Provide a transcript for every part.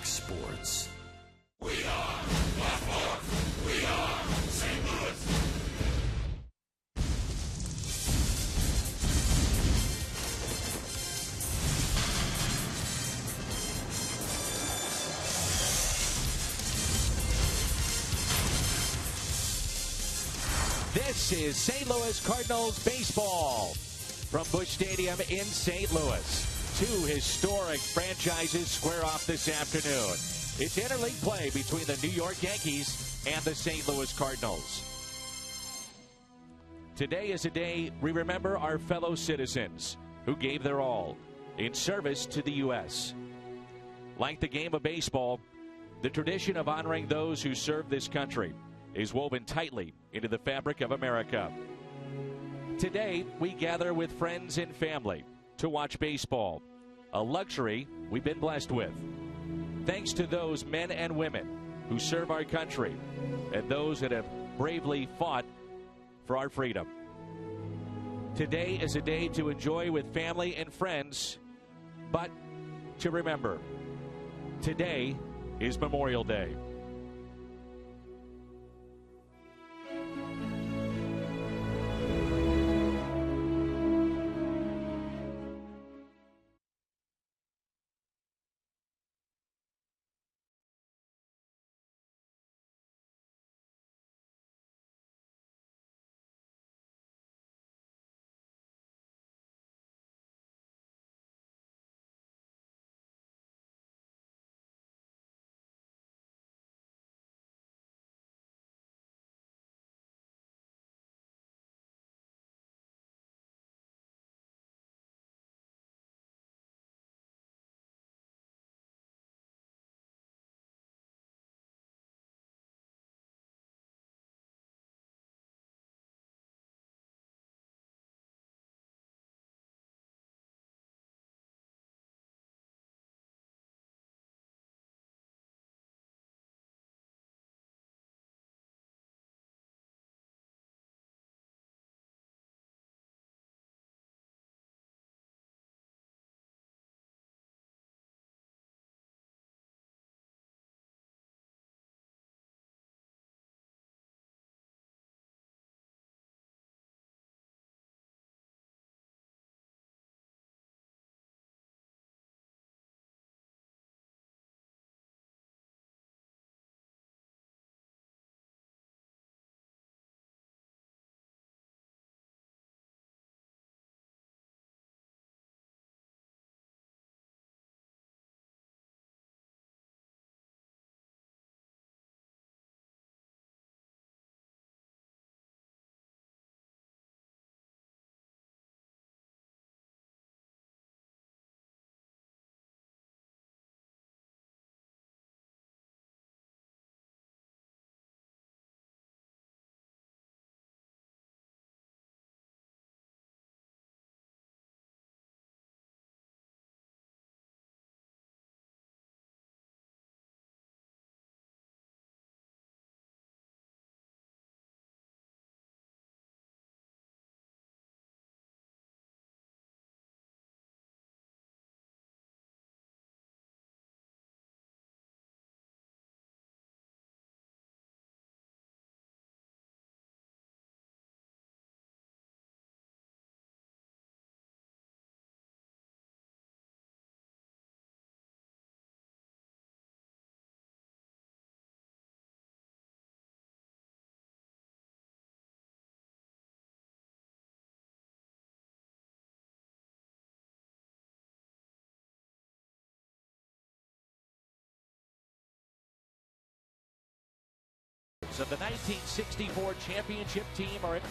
sports. We are Baltimore. We are St. Louis. This is St. Louis Cardinals baseball from Busch Stadium in St. Louis. Two historic franchises square off this afternoon. It's interleague play between the New York Yankees and the St. Louis Cardinals. Today is a day we remember our fellow citizens who gave their all in service to the U.S. Like the game of baseball, the tradition of honoring those who served this country is woven tightly into the fabric of America. Today, we gather with friends and family to watch baseball, a luxury we've been blessed with. Thanks to those men and women who serve our country and those that have bravely fought for our freedom. Today is a day to enjoy with family and friends, but to remember, today is Memorial Day. Of the 1964 championship team are in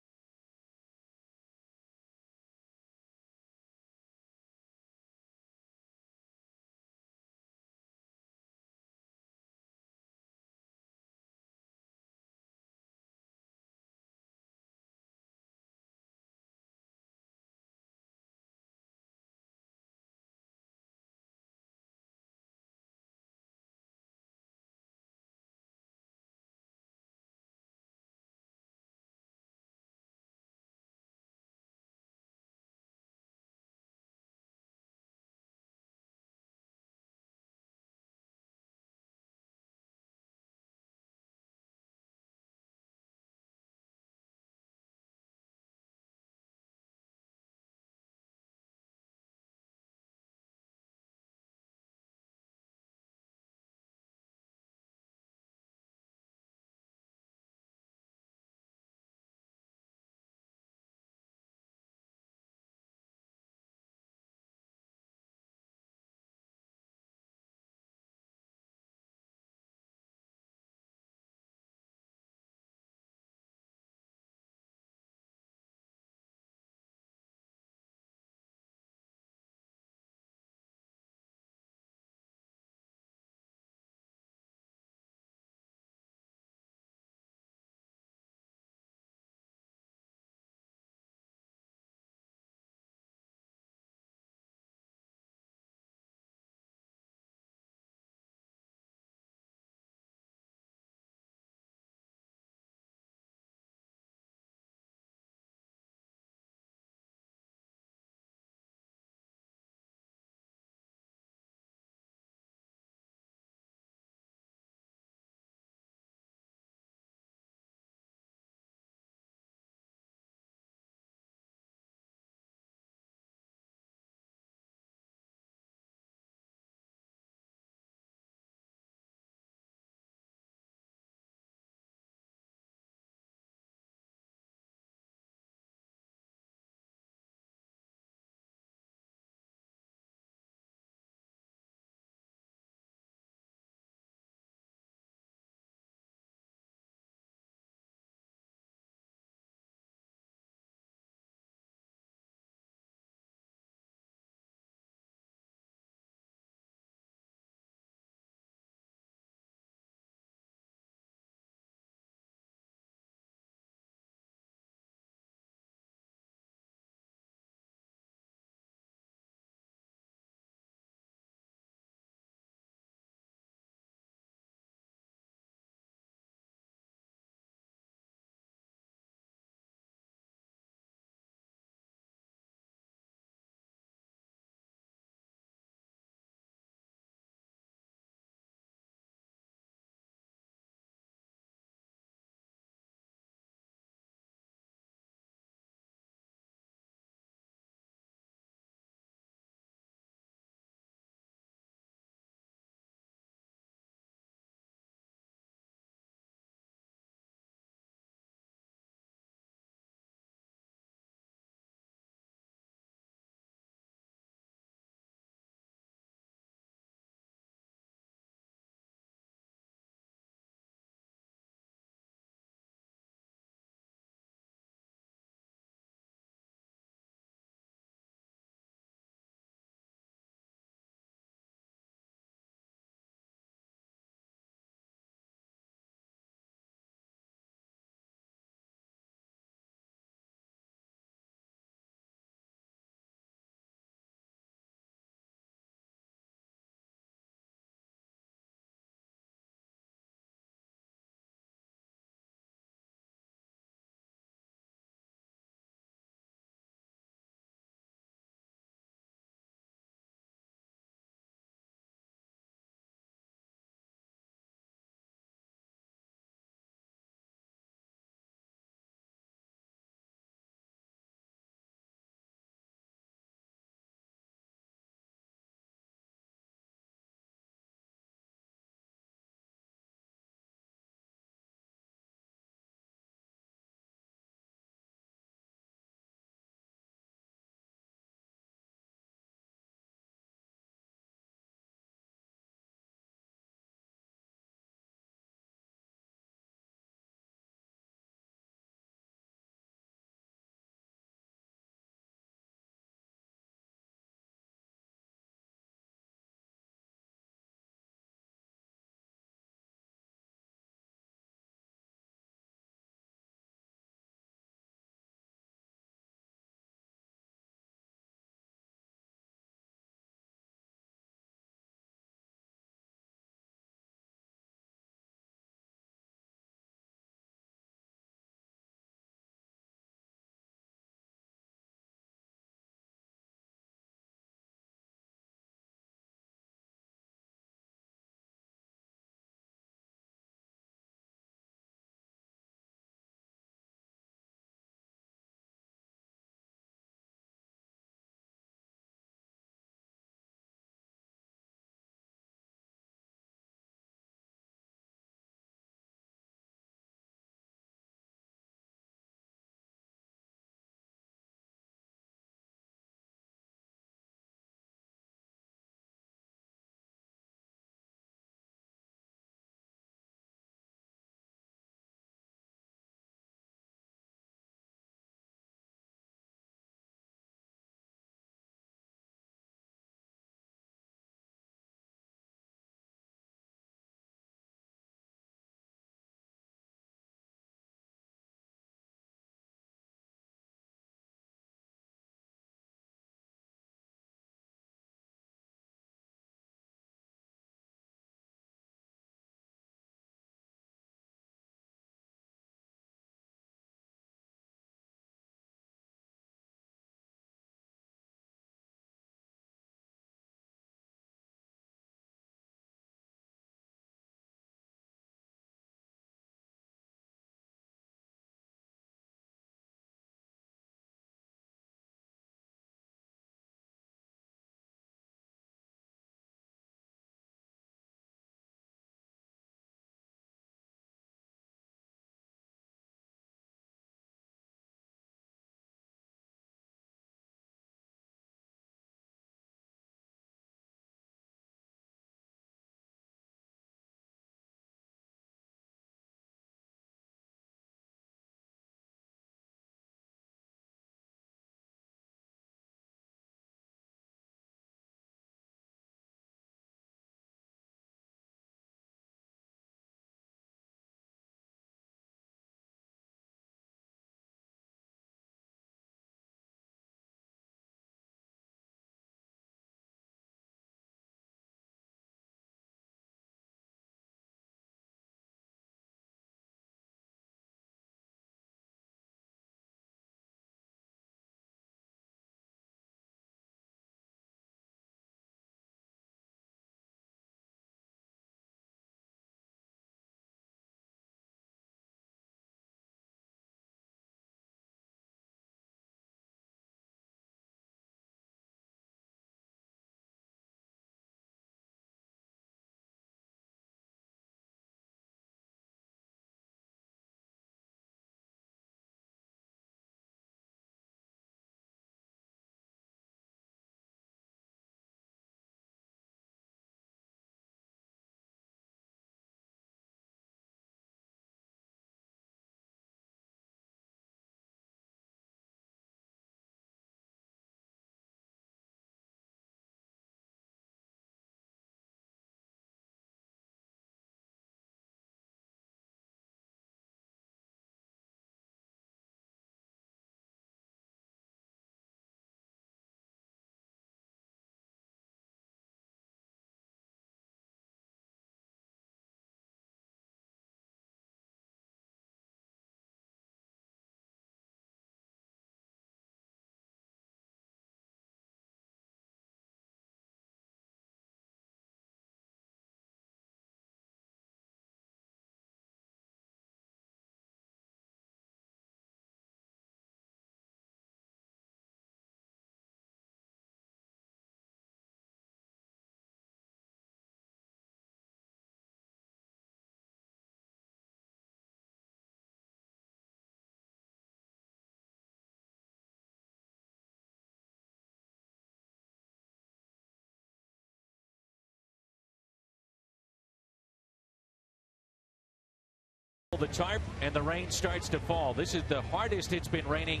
the tarp, and the rain starts to fall. This is the hardest it's been raining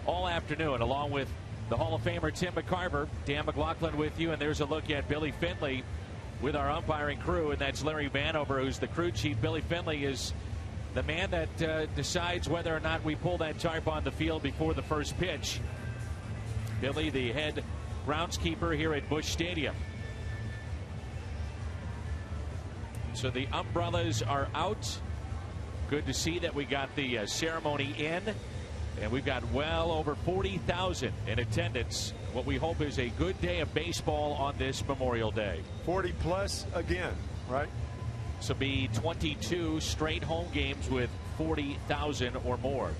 all afternoon, along with the Hall of Famer Tim McCarver. Dan McLaughlin with you, and there's a look at Billy Finley with our umpiring crew, and that's Larry Vanover, who's the crew chief. Billy Finley is the man that decides whether or not we pull that tarp on the field before the first pitch. Billy, the head groundskeeper here at Busch Stadium. So the umbrellas are out. Good to see that we got the ceremony in. And we've got well over 40,000 in attendance. What we hope is a good day of baseball on this Memorial Day. 40 plus again, right? So be 22 straight home games with 40,000 or more.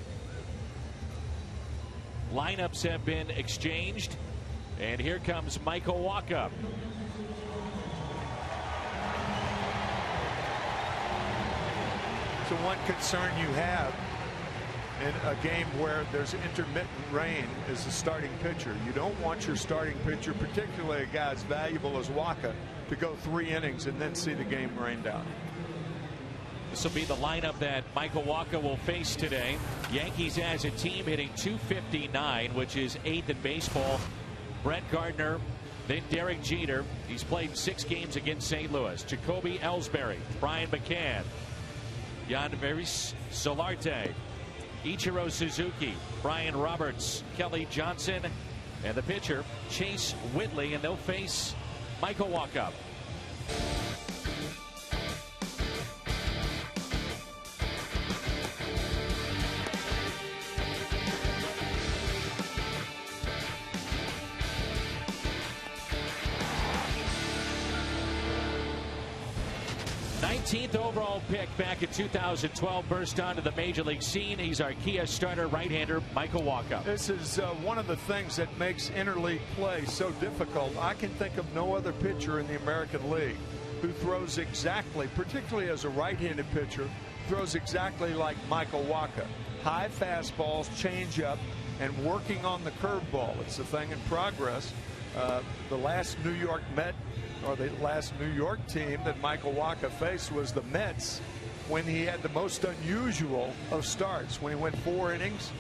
Lineups have been exchanged. And here comes Michael Wacha. So one concern you have in a game where there's intermittent rain is the starting pitcher. You don't want your starting pitcher, particularly a guy as valuable as Wacha, to go 3 innings and then see the game rain down. This will be the lineup that Michael Wacha will face today. Yankees as a team hitting .259, which is 8th in baseball. Brett Gardner, then Derek Jeter. He's played 6 games against St. Louis. Jacoby Ellsbury, Brian McCann, Yanveris Solarte, Ichiro Suzuki, Brian Roberts, Kelly Johnson, and the pitcher Chase Whitley, and they'll face Michael Wacha. 19th overall pick back in 2012, burst onto the major league scene. He's our Kia starter, right-hander Michael Wacha. This is one of the things that makes interleague play so difficult. I can think of no other pitcher in the American League who throws exactly, particularly as a right-handed pitcher, throws exactly like Michael Wacha. High fastballs, change up, and working on the curveball. It's a thing in progress. The last New York Met, or the last New York team that Michael Wacha faced was the Mets, when he had the most unusual of starts, when he went 4 innings,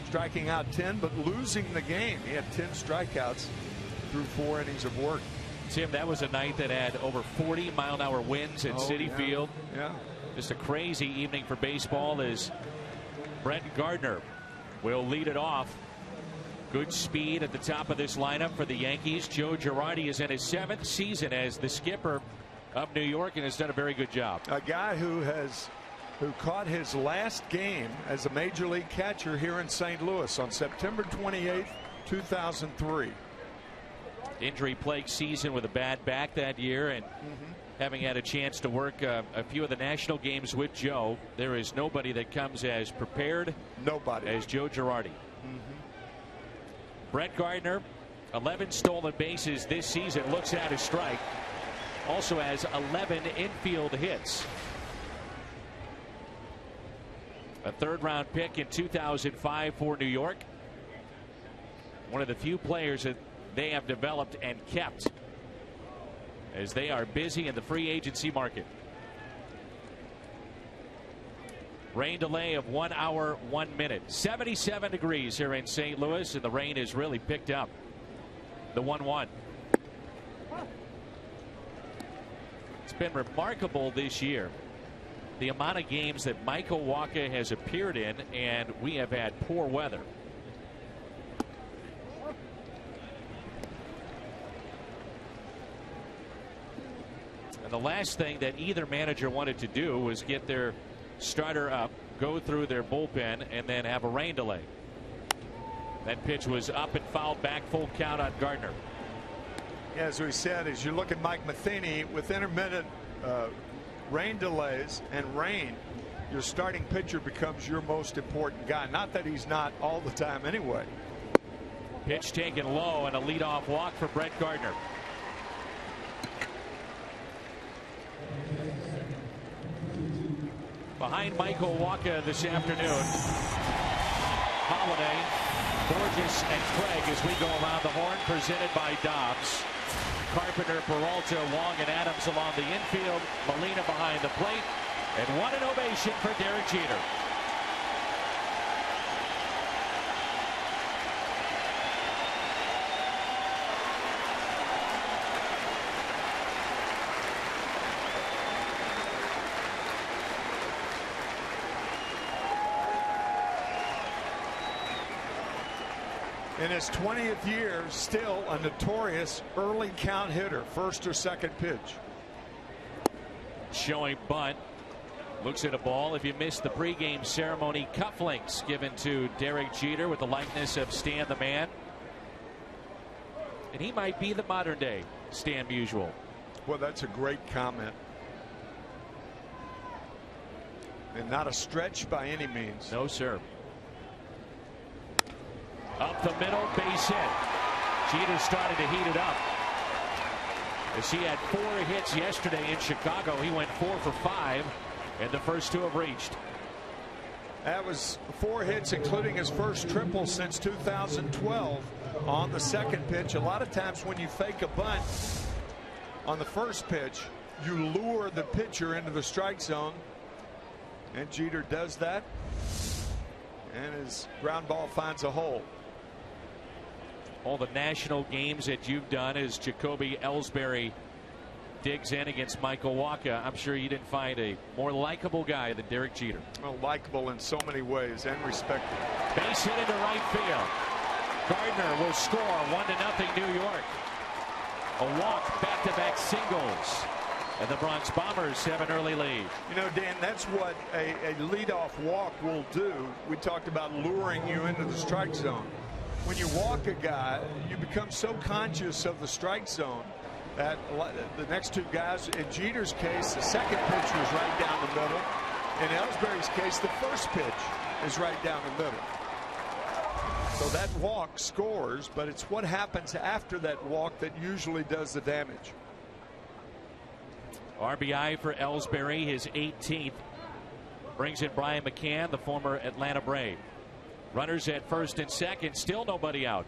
striking out 10, but losing the game. He had 10 strikeouts through 4 innings of work. Tim, that was a night that had over 40-mile-an-hour winds at Citi Field. Yeah. Just a crazy evening for baseball as Brett Gardner will lead it off. Good speed at the top of this lineup for the Yankees. Joe Girardi is in his 7th season as the skipper of New York and has done a very good job. A guy who caught his last game as a major league catcher here in St. Louis on September 28th, 2003. Injury-plagued season with a bad back that year, and having had a chance to work a few of the national games with Joe, there is nobody that comes as prepared as Joe Girardi. Brett Gardner, 11 stolen bases this season, looks at his strike. Also has 11 infield hits. A 3rd-round pick in 2005 for New York. One of the few players that they have developed and kept as they are busy in the free agency market. Rain delay of 1 hour, 1 minute. 77 degrees here in St. Louis, and the rain has really picked up. The 1-1. It's been remarkable this year, the amount of games that Michael Wacha has appeared in, and we have had poor weather. And the last thing that either manager wanted to do was get their starter up, go through their bullpen, and then have a rain delay. That pitch was up and fouled back, full count on Gardner. Yeah, as we said, as you look at Mike Matheny, with intermittent rain delays and rain, your starting pitcher becomes your most important guy. Not that he's not all the time anyway. Pitch taken low, and a leadoff walk for Brett Gardner. Behind Michael Wacha this afternoon, Holiday, Borges, and Craig as we go around the horn, presented by Dobbs. Carpenter, Peralta, Long, and Adams along the infield. Molina behind the plate. And what an ovation for Derek Jeter. In his 20th year, still a notorious early count hitter, first or second pitch. Showing bunt. Looks at a ball. If you missed the pregame ceremony, cufflinks given to Derek Jeter with the likeness of Stan the Man. And he might be the modern day Stan Musial. Well, that's a great comment. And not a stretch by any means. No, sir. Up the middle, base hit. Jeter started to heat it up. As he had 4 hits yesterday in Chicago, he went 4 for 5, and the first 2 have reached. That was 4 hits, including his first triple since 2012 on the second pitch. A lot of times when you fake a bunt on the first pitch, you lure the pitcher into the strike zone, and Jeter does that, and his ground ball finds a hole. All the national games that you've done as Jacoby Ellsbury digs in against Michael Wacha. I'm sure you didn't find a more likable guy than Derek Jeter. Well, likable in so many ways and respected. Base hit into right field. Gardner will score 1-0 New York. A walk, back-to-back singles. And the Bronx Bombers have an early lead. You know, Dan, that's what a leadoff walk will do. We talked about luring you into the strike zone. When you walk a guy, you become so conscious of the strike zone that the next 2 guys, in Jeter's case, the second pitch was right down the middle. In Ellsbury's case, the first pitch is right down the middle. So that walk scores, but it's what happens after that walk that usually does the damage. RBI for Ellsbury, his 18th. Brings in Brian McCann, the former Atlanta Brave. Runners at first and second, still nobody out.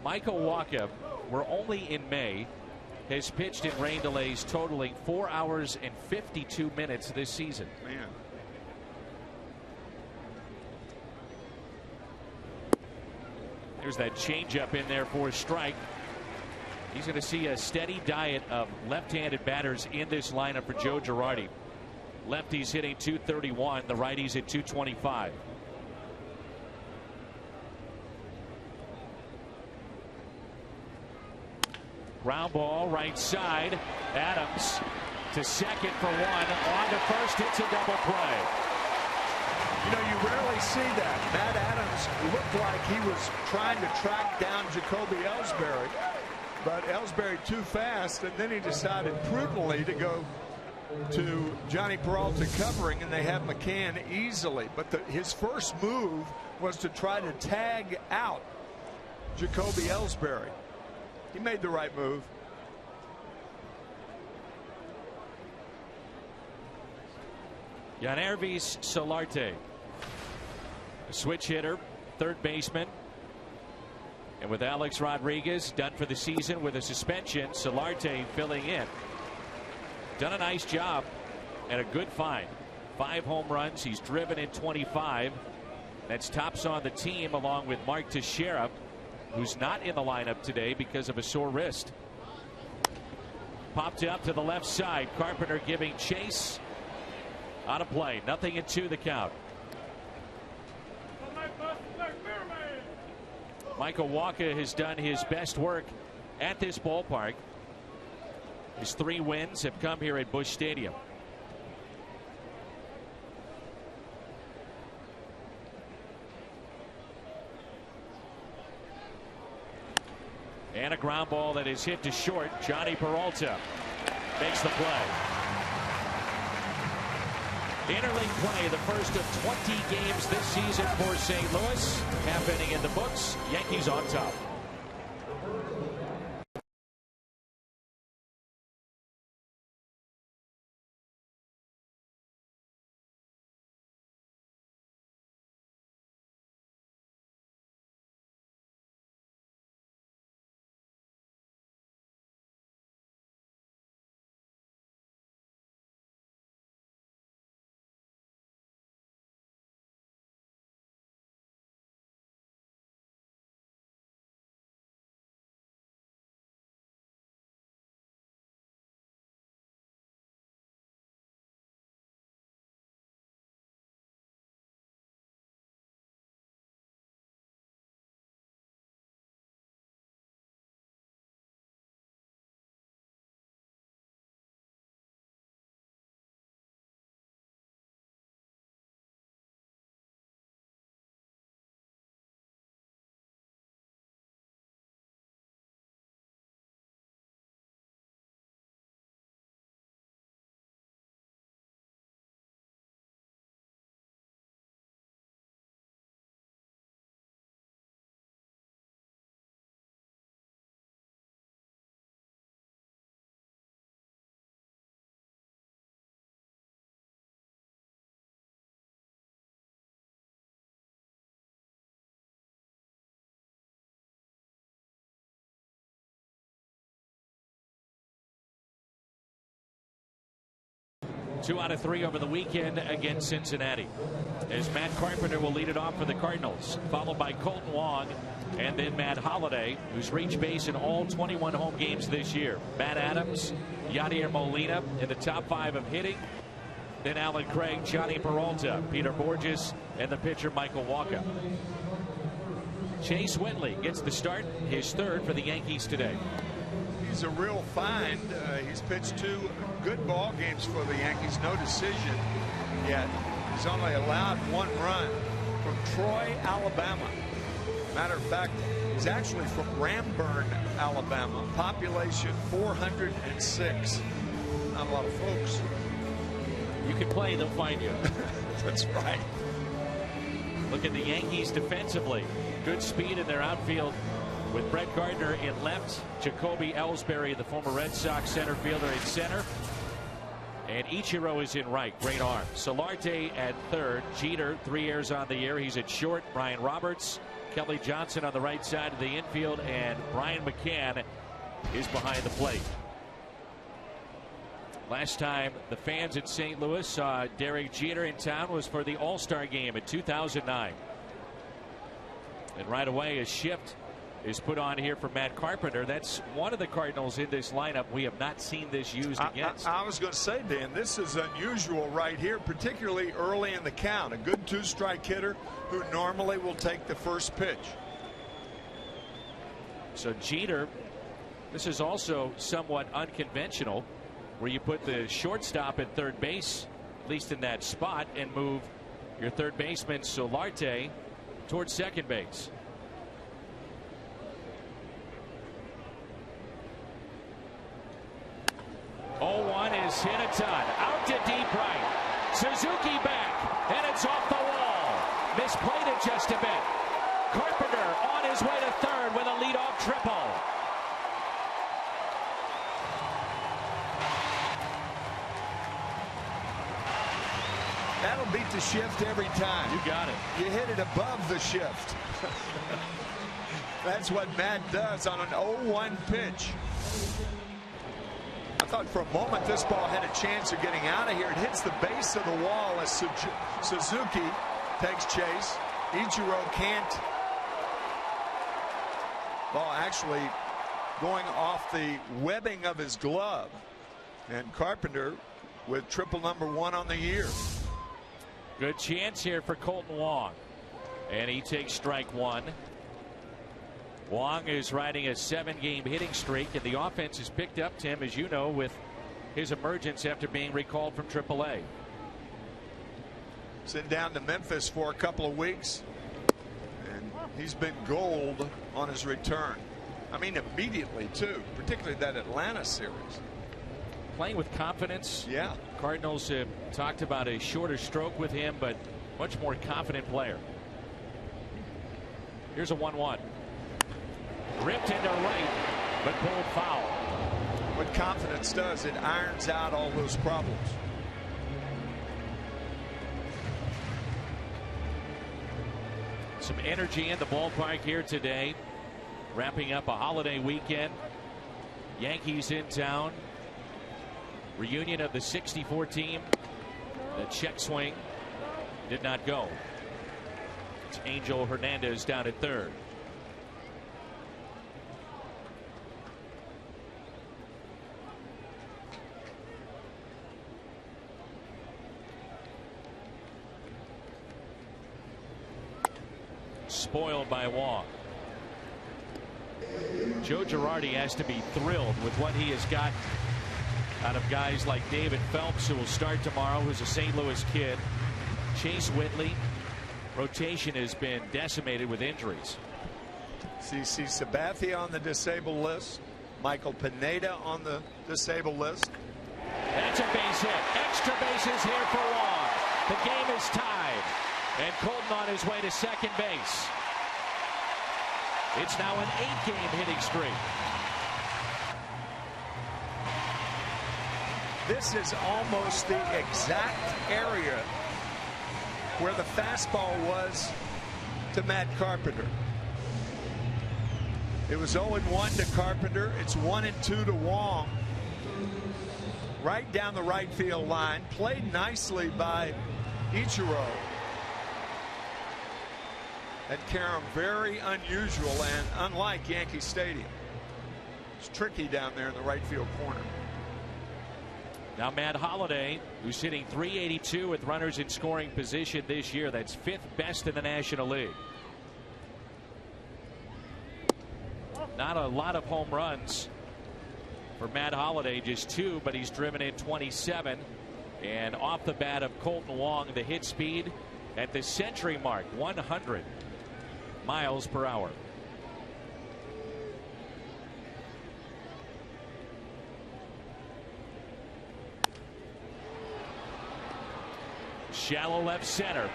Michael Wacha, we're only in May, has pitched in rain delays totaling 4 hours and 52 minutes this season. Man. There's that changeup in there for a strike. He's going to see a steady diet of left-handed batters in this lineup for Joe Girardi. Lefties hitting .231, the righties at .225. Ground ball right side. Adams to second for 1. On to first. It's a double play. You know, you rarely see that. Matt Adams looked like he was trying to track down Jacoby Ellsbury, but Ellsbury too fast, and then he decided prudently to go to Johnny Peralta covering, and they have McCann easily. But his first move was to try to tag out Jacoby Ellsbury. He made the right move. Yangervis Solarte, a switch hitter, third baseman. And with Alex Rodriguez done for the season with a suspension, Solarte filling in. Done a nice job and a good find. 5 home runs. He's driven in 25. That's tops on the team along with Mark Teixeira, who's not in the lineup today because of a sore wrist. Popped up to the left side. Carpenter giving chase. On a play. 0-2 the count. Michael Wacha has done his best work at this ballpark. His 3 wins have come here at Busch Stadium. And a ground ball that is hit to short. Johnny Peralta makes the play. Interleague play, the first of 20 games this season for St. Louis. Half inning in the books. Yankees on top. 2 out of 3 over the weekend against Cincinnati. As Matt Carpenter will lead it off for the Cardinals, followed by Colton Wong and then Matt Holliday, who's reached base in all 21 home games this year. Matt Adams, Yadier Molina in the top 5 of hitting. Then Alan Craig, Johnny Peralta, Peter Borges, and the pitcher Michael Wacha. Chase Whitley gets the start, his 3rd for the Yankees today. He's a real find. He's pitched 2 good ball games for the Yankees. No decision yet. He's only allowed 1 run from Troy, Alabama. Matter of fact, he's actually from Ramburn, Alabama. Population 406. Not a lot of folks. You can play, they'll find you. That's right. Look at the Yankees defensively. Good speed in their outfield with Brett Gardner in left, Jacoby Ellsbury, the former Red Sox center fielder, in center, and Ichiro is in right. Great arm. Solarte at 3rd. Jeter, 3 years on the year. He's at short. Brian Roberts, Kelly Johnson on the right side of the infield, and Brian McCann is behind the plate. Last time the fans in St. Louis saw Derek Jeter in town was for the All-Star game in 2009. And right away a shift is put on here for Matt Carpenter. That's one of the Cardinals in this lineup we have not seen this used against. I was going to say, Dan, this is unusual right here, particularly early in the count. A good 2-strike hitter who normally will take the first pitch. So Jeter, this is also somewhat unconventional, where you put the shortstop at 3rd base, at least in that spot, and move your 3rd baseman Solarte towards 2nd base. Oh, 1 is hit a ton. Out to deep right. Suzuki back, and it's off the wall. Misplayed it just a bit. Carpenter on his way to 3rd with a leadoff triple. That'll beat the shift every time. You got it. You hit it above the shift. That's what Matt does on an 0-1 pitch. I thought for a moment this ball had a chance of getting out of here. It hits the base of the wall as Suzuki takes chase. Ichiro can't. Ball actually going off the webbing of his glove. And Carpenter with triple number 1 on the year. Good chance here for Colton Wong. And he takes strike 1. Wong is riding a 7-game hitting streak, and the offense has picked up, Tim, as you know, with his emergence after being recalled from AAA. Sent down to Memphis for a couple of weeks, and he's been gold on his return. I mean, immediately, too, particularly that Atlanta series. Playing with confidence. Yeah. Cardinals have talked about a shorter stroke with him, but much more confident player. Here's a 1-1. Ripped into right, but pulled foul. What confidence does, it irons out all those problems. Some energy in the ballpark here today, wrapping up a holiday weekend. Yankees in town. Reunion of the '64 team. The check swing did not go. It's Angel Hernandez down at 3rd. Spoiled by Wong. Joe Girardi has to be thrilled with what he has got out of guys like David Phelps, who will start tomorrow, who's a St. Louis kid. Chase Whitley. Rotation has been decimated with injuries. CC Sabathia on the disabled list. Michael Pineda on the disabled list. That's a base hit. Extra bases here for Wong. The game is tied. And Colton on his way to 2nd base. It's now an 8-game hitting streak. This is almost the exact area where the fastball was to Matt Carpenter. It was 0-1 to Carpenter. It's 1-2 to Wong. right down the right field line. Played nicely by Ichiro. At Karam, very unusual and unlike Yankee Stadium. It's tricky down there in the right field corner. Now Matt Holliday, who's hitting .382 with runners in scoring position this year. That's 5th best in the National League. Not a lot of home runs for Matt Holliday, just 2, but he's driven in 27. And off the bat of Colton Wong, the hit speed at the century mark, 100 miles per hour. Shallow left center.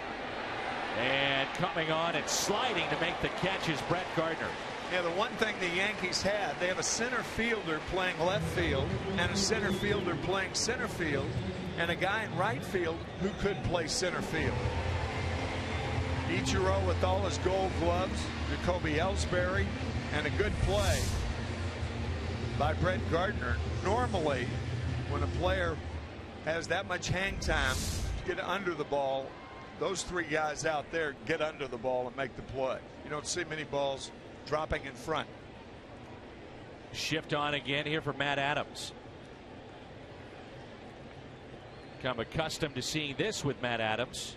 And coming on and sliding to make the catch is Brett Gardner. Yeah, the one thing the Yankees have, they have a center fielder playing left field and a center fielder playing center field and a guy in right field who could play center field. Ichiro with all his gold gloves, Jacoby Ellsbury, and a good play by Brett Gardner. Normally, when a player has that much hang time, get under the ball, those 3 guys out there get under the ball and make the play. You don't see many balls dropping in front. Shift on again here for Matt Adams. Become accustomed to seeing this with Matt Adams.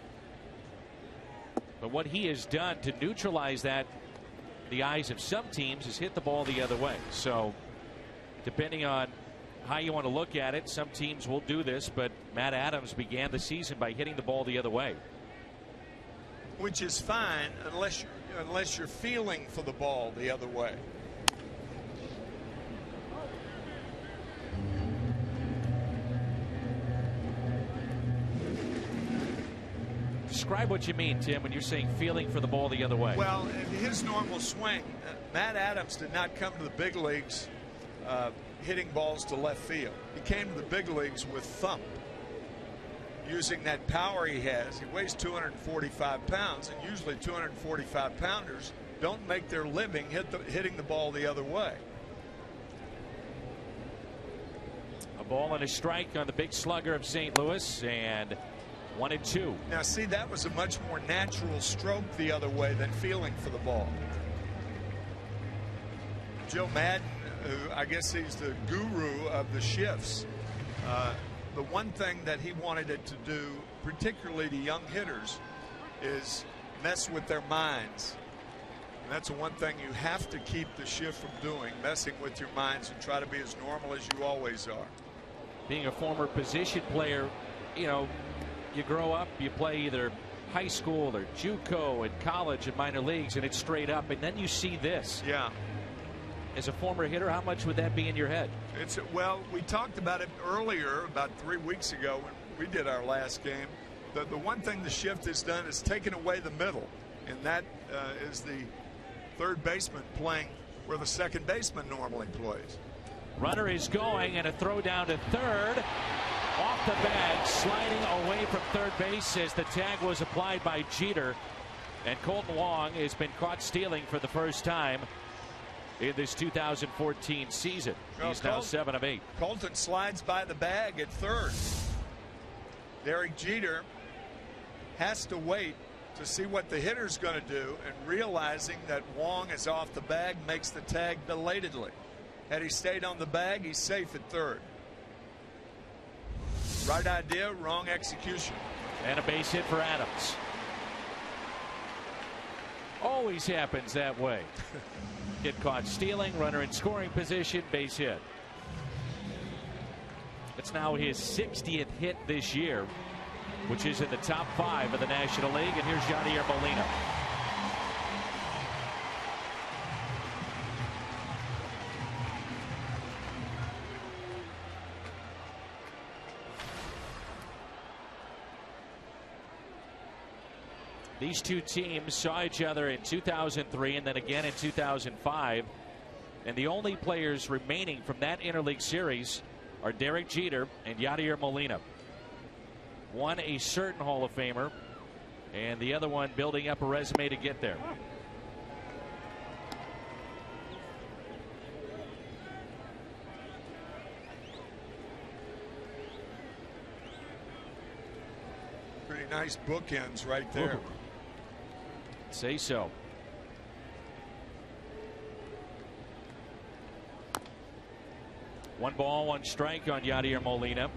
But what he has done to neutralize that, the eyes of some teams, is hit the ball the other way. So depending on how you want to look at it, some teams will do this, but Matt Adams began the season by hitting the ball the other way. Which is fine unless you're feeling for the ball the other way. Describe what you mean, Tim, when you're saying feeling for the ball the other way. Well, in his normal swing, Matt Adams did not come to the big leagues hitting balls to left field. He came to the big leagues with thump, using that power he has. He weighs 245 pounds, and usually 245 pounders don't make their living hitting the ball the other way. A ball and a strike on the big slugger of St. Louis, and 1-2. Now see, that was a much more natural stroke the other way than feeling for the ball. Joe Madden, who I guess he's the guru of the shifts, the one thing that he wanted it to do, particularly to young hitters, is mess with their minds. And that's the one thing you have to keep the shift from doing, messing with your minds, and try to be as normal as you always are. Being a former position player, you know, you grow up, you play either high school or JUCO and college and minor leagues, and it's straight up, and then you see this. Yeah. As a former hitter, how much would that be in your head? Well, we talked about it earlier, about 3 weeks ago when we did our last game. The one thing the shift has done is taken away the middle, and that is the third baseman playing where the second baseman normally plays. Runner is going, and a throw down to third. Off the bag, sliding away from third base as the tag was applied by Jeter. And Colton Wong has been caught stealing for the first time in this 2014 season. He's now 7 of 8. Colton slides by the bag at third. Derek Jeter has to wait to see what the hitter's going to do, and realizing that Wong is off the bag makes the tag belatedly. Had he stayed on the bag, he's safe at third. Right idea, wrong execution. And a base hit for Adams. Always happens that way. Get caught stealing, runner in scoring position, base hit. It's now his 60th hit this year, which is in the top 5 of the National League. And here's Yadier Molina. These two teams saw each other in 2003 and then again in 2005. And the only players remaining from that interleague series are Derek Jeter and Yadier Molina. One a certain Hall of Famer, and the other one building up a resume to get there. nice bookends right there. Ooh. Say so. One ball, one strike on Yadier Molina.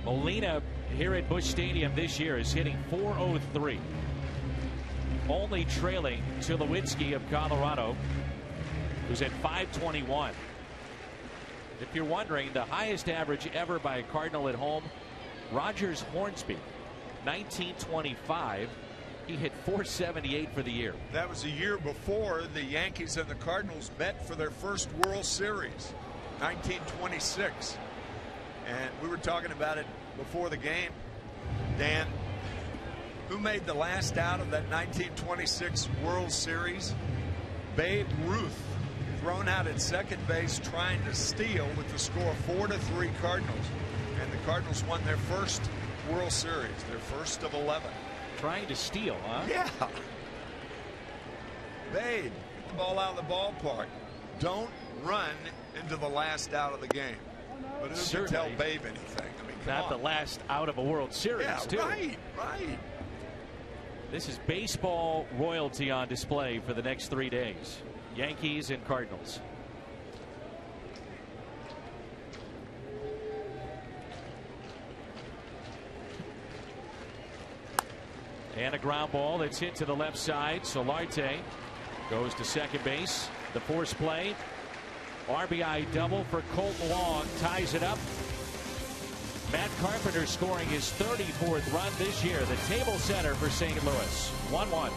Molina here at Busch Stadium this year is hitting .403. Only trailing Tulowitzki of Colorado, who's at .521. If you're wondering, the highest average ever by a Cardinal at home, Rogers Hornsby, 1925. He hit .478 for the year. That was a year before the Yankees and the Cardinals met for their first World Series, 1926. And we were talking about it before the game. Dan, who made the last out of that 1926 World Series? Babe Ruth, thrown out at second base trying to steal with the score 4-3 Cardinals. And the Cardinals won their first World Series, their first of 11. Trying to steal, huh? Yeah. Babe, get the ball out of the ballpark. Don't run into the last out of the game. But it doesn't tell Babe anything. I mean, not the last out of a World Series, too. Right. This is baseball royalty on display for the next 3 days. Yankees and Cardinals. And a ground ball that's hit to the left side. Solarte goes to second base. The force play. RBI double for Colt Long. Ties it up. Matt Carpenter scoring his 34th run this year. The table setter for St. Louis. 1-1.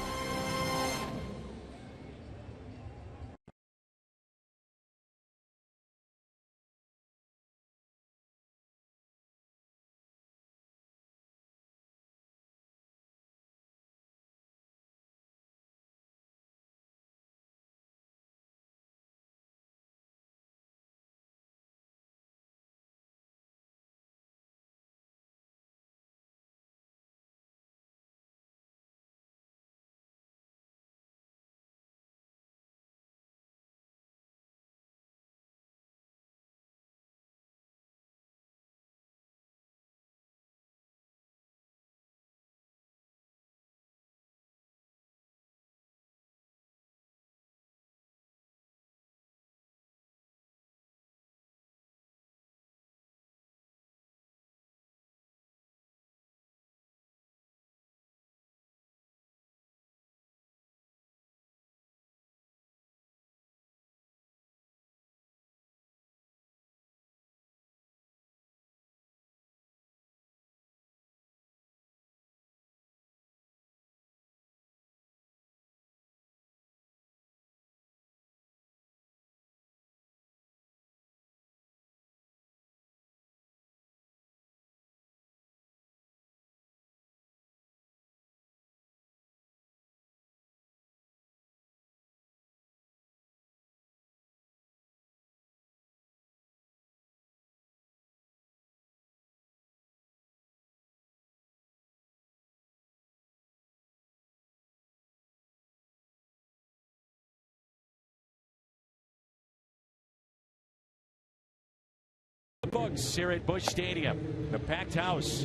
Books here at Busch Stadium, the packed house,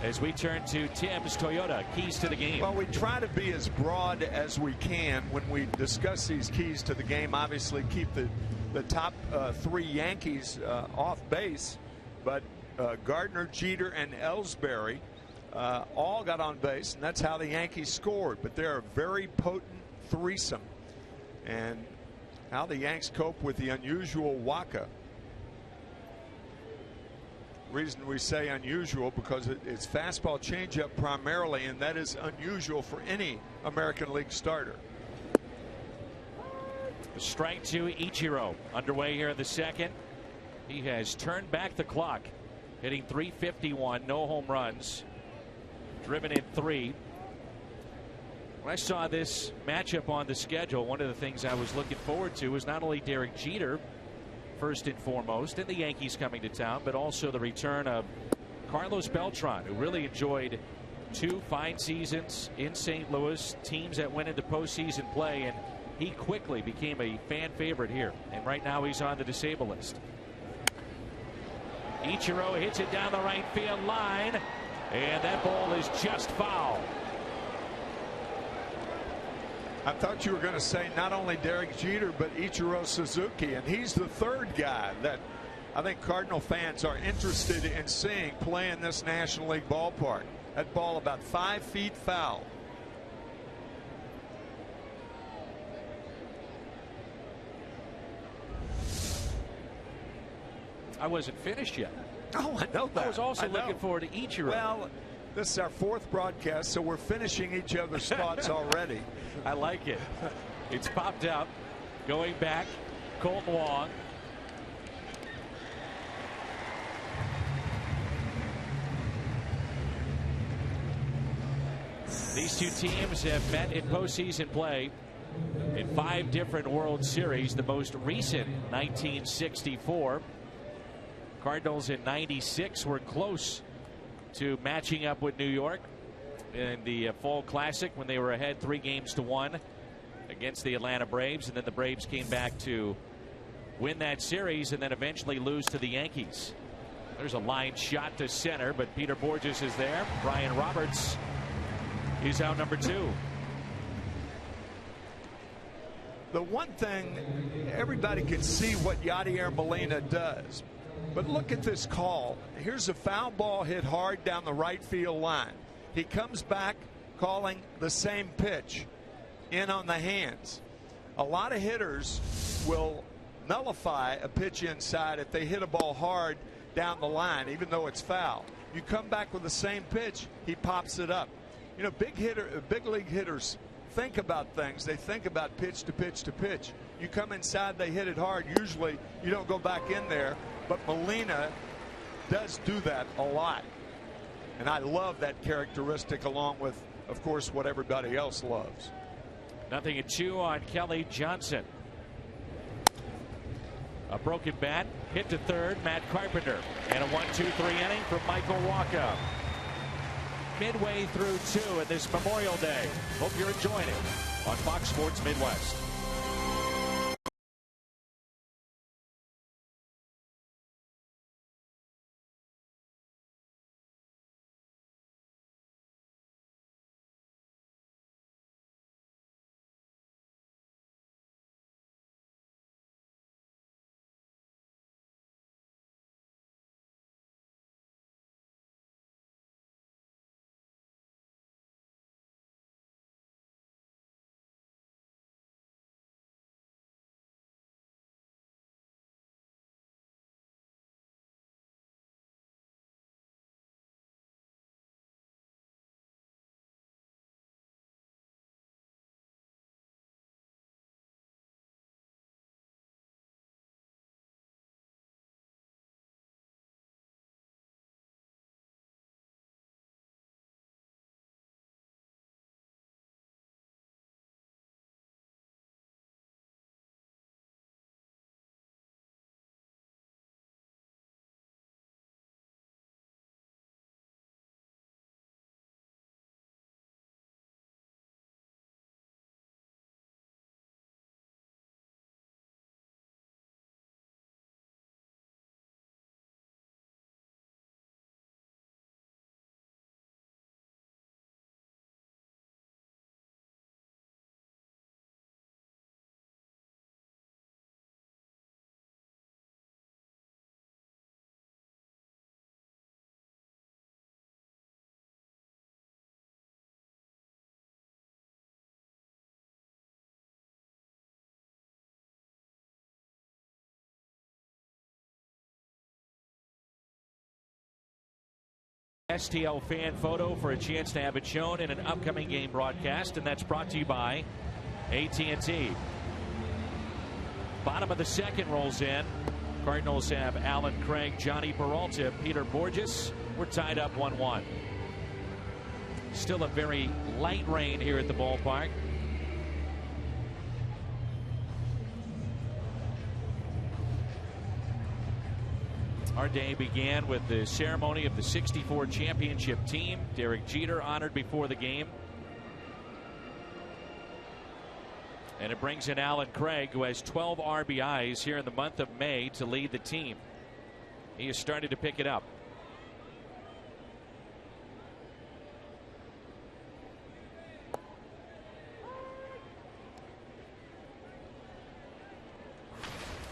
as we turn to Tim's Toyota keys to the game. Well, we try to be as broad as we can when we discuss these keys to the game. Obviously keep the top three Yankees off base, but Gardner, Jeter, and Ellsbury all got on base, and that's how the Yankees scored. But they're a very potent threesome, and how the Yanks cope with the unusual Waka. Reason we say unusual because it's fastball changeup primarily, and that is unusual for any American League starter. A strike to Ichiro underway here in the second. He has turned back the clock, hitting .351, no home runs, driven in 3. When I saw this matchup on the schedule, one of the things I was looking forward to was not only Derek Jeter first and foremost, and the Yankees coming to town, but also the return of Carlos Beltran, who really enjoyed 2 fine seasons in St. Louis, teams that went into postseason play, and he quickly became a fan favorite here. And right now he's on the disabled list. Ichiro hits it down the right field line, and that ball is just foul. I thought you were going to say not only Derek Jeter, but Ichiro Suzuki, and he's the third guy that I think Cardinal fans are interested in seeing play in this National League ballpark. That ball about 5 feet foul. I wasn't finished yet. Oh, I know that. I was also looking forward to Ichiro. Well, this is our 4th broadcast, so we're finishing each other's thoughts already. I like it. It's popped up. Going back, Colton Wong. These two teams have met in postseason play in 5 different World Series. The most recent, 1964. Cardinals in '96 were close to matching up with New York in the Fall Classic when they were ahead 3-1 against the Atlanta Braves, and then the Braves came back to win that series and then eventually lose to the Yankees. There's a line shot to center, but Peter Borges is there. Brian Roberts is out number 2. The one thing, everybody can see what Yadier Molina does. But look at this call. Here's a foul ball hit hard down the right field line. He comes back calling the same pitch in on the hands. A lot of hitters will nullify a pitch inside if they hit a ball hard down the line, even though it's foul. You come back with the same pitch, he pops it up. You know, big league hitters think about things. They think about pitch to pitch to pitch. You come inside, they hit it hard. Usually you don't go back in there. But Molina does do that a lot. And I love that characteristic, along with, of course, what everybody else loves. 0-2 on Kelly Johnson. A broken bat, hit to third, Matt Carpenter. And a 1-2-3 inning from Michael Wacha. Midway through 2 at this Memorial Day. Hope you're enjoying it on Fox Sports Midwest. STL fan photo for a chance to have it shown in an upcoming game broadcast, and that's brought to you by AT&T. Bottom of the second rolls in. Cardinals have Alan Craig, Johnny Peralta, Peter Borges. We're tied up 1-1. Still a very light rain here at the ballpark. Our day began with the ceremony of the '64 championship team. Derek Jeter honored before the game. And it brings in Alan Craig, who has 12 RBIs here in the month of May to lead the team. He has started to pick it up.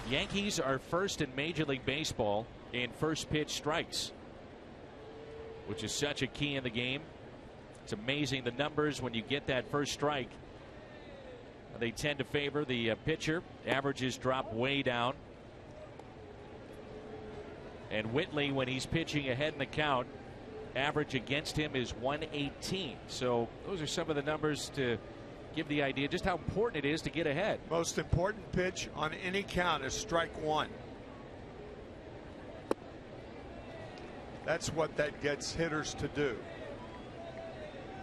Yankees are first in Major League Baseball in first pitch strikes, which is such a key in the game. It's amazing the numbers when you get that first strike. They tend to favor the pitcher. Averages drop way down. And Whitley, when he's pitching ahead in the count, average against him is 118. So those are some of the numbers to give the idea just how important it is to get ahead. Most important pitch on any count is strike one. That's what that gets hitters to do.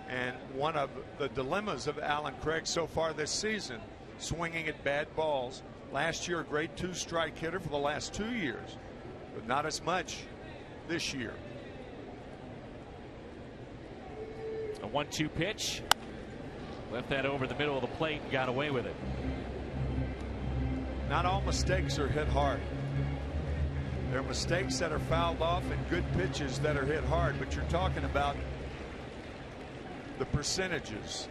And one of the dilemmas of Alan Craig so far this season, swinging at bad balls. Last year, a great two-strike hitter for the last 2 years, but not as much this year. A 1-2 pitch. Left that over the middle of the plate and got away with it. Not all mistakes are hit hard. There are mistakes that are fouled off and good pitches that are hit hard, but you're talking about the percentages.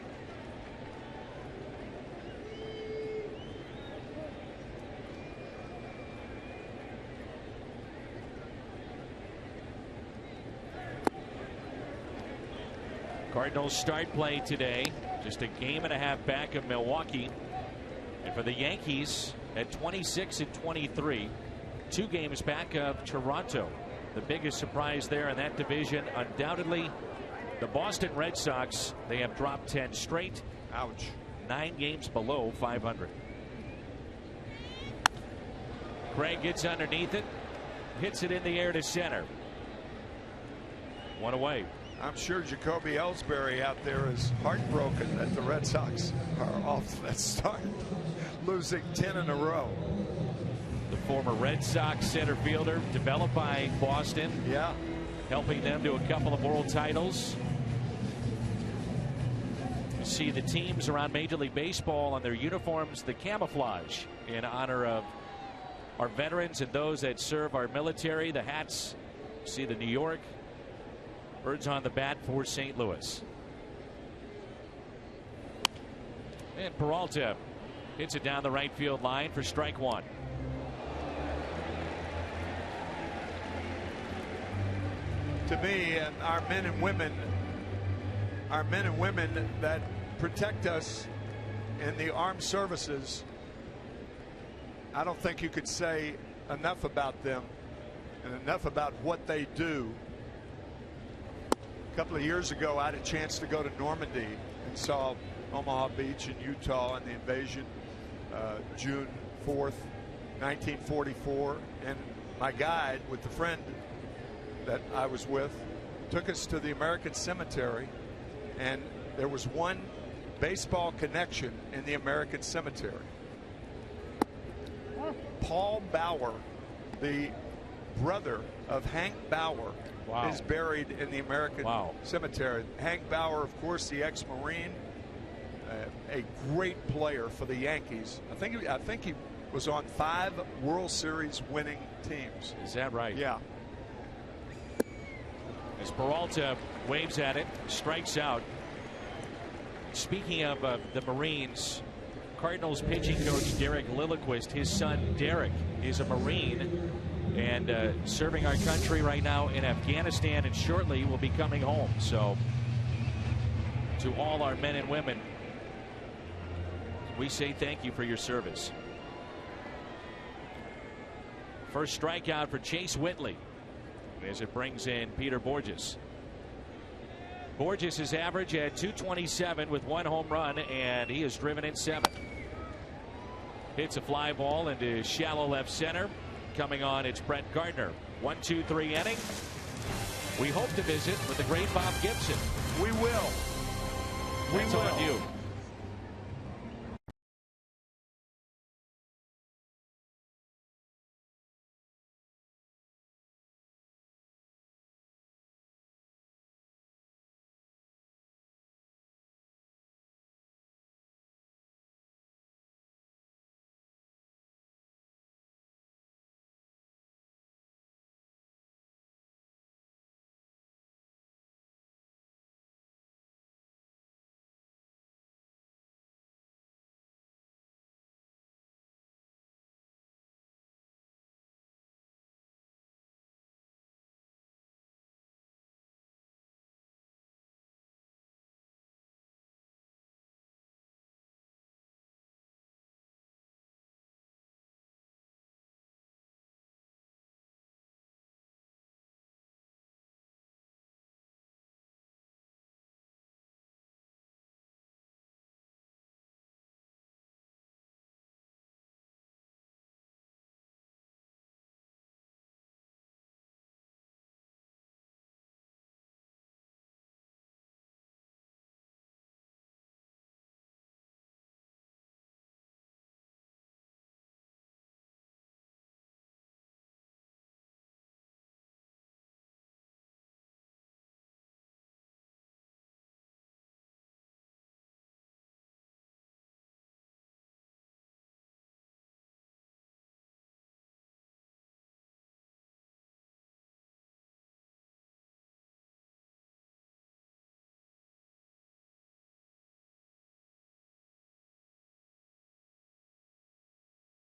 Cardinals start play today, just a game and a half back of Milwaukee. And for the Yankees at 26-23, 2 games back of Toronto. The biggest surprise there in that division, undoubtedly, the Boston Red Sox. They have dropped 10 straight. Ouch. 9 games below 500. Craig gets underneath it, hits it in the air to center. 1 away. I'm sure Jacoby Ellsbury out there is heartbroken that the Red Sox are off that start, losing 10 in a row. The former Red Sox center fielder, developed by Boston. Yeah. Helping them to a couple of world titles. You see the teams around Major League Baseball on their uniforms, the camouflage in honor of our veterans and those that serve our military. The hats, you see the New York birds on the bat for St. Louis. And Peralta hits it down the right field line for strike 1. To me, our men and women that protect us in the armed services, I don't think you could say enough about them and enough about what they do. A couple of years ago, I had a chance to go to Normandy and saw Omaha Beach in Utah and the invasion, June 4th, 1944. And my guide, with the friend that I was with, took us to the American Cemetery, and there was one baseball connection in the American Cemetery. Paul Bauer, the brother of Hank Bauer, is buried in the American Cemetery. Hank Bauer, of course, the ex-Marine, a great player for the Yankees. I think he was on 5 World Series winning teams. Is that right? Yeah. As Peralta waves at it, strikes out. Speaking of the Marines, Cardinals pitching coach Derek Lilliquist, his son Derek is a Marine and serving our country right now in Afghanistan, and shortly will be coming home. So to all our men and women, we say thank you for your service. First strikeout for Chase Whitley as it brings in Peter Borges. Borges is average at .227 with 1 home run, and he has driven in 7. Hits a fly ball into shallow left center. Coming on, it's Brett Gardner. 1-2-3 inning. We hope to visit with the great Bob Gibson. We will. That's on you.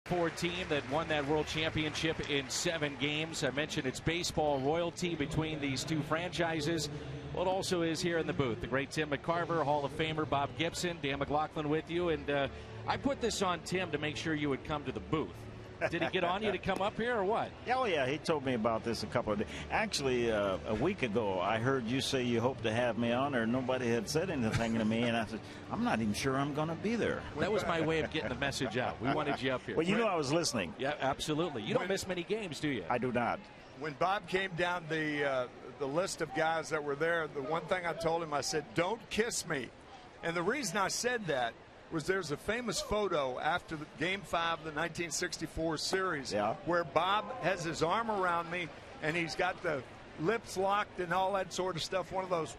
Team that won that world championship in 7 games. I mentioned it's baseball royalty between these two franchises. Well, it also is here in the booth. The great Tim McCarver, Hall of Famer Bob Gibson, Dan McLaughlin with you. And I put this on Tim to make sure you would come to the booth. Did he get on you to come up here or what? Oh, yeah. He told me about this a couple of days. Actually, a week ago, I heard you say you hope to have me on there. Nobody had said anything to me, and I said, I'm not even sure I'm going to be there. That was my way of getting the message out. We wanted you up here. Well, you know I was listening. Yeah, absolutely. You don't miss many games, do you? I do not. When Bob came down the list of guys that were there, the one thing I told him, I said, don't kiss me. And the reason I said that was there's a famous photo after the Game 5 of the 1964 series where Bob has his arm around me and he's got the lips locked and all that sort of stuff, one of those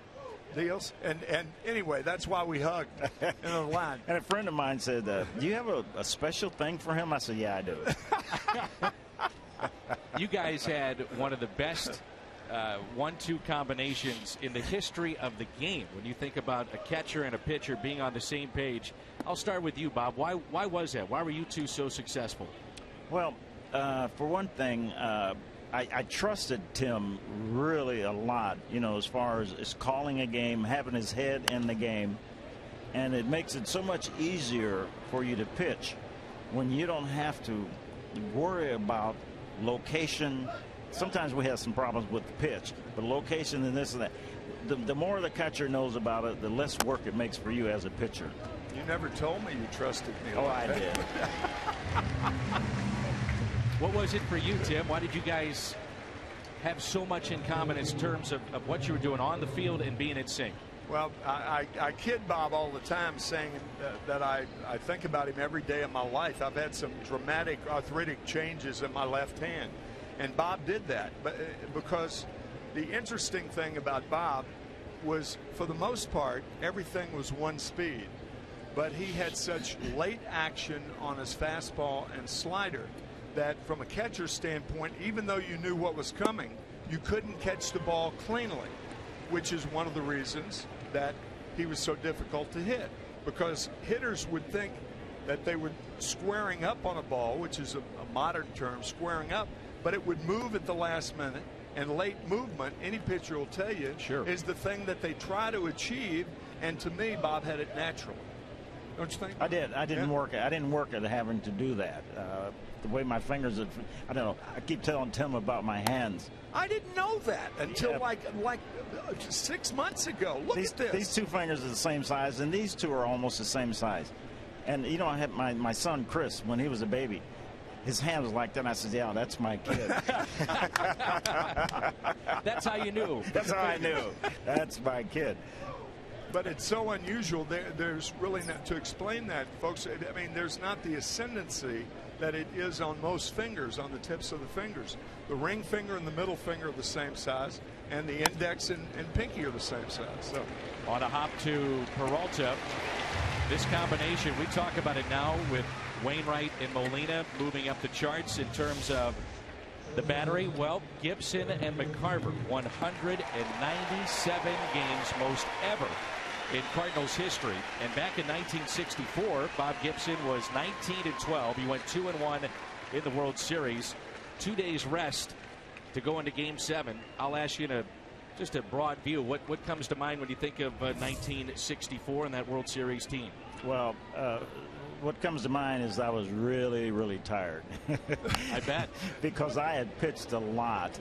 deals. And anyway, that's why we hugged in the line. And a friend of mine said, do you have a special thing for him? I said, yeah, I do. You guys had one of the best 1-2 combinations in the history of the game. When you think about a catcher and a pitcher being on the same page, I'll start with you, Bob. Why was that? Why were you two so successful? Well, for one thing, I trusted Tim really a lot, you know, as far as calling a game, having his head in the game, and it makes it so much easier for you to pitch when you don't have to worry about location. Sometimes we have some problems with the pitch, but location and this and that. The more the catcher knows about it, the less work it makes for you as a pitcher. You never told me you trusted me. Oh, I did. What was it for you, Tim? Why did you guys have so much in common in terms of what you were doing on the field and being in sync? Well, I kid Bob all the time saying that I think about him every day of my life. I've had some dramatic arthritic changes in my left hand. And Bob did that, because the interesting thing about Bob was, for the most part, everything was one speed. But he had such late action on his fastball and slider that from a catcher's standpoint, even though you knew what was coming, you couldn't catch the ball cleanly, which is one of the reasons that he was so difficult to hit. Because hitters would think that they were squaring up on a ball, which is a modern term, squaring up, but it would move at the last minute, and late movement, any pitcher will tell you, is the thing that they try to achieve. And to me, Bob had it naturally. Don't you think? I did. I didn't work at having to do that. The way my fingers, I don't know. I keep telling Tim about my hands. I didn't know that until like 6 months ago. Look at this. These two fingers are the same size, and these two are almost the same size. And you know, I had my son Chris when he was a baby. His hand was like that, and I said, yeah, that's my kid. That's how you knew. That's how I knew. That's my kid. But it's so unusual. There's really not to explain that, folks. I mean, there's not the ascendancy that it is on most fingers, on the tips of the fingers. The ring finger and the middle finger are the same size, and the index and pinky are the same size. So, on a hop to Peralta, this combination, we talk about it now with Wainwright and Molina moving up the charts in terms of the battery. Well, Gibson and McCarver, 197 games, most ever in Cardinals history. And back in 1964, Bob Gibson was 19-12. He went 2-1 in the World Series. 2 days rest to go into Game 7. I'll ask you just a broad view. What comes to mind when you think of 1964 and that World Series team? Well, what comes to mind is I was really, really tired. I bet. Because I had pitched a lot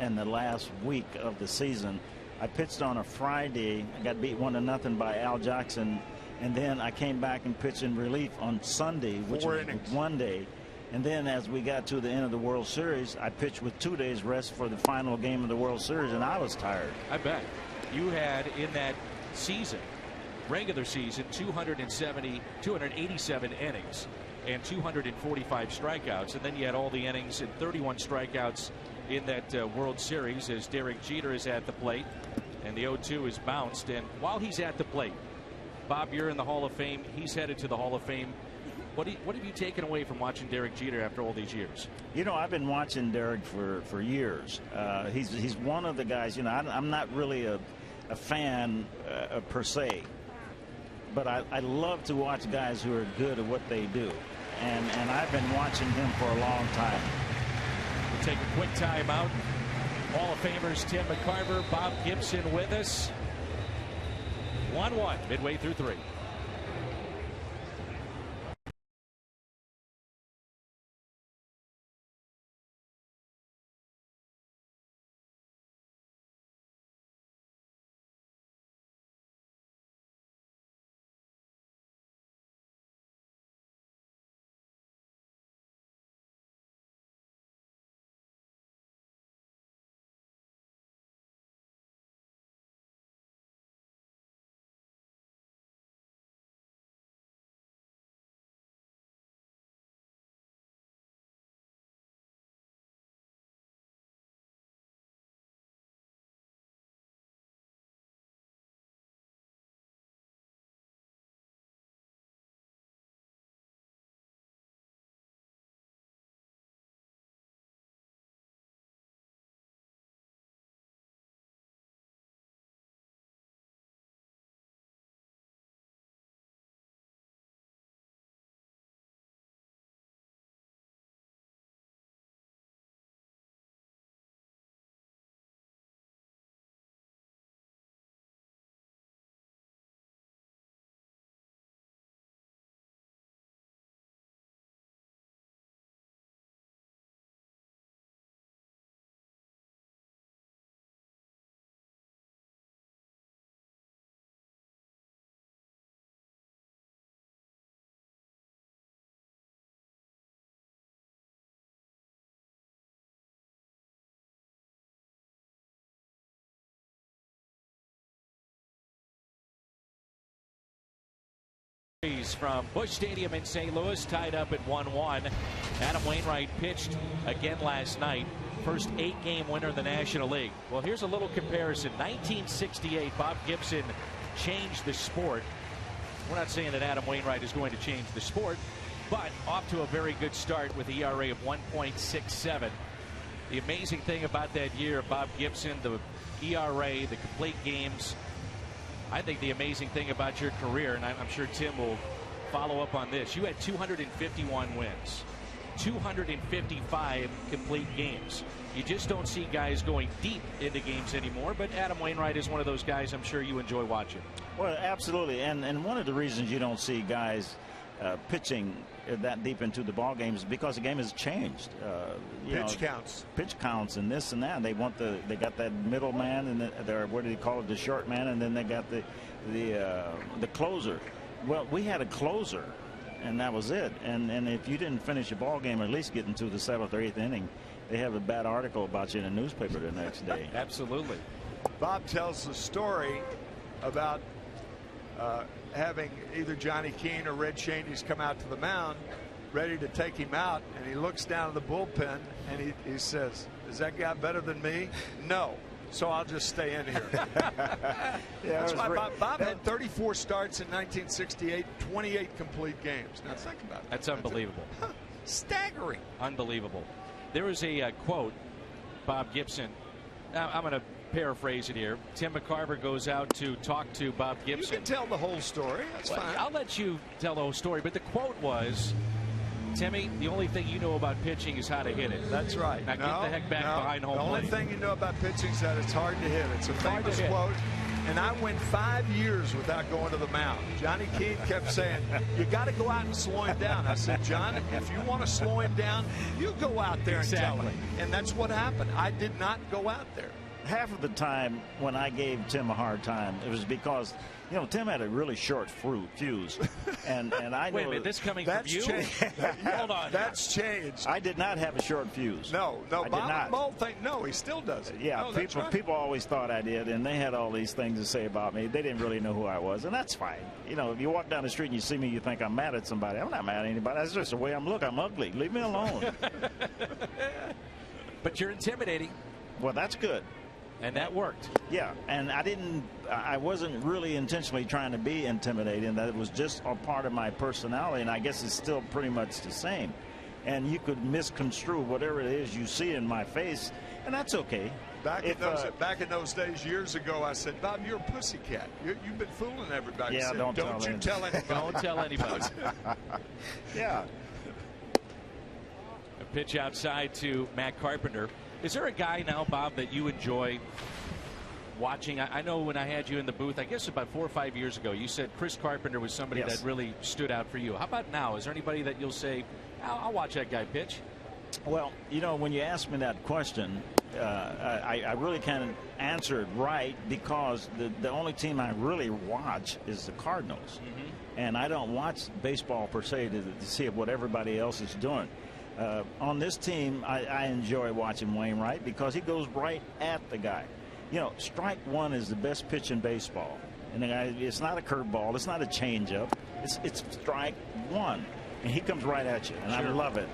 in the last week of the season. I pitched on a Friday. I got beat 1-0 by Al Jackson. And then I came back and pitched in relief on Sunday, which was 1 day. And then as we got to the end of the World Series, I pitched with 2 days rest for the final game of the World Series, and I was tired. I bet. You had in that season, regular season, 287 innings and 245 strikeouts. And then you had all the innings and 31 strikeouts in that World Series as Derek Jeter is at the plate. And the 0-2 is bounced. And while he's at the plate, Bob, you're in the Hall of Fame. He's headed to the Hall of Fame. What have you taken away from watching Derek Jeter after all these years? You know, I've been watching Derek for years. He's one of the guys, you know, I'm not really a fan per se, but I love to watch guys who are good at what they do. and I've been watching him for a long time. We'll take a quick timeout. Hall of Famers Tim McCarver, Bob Gibson with us. 1-1 midway through 3. From Busch Stadium in St. Louis, tied up at 1-1. Adam Wainwright pitched again last night. First 8-game winner in the National League. Well, here's a little comparison. 1968, Bob Gibson changed the sport. We're not saying that Adam Wainwright is going to change the sport, but off to a very good start with the ERA of 1.67. The amazing thing about that year of Bob Gibson, the ERA, the complete games. I think the amazing thing about your career, and I'm sure Tim will follow up on this, you had 251 wins, 255 complete games. You just don't see guys going deep into games anymore, but Adam Wainwright is one of those guys I'm sure you enjoy watching. Well, absolutely, and one of the reasons you don't see guys pitching that deep into the ball games is because the game has changed. Pitch counts and this and that. They got that middle man and what do they call it, the short man, and then they got the closer. Well, we had a closer, and that was it. And if you didn't finish a ball game, or at least get into the 7th or 8th inning, they have a bad article about you in the newspaper the next day. Absolutely. Bob tells the story about having either Johnny Keane or Red Shaney's come out to the mound ready to take him out, and he looks down at the bullpen and he says, "Is that guy better than me?" "No, so I'll just stay in here." That's why Bob had 34 starts in 1968, 28 complete games. Now think about it. That's unbelievable. Staggering. Unbelievable. There was a quote, Bob Gibson. Now, I'm going to paraphrase it here. Tim McCarver goes out to talk to Bob Gibson. You can tell the whole story. That's fine. I'll let you tell the whole story, but the quote was, "Timmy, the only thing you know about pitching is how to hit it." That's right. Now get the heck back behind home plate. The only thing you know about pitching is that it's hard to hit. It's a famous quote. And I went 5 years without going to the mound. Johnny Keane kept saying, "You got to go out and slow him down." I said, "John, if you want to slow him down, you go out there and tell him." And that's what happened. I did not go out there. Half of the time when I gave Tim a hard time, it was because, Tim had a really short fuse. And I know. Wait a minute, this coming from you? Hold on. That's changed. I did not have a short fuse. No. I did not. Bob no, he still does it. Yeah, No, people always thought I did, and they had all these things to say about me. They didn't really know who I was, and that's fine. If you walk down the street and you see me, you think I'm mad at somebody. I'm not mad at anybody. That's just the way I'm looking. I'm ugly. Leave me alone. But you're intimidating. Well, that's good. And that worked. Yeah, and I wasn't really intentionally trying to be intimidating. That was just a part of my personality, and I guess it's still pretty much the same. And you could misconstrue whatever it is you see in my face, and that's okay. Back in those days, years ago, I said, "Bob, you're a pussycat. You've been fooling everybody." Yeah, said, don't tell anybody. Don't tell anybody. Yeah. A pitch outside to Matt Carpenter. Is there a guy now, Bob, that you enjoy watching? I know when I had you in the booth, I guess about 4 or 5 years ago, you said Chris Carpenter was somebody that really stood out for you. How about now? Is there anybody that you'll say, I'll watch that guy pitch? Well, you know, when you ask me that question, I really can't answer it right, because the only team I really watch is the Cardinals. And I don't watch baseball per se to see what everybody else is doing. On this team, I enjoy watching Wainwright because he goes right at the guy. You know, strike one is the best pitch in baseball. And it's not a curveball. It's not a changeup. It's strike one. And he comes right at you. And I love it.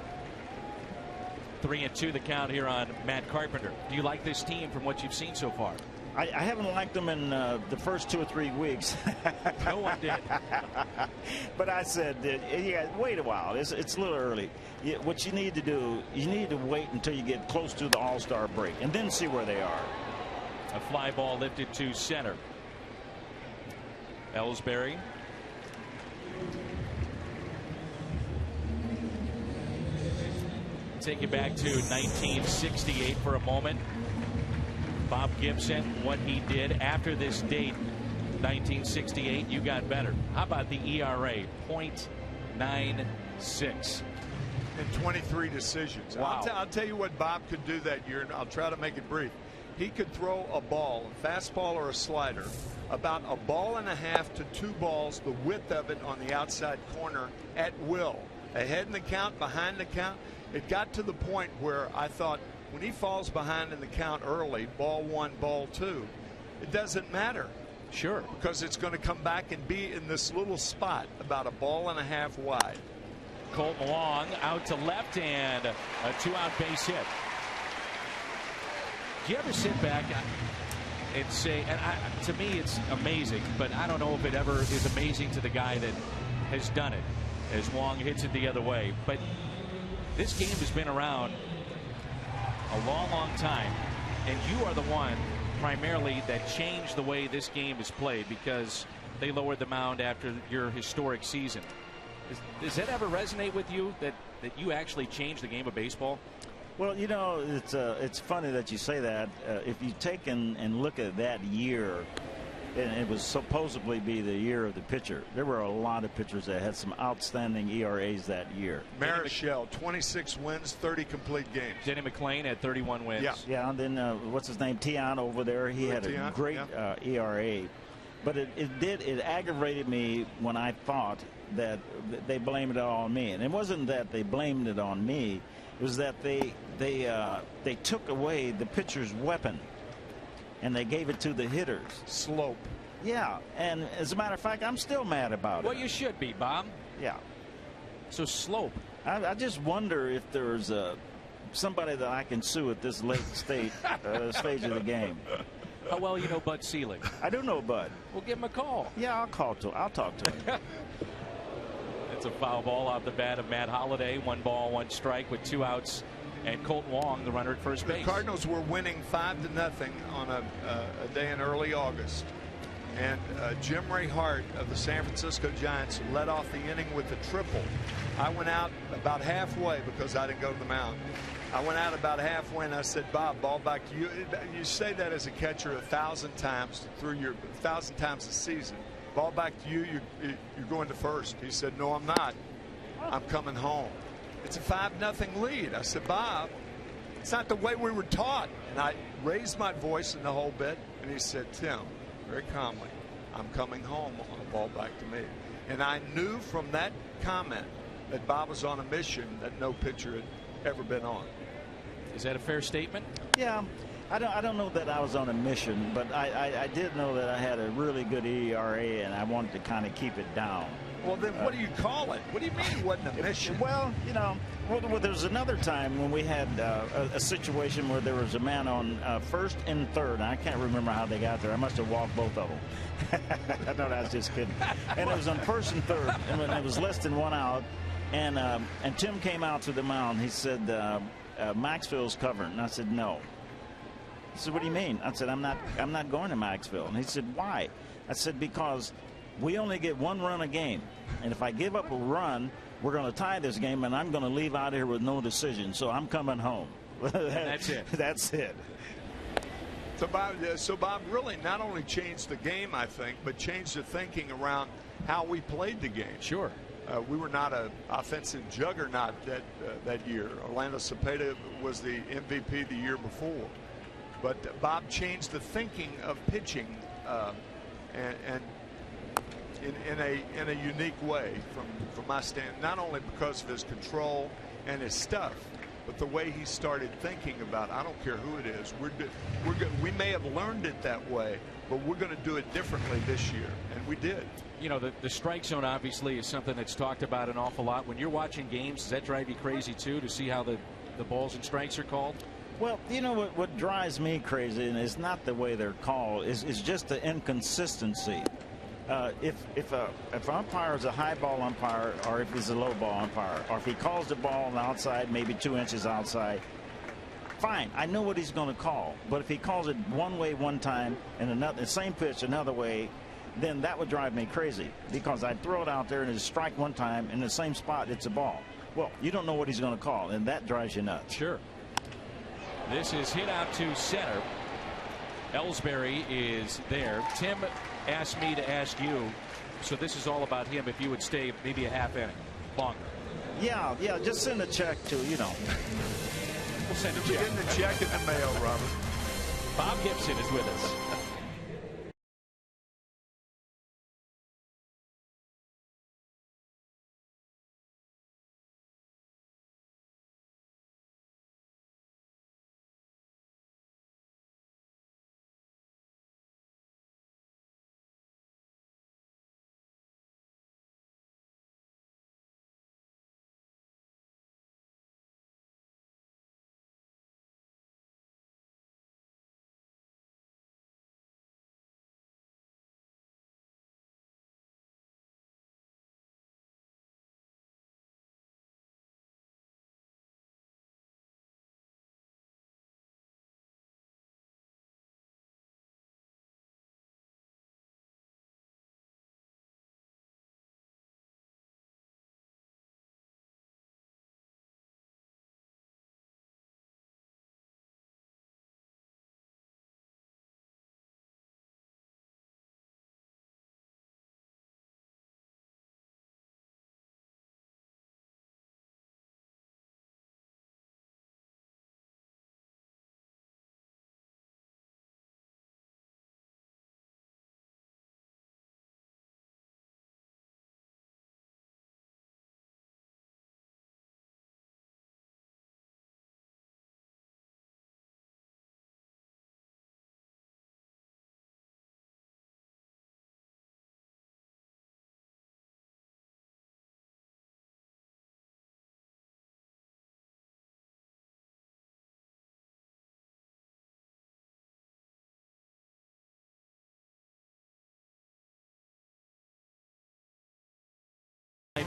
3-2 the count here on Matt Carpenter. Do you like this team from what you've seen so far? I haven't liked them in the first 2 or 3 weeks. No one did. But I said, wait a while. It's a little early. What you need to do, you need to wait until you get close to the All-Star break and then see where they are. A fly ball lifted to center. Ellsbury. Take you back to 1968 for a moment. Bob Gibson, what he did after this date, 1968, you got better. How about the ERA? 0.96. And 23 decisions. Wow. I'll tell you what Bob could do that year, and I'll try to make it brief. He could throw a ball, a fastball or a slider, about a ball and a half to 2 balls, the width of it on the outside corner at will. Ahead in the count, behind the count. It got to the point where I thought, when he falls behind in the count early, ball 1, ball 2, it doesn't matter. Sure. Because it's going to come back and be in this little spot about a ball and a half wide. Colton Long out to left and a 2-out base hit. Do you ever sit back and say, and to me it's amazing, but I don't know if it ever is amazing to the guy that has done it, as Long hits it the other way. But this game has been around a long time, and you are the one primarily that changed the way this game is played, because they lowered the mound after your historic season. Does that ever resonate with you, that you actually changed the game of baseball? Well, you know, it's funny that you say that. If you take and look at that year, and it was supposedly be the year of the pitcher, there were a lot of pitchers that had some outstanding ERAs that year. Marichal, 26 wins, 30 complete games. Denny McLain had 31 wins. Yeah, and then what's his name, Tian over there, he had a great ERA. But it aggravated me when I thought that they blamed it all on me. And it wasn't that they blamed it on me. It was that they took away the pitcher's weapon and they gave it to the hitters. Slope. Yeah, and as a matter of fact, I'm still mad about it. Well, you should be, Bob. Yeah. So Slope. I just wonder if there's somebody that I can sue at this late stage of the game. How well you know Bud Selig? I do know Bud. We'll give him a call. Yeah, I'll talk to him. It's a foul ball off the bat of Matt Holliday. 1 ball, 1 strike with 2 outs. And Colton Long, the runner at first base. The Cardinals were winning 5-0 on a day in early August. And Jim Ray Hart of the San Francisco Giants led off the inning with a triple. I went out about halfway because I didn't go to the mound. I went out about halfway and I said, Bob, ball back to you. You say that as a catcher 1,000 times through your 1,000 times a season. Ball back to you, you're going to first. He said, no, I'm not. I'm coming home. It's a 5-0 lead. I said, Bob, it's not the way we were taught. And I raised my voice in the whole bit, and he said, Tim, very calmly, I'm coming home on a ball back to me. And I knew from that comment that Bob was on a mission that no pitcher had ever been on. Is that a fair statement? Yeah. I don't know that I was on a mission, but I did know that I had a really good ERA, and I wanted to kind of keep it down. Well, then what do you call it? What do you mean it wasn't a mission? Well, you know, there was another time when we had a situation where there was a man on first and third. I can't remember how they got there. I must have walked both of them. No, I was just kidding. And it was on first and third, and it was less than 1 out. And Tim came out to the mound. He said, Maxville's covering. And I said, no. He said, what do you mean? I said, I'm not going to Maxville. And he said, why? I said, because we only get 1 run a game. And if I give up a run, we're going to tie this game, and I'm going to leave out here with no decision, so I'm coming home. That's it. That's it. So Bob really not only changed the game, I think, but changed the thinking around how we played the game. Sure. We were not an offensive juggernaut that year. Orlando Cepeda was the MVP the year before. But Bob changed the thinking of pitching and in a unique way from my stand, not only because of his control and his stuff, but the way he started thinking about, I don't care who it is, we may have learned it that way, but we're going to do it differently this year, and we did. You know, the strike zone obviously is something that's talked about an awful lot. When you're watching games, does that drive you crazy too, to see how the balls and strikes are called? Well, you know what drives me crazy, and it's not the way they're called, is just the inconsistency. If an umpire is a high ball umpire, or if he's a low ball umpire, or if he calls the ball on the outside, maybe 2 inches outside, fine, I know what he's going to call. But if he calls it one way one time and the same pitch another way, then that would drive me crazy, because I'd throw it out there and it's strike one time in the same spot, it's a ball. Well, you don't know what he's going to call, and that drives you nuts. Sure. This is hit out to center. Ellsbury is there. Tim asked me to ask you, so this is all about him, if you would stay maybe a half inning longer. Yeah, just send a check to, We'll send a check. Getting the check in the mail, Robert. Bob Gibson is with us.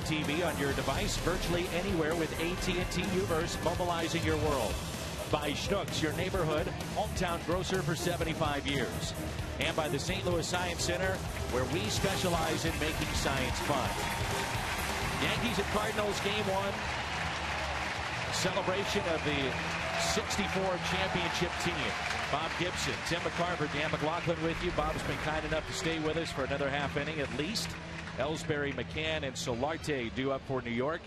TV on your device virtually anywhere with AT&T Uverse, mobilizing your world. By Schnucks, your neighborhood hometown grocer for 75 years. And by the St. Louis Science Center, where we specialize in making science fun. Yankees at Cardinals, game 1. A celebration of the 64 championship team. Bob Gibson, Tim McCarver, Dan McLaughlin with you. Bob's been kind enough to stay with us for another half inning at least. Ellsbury, McCann, and Solarte due up for New York.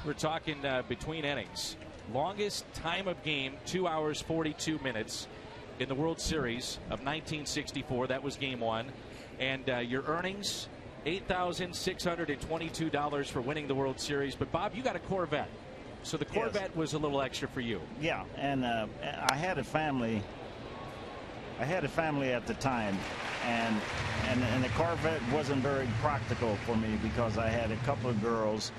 We're talking between innings. Longest time of game, 2 hours, 42 minutes in the World Series of 1964. That was game 1. And your earnings, $8,622 for winning the World Series. But, Bob, you got a Corvette. So the Corvette was a little extra for you. Yeah, and I had a family. I had a family at the time, and the Corvette wasn't very practical for me because I had a couple of girls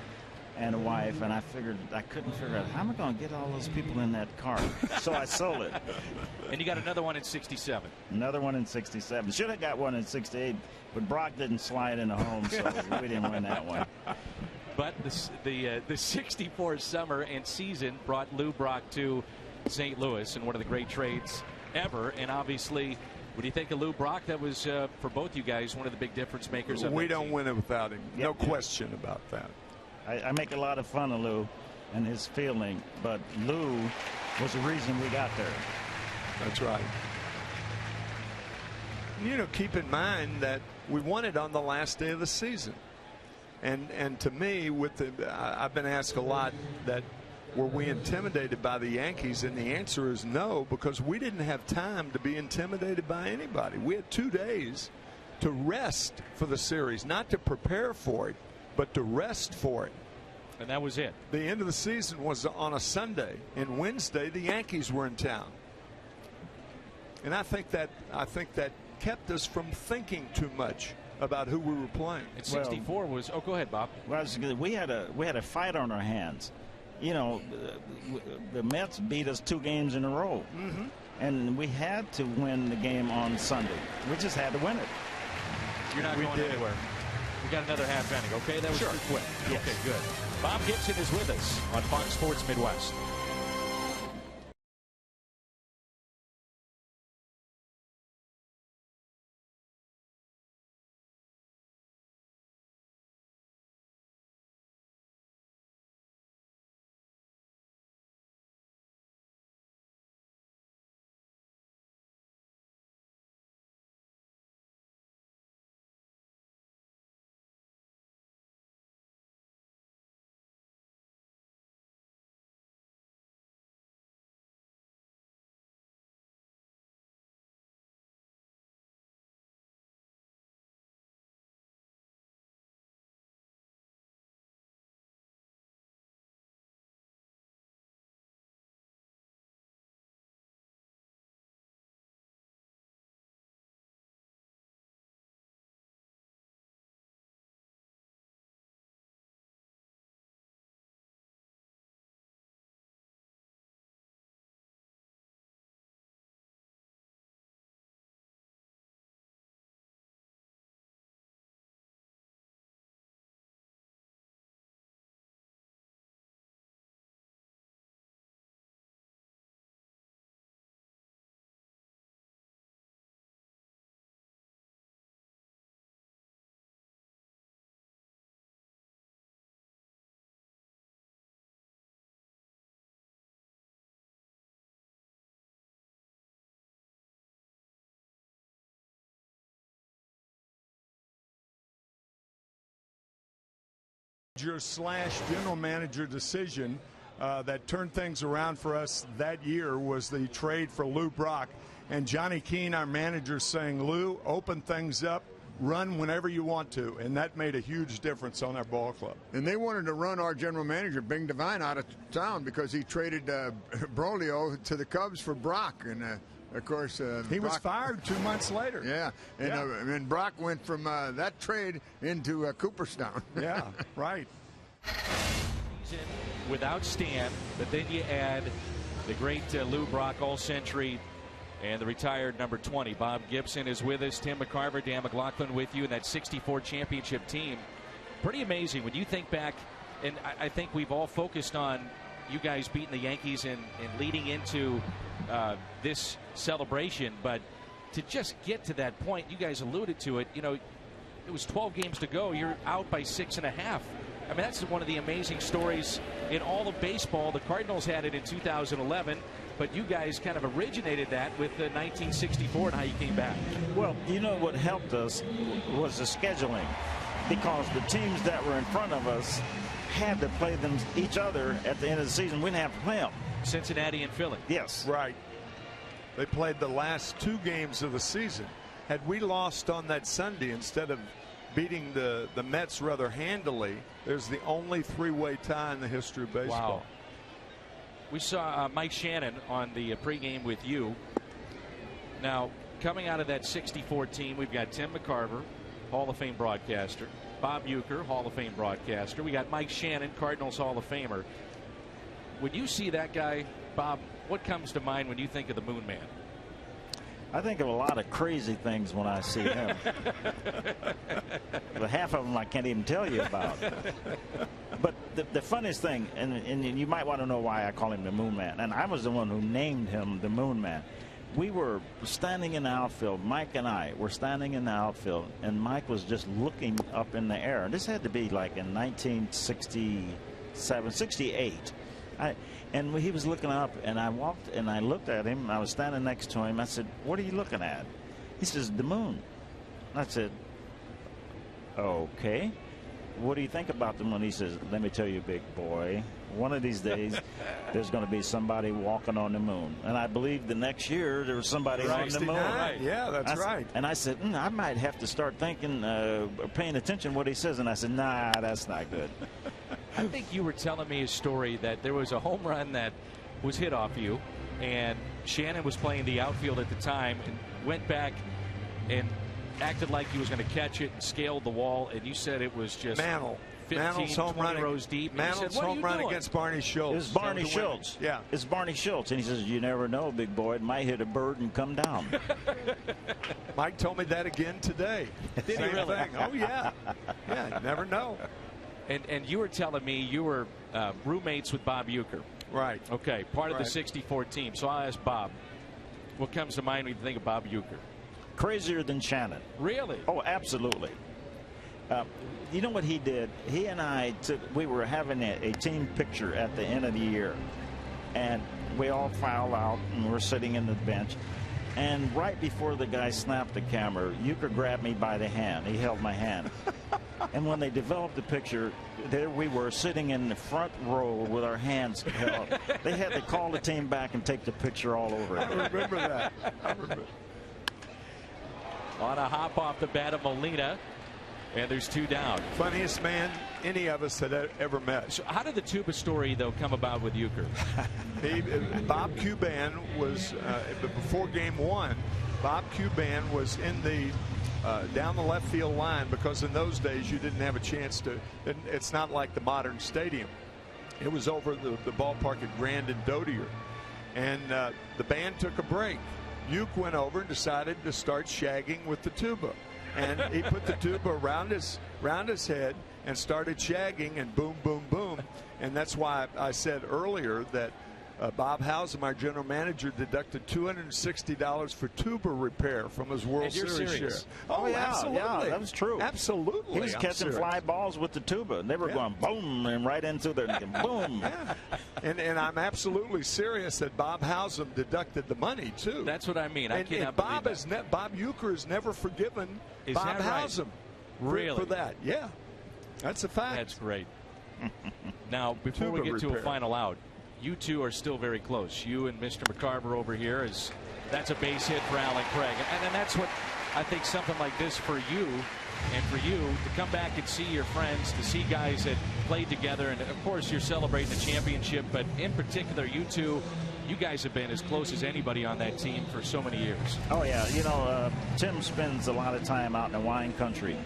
and a wife, and I couldn't figure out how am I going to get all those people in that car. So I sold it. And you got another one in 67. Another one in 67. Should have got one in 68, but Brock didn't slide into home, so we didn't win that one. But the 64 summer and season brought Lou Brock to St. Louis, and one of the great trades ever. And obviously, when you think of Lou Brock, that was for both you guys one of the big difference makers. We don't win it without him. No question about that. I make a lot of fun of Lou and his feeling, but Lou was the reason we got there. That's right. You know, keep in mind that we won it on the last day of the season. And to me, I've been asked a lot that were we intimidated by the Yankees, and the answer is no, because we didn't have time to be intimidated by anybody. We had 2 days to rest for the series, not to prepare for it, but to rest for it. And that was it. The end of the season was on a Sunday, and Wednesday the Yankees were in town. And I think that kept us from thinking too much about who we were playing. And 64 was. Oh, go ahead, Bob. Well, we had a fight on our hands. You know, the Mets beat us 2 games in a row, and we had to win the game on Sunday. We just had to win it. You're not going anywhere. We got another half inning. Okay, that was too quick. Yes. Okay, good. Bob Gibson is with us on Fox Sports Midwest. General manager decision that turned things around for us that year was the trade for Lou Brock. And Johnny Keane, our manager, saying, Lou, open things up, run whenever you want to. And that made a huge difference on our ball club. And they wanted to run our general manager, Bing Devine, out of town because he traded Brolio to the Cubs for Brock. And of course, he was fired 2 months later. Yeah, and Brock went from that trade into Cooperstown. Yeah, right. Season without Stan, but then you add the great Lou Brock all-century and the retired number 20. Bob Gibson is with us. Tim McCarver, Dan McLaughlin with you, and that 64 championship team. Pretty amazing when you think back, and I think we've all focused on you guys beating the Yankees and leading into this celebration, but to just get to that point, you guys alluded to it, you know, it was 12 games to go. You're out by 6.5. I mean, that's one of the amazing stories in all of baseball. The Cardinals had it in 2011, but you guys kind of originated that with 1964 and how you came back. Well, you know what helped us was the scheduling, because the teams that were in front of us had to play them each other at the end of the season. We didn't have to play them. Cincinnati and Philly. Yes. Right. They played the last 2 games of the season. Had we lost on that Sunday instead of beating the Mets rather handily, there's the only 3-way tie in the history of baseball. Wow. We saw Mike Shannon on the pregame with you. Now, coming out of that 64 team, we've got Tim McCarver, Hall of Fame broadcaster, Bob Uecker, Hall of Fame broadcaster. We got Mike Shannon, Cardinals Hall of Famer. When you see that guy, Bob, what comes to mind when you think of the Moon Man? I think of a lot of crazy things when I see him. But half of them I can't even tell you about. But the funniest thing, and you might want to know why I call him the Moon Man, and I was the one who named him the Moon Man. we were standing in the outfield. Mike and I were standing in the outfield, and Mike was just looking up in the air. And this had to be like in 1967, 68. And he was looking up, and I walked and I looked at him. I was standing next to him. I said, "What are you looking at?" He says, "The moon." I said, "Okay. What do you think about the moon?" He says, "Let me tell you, big boy, one of these days there's going to be somebody walking on the moon." And I believe the next year there was somebody on the moon. Right. Yeah, that's right. And I said, I might have to start thinking, paying attention to what he says. And I said, nah, that's not good. I think you were telling me a story that there was a home run that was hit off you, and Shannon was playing the outfield at the time and went back and acted like he was going to catch it and scaled the wall, and you said it was just Mantle. 15, 20 rows deep. Mantle's home run against Barney Schultz. It was Barney Schultz. Yeah. It's Barney Schultz. And he says, "You never know, big boy. It might hit a bird and come down." Mike told me that again today. Did he really? Thing. Oh, yeah. Yeah, you never know. And you were telling me you were roommates with Bob Uecker. Right. Okay, part of the 64 team. So I'll ask Bob, what comes to mind when you think of Bob Uecker? Crazier than Shannon. Really? Oh, absolutely. You know what he did? He and I we were having a team picture at the end of the year, and we all filed out and we're sitting in the bench. And right before the guy snapped the camera, Uecker grabbed me by the hand. He held my hand. And when they developed the picture, there we were sitting in the front row with our hands held. They had to call the team back and take the picture all over it. I remember that. I remember. On a hop off the bat of Molina, and there's 2 down. Funniest man any of us had ever met. So how did the Tuba story, though, come about with Uecker? Bob Cuban was, before game 1, Bob Cuban was in the down the left field line, because in those days you didn't have a chance to, it's not like the modern stadium. It was over the ballpark at Grand and Dotier. And the band took a break. Uke went over and decided to start shagging with the tuba. And he put the tuba around his head and started shagging, and boom, boom, boom. And that's why I said earlier that Bob Howsam, our general manager, deducted $260 for tuba repair from his World Series share. Oh, yeah, absolutely. Yeah, that was true. Absolutely. He was catching fly balls with the tuba, and they were going boom and right into the boom. Yeah. And I'm absolutely serious that Bob Howsam deducted the money, too. That's what I mean. I cannot Bob believe that. Bob Uecker has never forgiven Bob Howsam really? for that. Yeah, that's a fact. That's great. Now, before we get to a final out, you two are still very close. You and Mr. McCarver over here, that's a base hit for Alan Craig. And that's what I think, something like this for you and for you to come back and see your friends, to see guys that played together. And, of course, you're celebrating the championship. But in particular, you two, you guys have been as close as anybody on that team for so many years. Oh, yeah. You know, Tim spends a lot of time out in the wine country.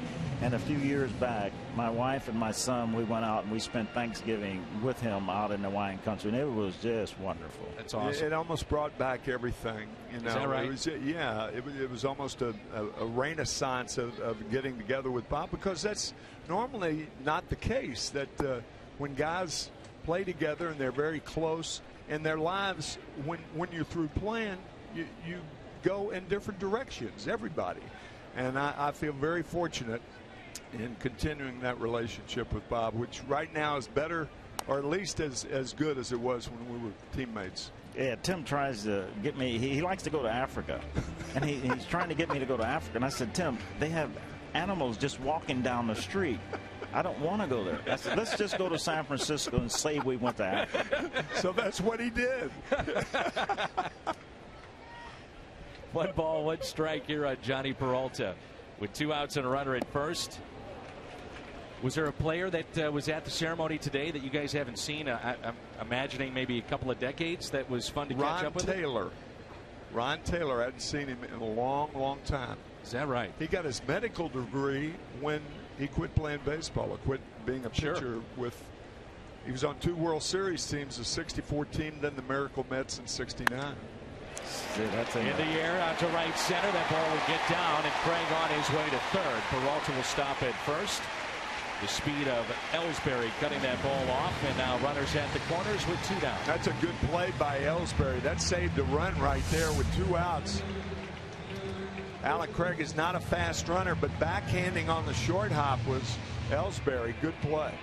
And a few years back, my wife and my son, we went out and we spent Thanksgiving with him out in the wine country, and it was just wonderful. That's awesome. It almost brought back everything. You know, is that right? It was almost a renaissance of getting together with Bob, because that's normally not the case. That when guys play together and they're very close in their lives, when you're through playing, you go in different directions, everybody. And I feel very fortunate in continuing that relationship with Bob, which right now is better, or at least as good as it was when we were teammates. Yeah, Tim tries to get me. He likes to go to Africa, and he's trying to get me to go to Africa. And I said, Tim, they have animals just walking down the street. I don't want to go there. I said, let's just go to San Francisco and say we went to Africa. So that's what he did. 1 ball, 1 strike here on Johnny Peralta with 2 outs and a runner at first. Was there a player that was at the ceremony today that you guys haven't seen? I'm imagining maybe a couple of decades that was fun to catch up with. Ron Taylor. I hadn't seen him in a long, long time. Is that right? He got his medical degree when he quit playing baseball, or quit being a pitcher. He was on 2 World Series teams, the '64 team, then the Miracle Mets in '69. In the air out to right center. That ball will get down, and Craig on his way to third. Peralta will stop at first. The speed of Ellsbury cutting that ball off, and now runners at the corners with 2 down. That's a good play by Ellsbury. That saved a run right there with 2 outs. Alec Craig is not a fast runner, but backhanding on the short hop was Ellsbury. Good play.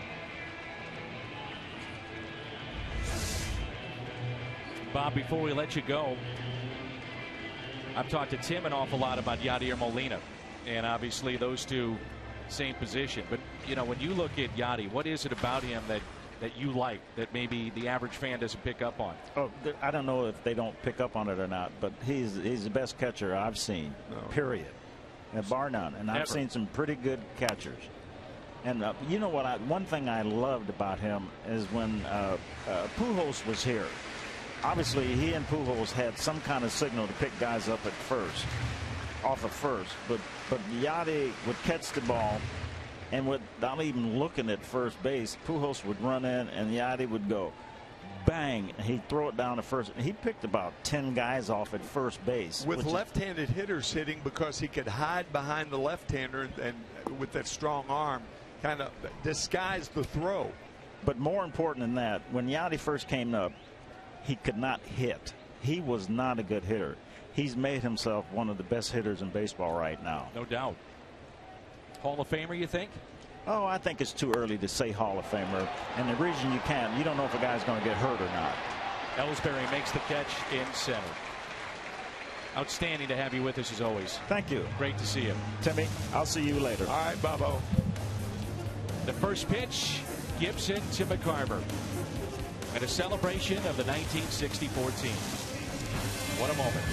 Bob, before we let you go, I've talked to Tim an awful lot about Yadier Molina, and obviously those two same position. But you know, when you look at Yadi, what is it about him that you like that maybe the average fan doesn't pick up on? Oh, I don't know if they don't pick up on it or not, but he's the best catcher I've seen. Period, bar none. And I've seen some pretty good catchers. And you know what? One thing I loved about him is when Pujols was here. Obviously, he and Pujols had some kind of signal to pick guys up at first, off of first. But Yadi would catch the ball, and without even looking at first base, Pujols would run in, and Yadi would go bang, and he'd throw it down to first. He picked about 10 guys off at first base. With left-handed hitters hitting, because he could hide behind the left-hander and with that strong arm, kind of disguise the throw. But more important than that, when Yadi first came up, he could not hit. He was not a good hitter. He's made himself one of the best hitters in baseball right now. No doubt. Hall of Famer, you think? Oh, I think it's too early to say Hall of Famer. And the reason you can't, you don't know if a guy's going to get hurt or not. Ellsbury makes the catch in center. Outstanding to have you with us as always. Thank you. Great to see you. Timmy, I'll see you later. All right, Bobo. The first pitch, Gibson to McCarver. And a celebration of the 1964 team. What a moment.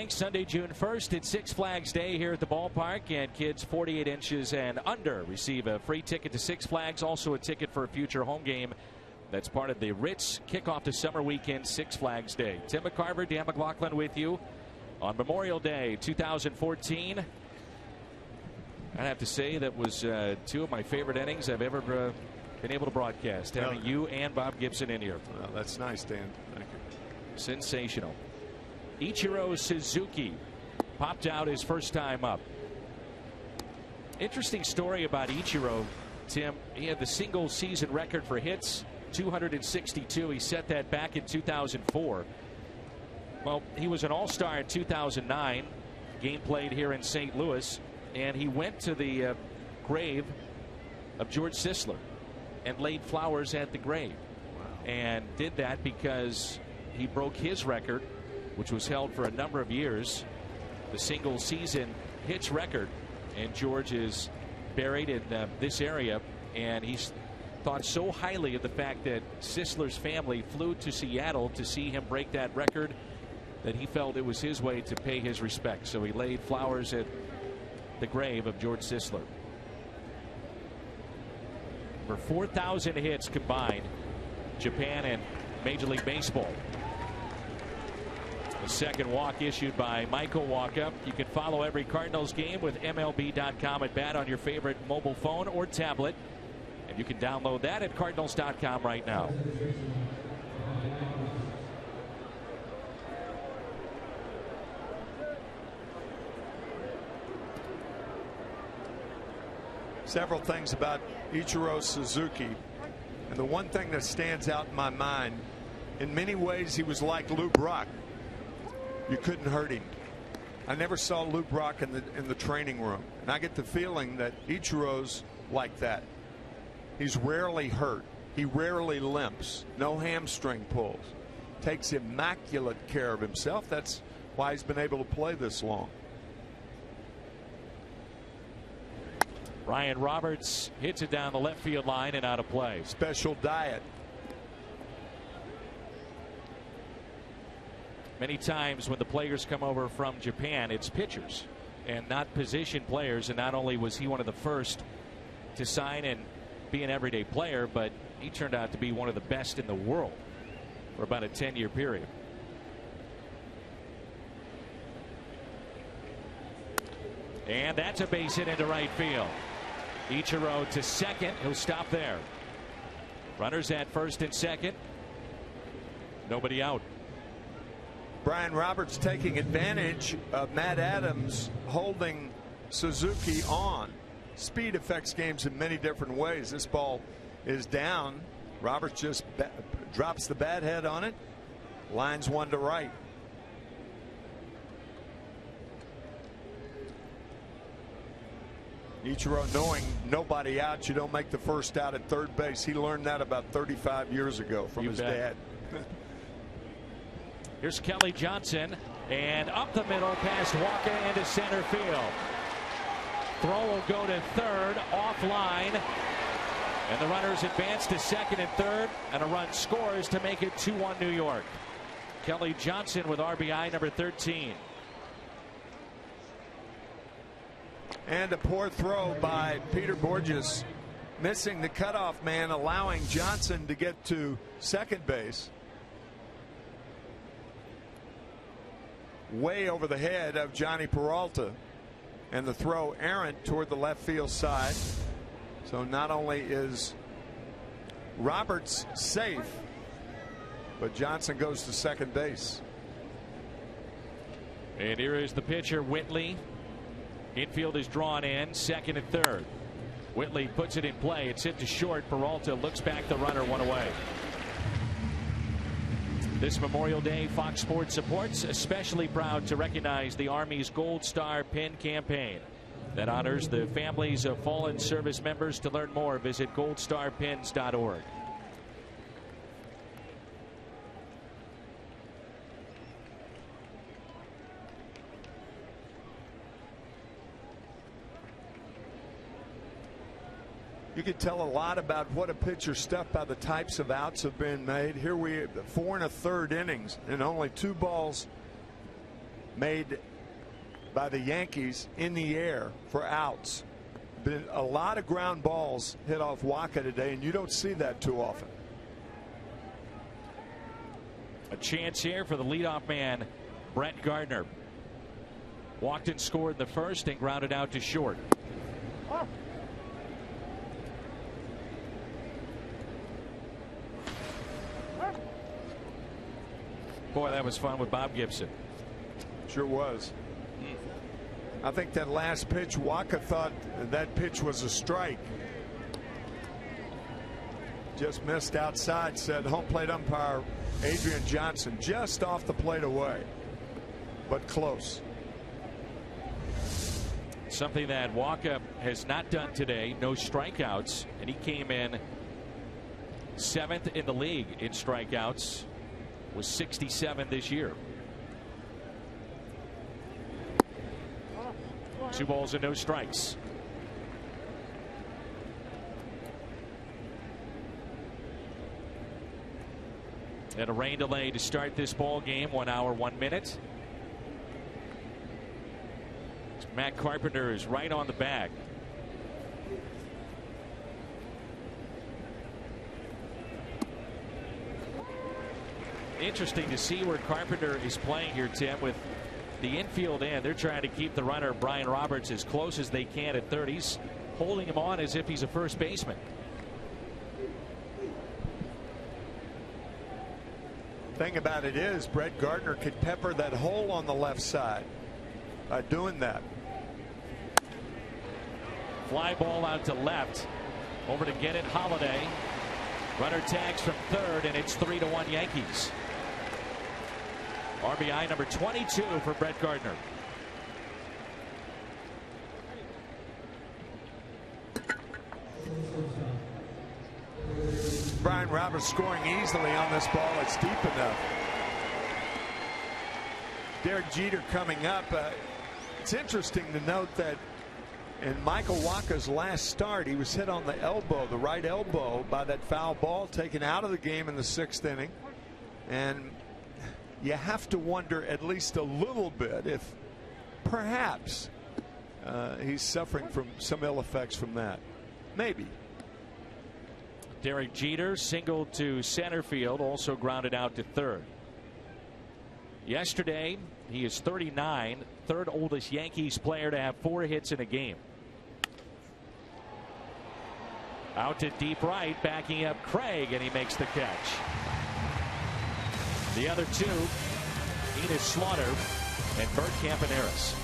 Sunday, June 1st, it's Six Flags Day here at the ballpark, and kids 48 inches and under receive a free ticket to Six Flags, also a ticket for a future home game. That's part of the Ritz kickoff to summer weekend, Six Flags Day. Tim McCarver, Dan McLaughlin with you on Memorial Day 2014. I'd have to say that was two of my favorite innings I've ever been able to broadcast, having you and Bob Gibson in here. Well, that's nice, Dan. Thank you. Sensational. Ichiro Suzuki popped out his first time up. Interesting story about Ichiro, Tim. He had the single season record for hits, 262. He set that back in 2004. Well, he was an all-star in 2009, game played here in St. Louis, and he went to the grave of George Sisler and laid flowers at the grave. Wow. And did that because he broke his record, which was held for a number of years, the single season hits record. And George is buried in this area, and he's thought so highly of the fact that Sisler's family flew to Seattle to see him break that record that he felt it was his way to pay his respects. So he laid flowers at the grave of George Sisler. For 4,000 hits combined, Japan and Major League Baseball. The second walk issued by Michael Wacha. You can follow every Cardinals game with MLB.com at bat on your favorite mobile phone or tablet. And you can download that at Cardinals.com right now. Several things about Ichiro Suzuki. And the one thing that stands out in my mind, in many ways he was like Lou Brock. You couldn't hurt him. I never saw Lou Brock in the training room. And I get the feeling that Ichiro's like that. He's rarely hurt. He rarely limps. No hamstring pulls. Takes immaculate care of himself. That's why he's been able to play this long. Ryan Roberts hits it down the left field line and out of play. Special diet. Many times when the players come over from Japan, it's pitchers and not position players. And not only was he one of the first to sign and be an everyday player, but he turned out to be one of the best in the world for about a 10-year period. And that's a base hit into right field. Ichiro to second. He'll stop there. Runners at first and second. Nobody out. Brian Roberts taking advantage of Matt Adams holding Suzuki on. Speed affects games in many different ways. This ball is down. Roberts just drops the bat head on it. Lines one to right. Ichiro knowing nobody out, you don't make the first out at third base. He learned that about 35 years ago from his dad. Here's Kelly Johnson, and up the middle past Wacha into center field. Throw will go to third, offline, and the runners advance to second and third, and a run scores to make it 2-1 New York. Kelly Johnson with RBI number 13. And a poor throw by Peter Borges, missing the cutoff man, allowing Johnson to get to second base. Way over the head of Johnny Peralta, and the throw errant toward the left field side. So not only is Roberts safe, but Johnson goes to second base. And here is the pitcher, Whitley. Infield is drawn in, second and third. Whitley puts it in play. It's hit to short. Peralta looks back, the runner, one away. This Memorial Day, Fox Sports Supports especially proud to recognize the Army's Gold Star Pin campaign that honors the families of fallen service members. To learn more, visit goldstarpins.org. You can tell a lot about what a pitcher stuff by the types of outs have been made. Here we have 4 1/3 innings and only 2 balls made by the Yankees in the air for outs. Been a lot of ground balls hit off Wacha today, and you don't see that too often. A chance here for the leadoff man, Brett Gardner. Walked and scored the first and grounded out to short. Boy, that was fun with Bob Gibson. Sure was. I think that last pitch, Wacha thought that pitch was a strike. Just missed outside, said home plate umpire Adrian Johnson, just off the plate away, but close. Something that Wacha has not done today, no strikeouts, and he came in 7th in the league in strikeouts was 67 this year. 2 balls and no strikes. And a rain delay to start this ball game. 1 hour, 1 minute. Matt Carpenter is right on the bag. Interesting to see where Carpenter is playing here, Tim, with the infield end. They're trying to keep the runner, Brian Roberts, as close as they can at third. He's holding him on as if he's a first baseman. Thing about it is, Brett Gardner could pepper that hole on the left side by doing that. Fly ball out to left. Over to get it, Holiday. Runner tags from third, and it's 3-1 Yankees. RBI number 22 for Brett Gardner. Brian Roberts scoring easily on this ball. It's deep enough. Derek Jeter coming up. It's interesting to note that in Michael Wacha's last start, he was hit on the elbow, the right elbow, by that foul ball, taken out of the game in the 6th inning. And you have to wonder at least a little bit if perhaps he's suffering from some ill effects from that. Maybe. Derek Jeter singled to center field, also grounded out to third. Yesterday, he is 39, third oldest Yankees player to have 4 hits in a game. Out to deep right, backing up Craig, and he makes the catch. The other 2, Enos Slaughter and Bert Campaneris.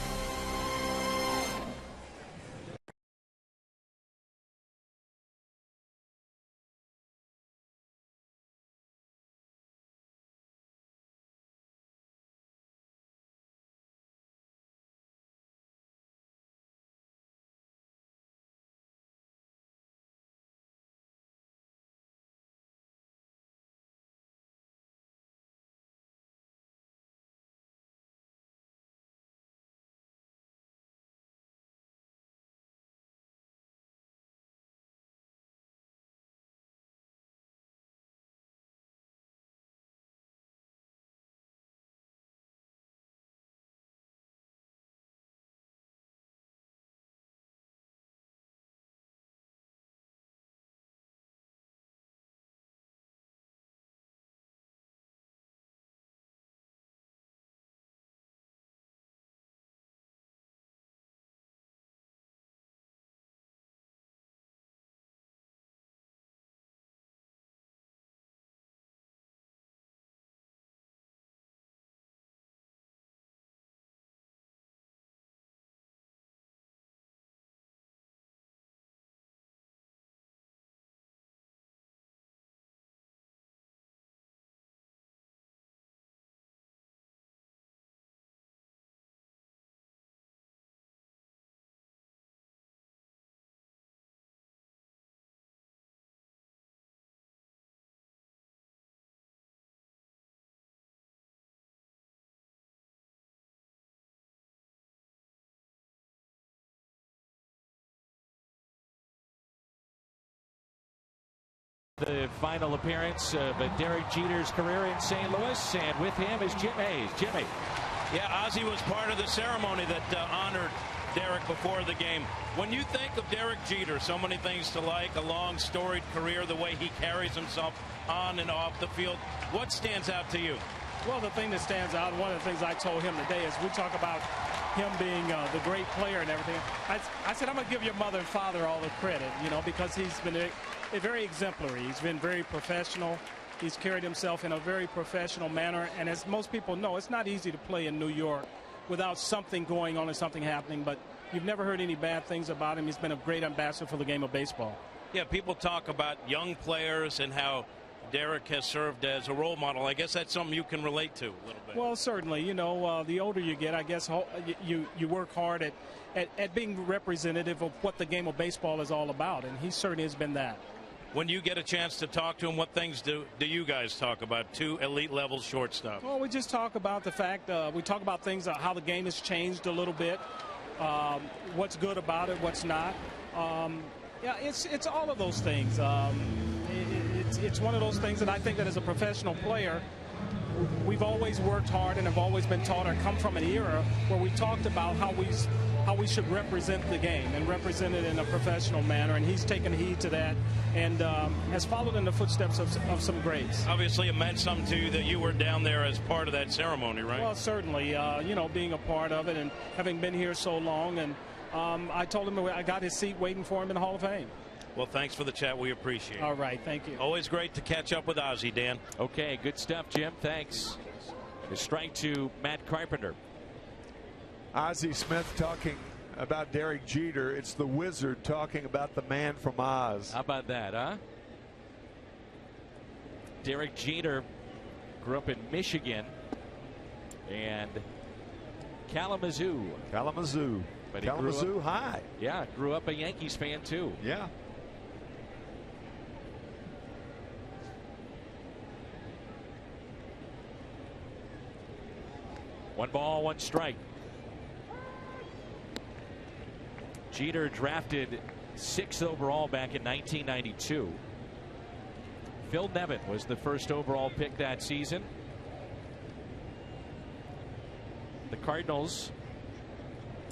The final appearance of Derek Jeter's career in St. Louis, and with him is Jim Hayes. Jimmy. Yeah, Ozzie was part of the ceremony that honored Derek before the game. When you think of Derek Jeter, so many things to like, a long storied career, the way he carries himself on and off the field, what stands out to you? Well, the thing that stands out, one of the things I told him today is we talk about him being the great player and everything. I said, I'm going to give your mother and father all the credit, you know, because he's been very exemplary. He's been very professional. He's carried himself in a very professional manner. And as most people know, it's not easy to play in New York without something going on and something happening. But you've never heard any bad things about him. He's been a great ambassador for the game of baseball. Yeah, people talk about young players and how Derek has served as a role model. I guess that's something you can relate to a little bit. Well, certainly. You know, the older you get, I guess you work hard at being representative of what the game of baseball is all about. And he certainly has been that. when you get a chance to talk to him, what things do you guys talk about? Two elite level shortstop. Well, we just talk about the fact, we talk about things, how the game has changed a little bit, what's good about it, what's not. Yeah, it's all of those things. It's one of those things that I think that as a professional player, we've always worked hard and have always been taught or come from an era where we talked about how we should represent the game and represent it in a professional manner, and he's taken heed to that and has followed in the footsteps of some greats. Obviously, it meant something to you that you were down there as part of that ceremony, right? Well, certainly, being a part of it and having been here so long, and I told him I got his seat waiting for him in the Hall of Fame. Well, thanks for the chat. We appreciate it. All right. Thank you. Always great to catch up with Ozzie, Dan. Okay, good stuff, Jim. Thanks. A strike to Matt Carpenter. Ozzie Smith talking about Derek Jeter. It's the Wizard talking about the man from Oz. How about that, huh? Derek Jeter grew up in Michigan and Kalamazoo. But he Kalamazoo High. Yeah, grew up a Yankees fan, too. Yeah. One ball, one strike. Jeter drafted 6th overall back in 1992. Phil Nevin was the first overall pick that season. The Cardinals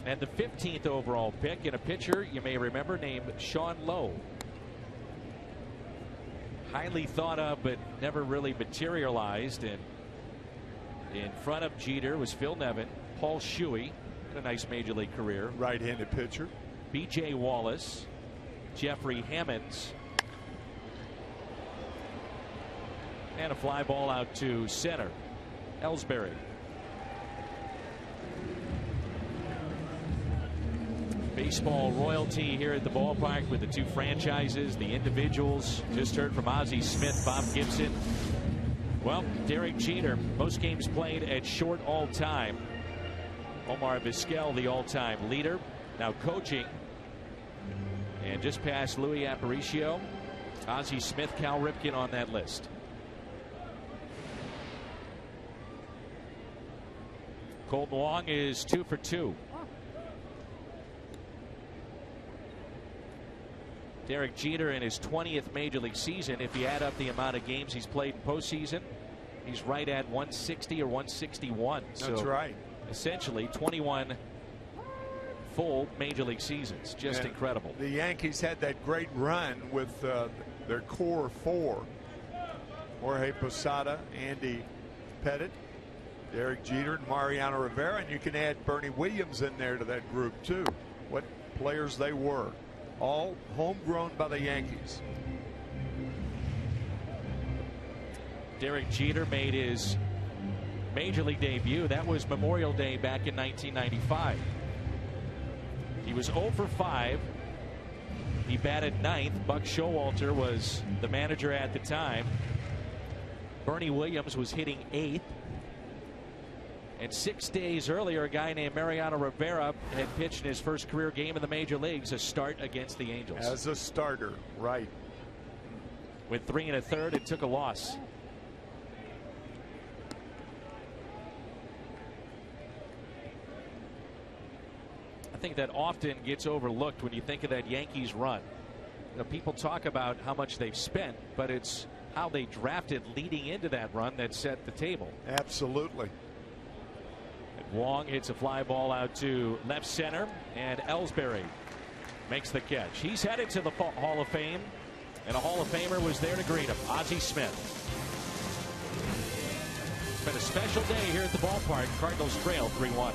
and the 15th overall pick in a pitcher you may remember named Sean Lowe. Highly thought of but never really materialized. And in front of Jeter was Phil Nevin, Paul Shuey, had a nice major league career. Right-handed pitcher. B.J. Wallace, Jeffrey Hammonds, and a fly ball out to center. Ellsbury. Baseball royalty here at the ballpark with the two franchises, the individuals. Just heard from Ozzie Smith, Bob Gibson. Well, Derek Jeter, most games played at short all time. Omar Vizquel, the all-time leader, now coaching. And just past Louis Aparicio, Ozzie Smith, Cal Ripken on that list. Colton Wong is 2 for 2. Derek Jeter in his 20th major league season, if you add up the amount of games he's played in postseason, he's right at 160 or 161. That's right. Essentially 21 full major league seasons. Just incredible. The Yankees had that great run with their core four: Jorge Posada, Andy Pettitte, Derek Jeter, and Mariano Rivera, and you can add Bernie Williams in there to that group too. What players they were. All homegrown by the Yankees. Derek Jeter made his major league debut. That was Memorial Day back in 1995. He was 0 for 5. He batted 9th. Buck Showalter was the manager at the time. Bernie Williams was hitting 8th. And 6 days earlier, a guy named Mariano Rivera had pitched in his first career game in the major leagues, a start against the Angels. As a starter, right. With 3 1/3, it took a loss. I think that often gets overlooked when you think of that Yankees run. You know, people talk about how much they've spent, but it's how they drafted leading into that run that set the table. Absolutely. Wong hits a fly ball out to left center, and Ellsbury makes the catch. He's headed to the Hall of Fame, and a Hall of Famer was there to greet him, Ozzie Smith. It's been a special day here at the ballpark. Cardinals trail 3-1.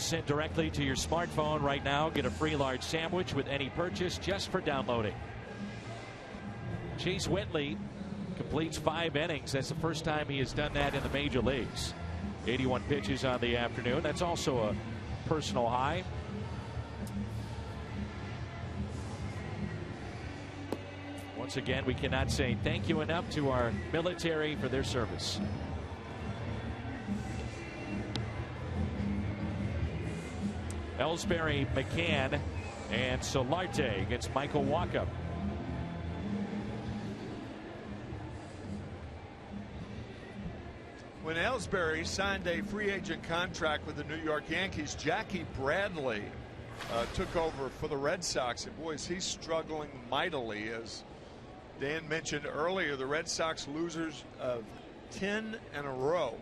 Sent directly to your smartphone right now. Get a free large sandwich with any purchase just for downloading. Chase Whitley completes 5 innings. That's the first time he has done that in the major leagues. 81 pitches on the afternoon. That's also a personal high. Once again, we cannot say thank you enough to our military for their service. Ellsbury, McCann, and Solarte against Michael Wacha. When Ellsbury signed a free agent contract with the New York Yankees, Jackie Bradley took over for the Red Sox. And boys, he's struggling mightily. As Dan mentioned earlier, the Red Sox losers of 10 in a row.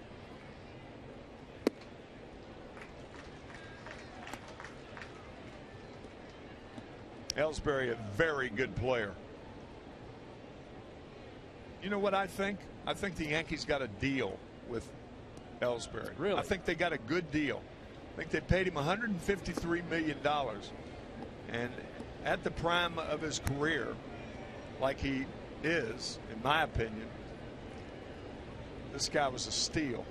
Ellsbury, a very good player. You know what I think? I think the Yankees got a deal with Ellsbury. Really? I think they got a good deal. I think they paid him $153 million. And at the prime of his career, like he is, in my opinion, this guy was a steal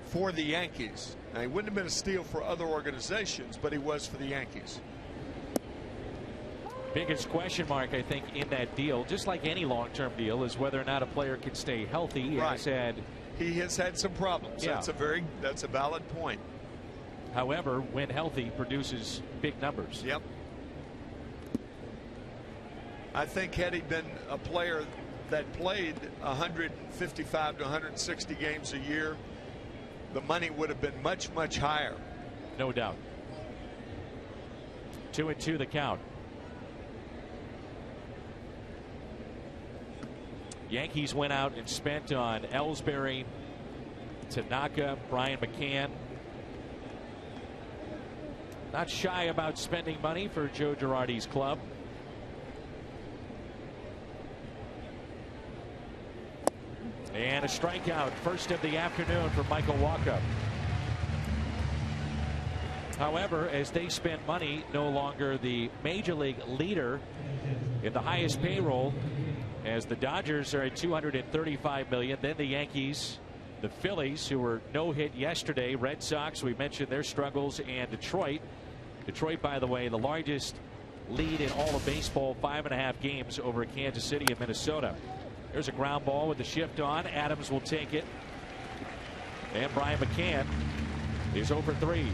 for the Yankees. Now, he wouldn't have been a steal for other organizations, but he was for the Yankees. Biggest question mark, I think, in that deal, just like any long-term deal, is whether or not a player can stay healthy. Right. He has had some problems. Yeah. That's a valid point. However, when healthy, produces big numbers. Yep. I think had he been a player that played 155 to 160 games a year, the money would have been much, much higher. No doubt. 2-2 the count. Yankees went out and spent on Ellsbury, Tanaka, Brian McCann. Not shy about spending money for Joe Girardi's club. And a strikeout, first of the afternoon for Michael Wacha. However, as they spent money, no longer the major league leader in the highest payroll, as the Dodgers are at $235 million. Then the Yankees, the Phillies, who were no hit yesterday, Red Sox, we mentioned their struggles, and Detroit. Detroit, by the way, the largest lead in all of baseball, 5.5 games over Kansas City and Minnesota. There's a ground ball with the shift on. Adams will take it. And Brian McCann is over 3.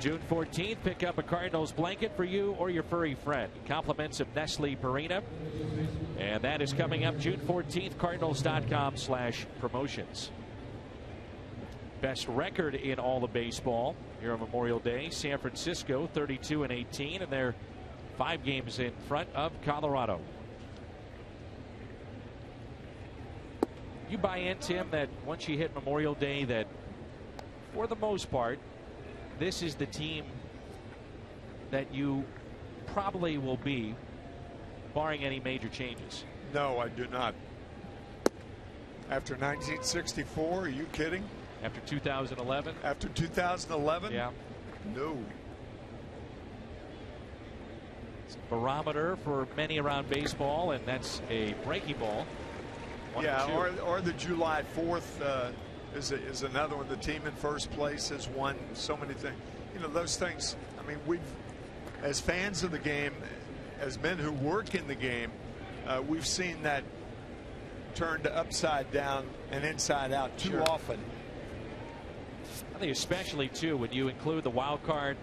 June 14th, pick up a Cardinals blanket for you or your furry friend. Compliments of Nestle Purina. And that is coming up June 14th, Cardinals.com/promotions. Best record in all of baseball here on Memorial Day. San Francisco 32-18, and they're 5 games in front of Colorado. You buy in, Tim, that once you hit Memorial Day, that for the most part, this is the team that you probably will be, barring any major changes? No, I do not. After 1964, are you kidding? After 2011? After 2011? Yeah. No. It's a barometer for many around baseball, and that's a breaking ball. Yeah, or the July 4th is another one. The team in first place has won so many things. You know, those things, I mean, we've, as fans of the game, as men who work in the game, we've seen that turned upside down and inside out too often. I think especially, too, when you include the wild card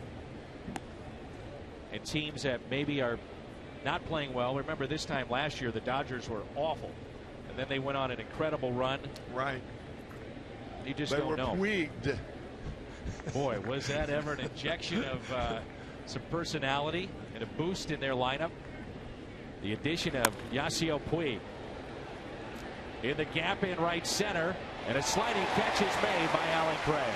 and teams that maybe are not playing well. Remember, this time last year, the Dodgers were awful. And then they went on an incredible run. Right. You just don't know. They were tweaked. Boy, was that ever an injection of some personality and a boost in their lineup. The addition of Yasiel Puig. In the gap in right center, and a sliding catch is made by Allen Craig.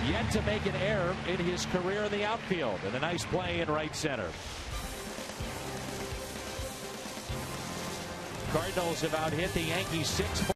Yet to make an error in his career in the outfield, and a nice play in right center. Cardinals have out-hit the Yankees 6-4.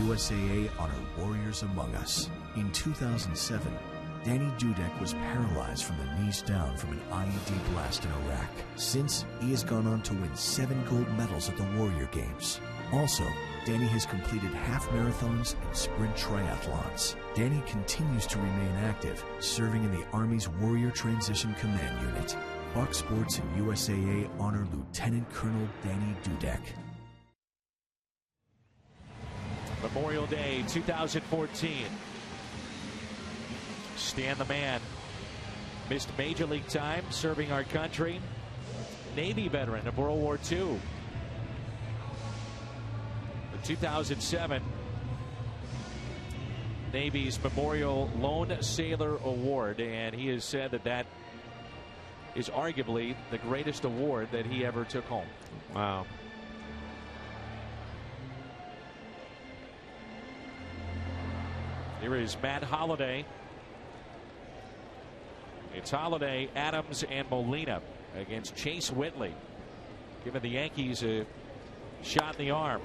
USAA honor warriors among us. In 2007, Danny Dudek was paralyzed from the knees down from an IED blast in Iraq. Since, he has gone on to win 7 gold medals at the Warrior Games. Also, Danny has completed half marathons and sprint triathlons. Danny continues to remain active, serving in the Army's Warrior Transition Command Unit. Fox Sports and USAA honor Lieutenant Colonel Danny Dudek. Memorial Day 2014. Stan the Man missed Major League time serving our country. Navy veteran of World War II. The 2007 Navy's Memorial Lone Sailor Award, and he has said that that is arguably the greatest award that he ever took home. Wow. Here is Matt Holliday. It's Holliday, Adams, and Molina against Chase Whitley, giving the Yankees a shot in the arm.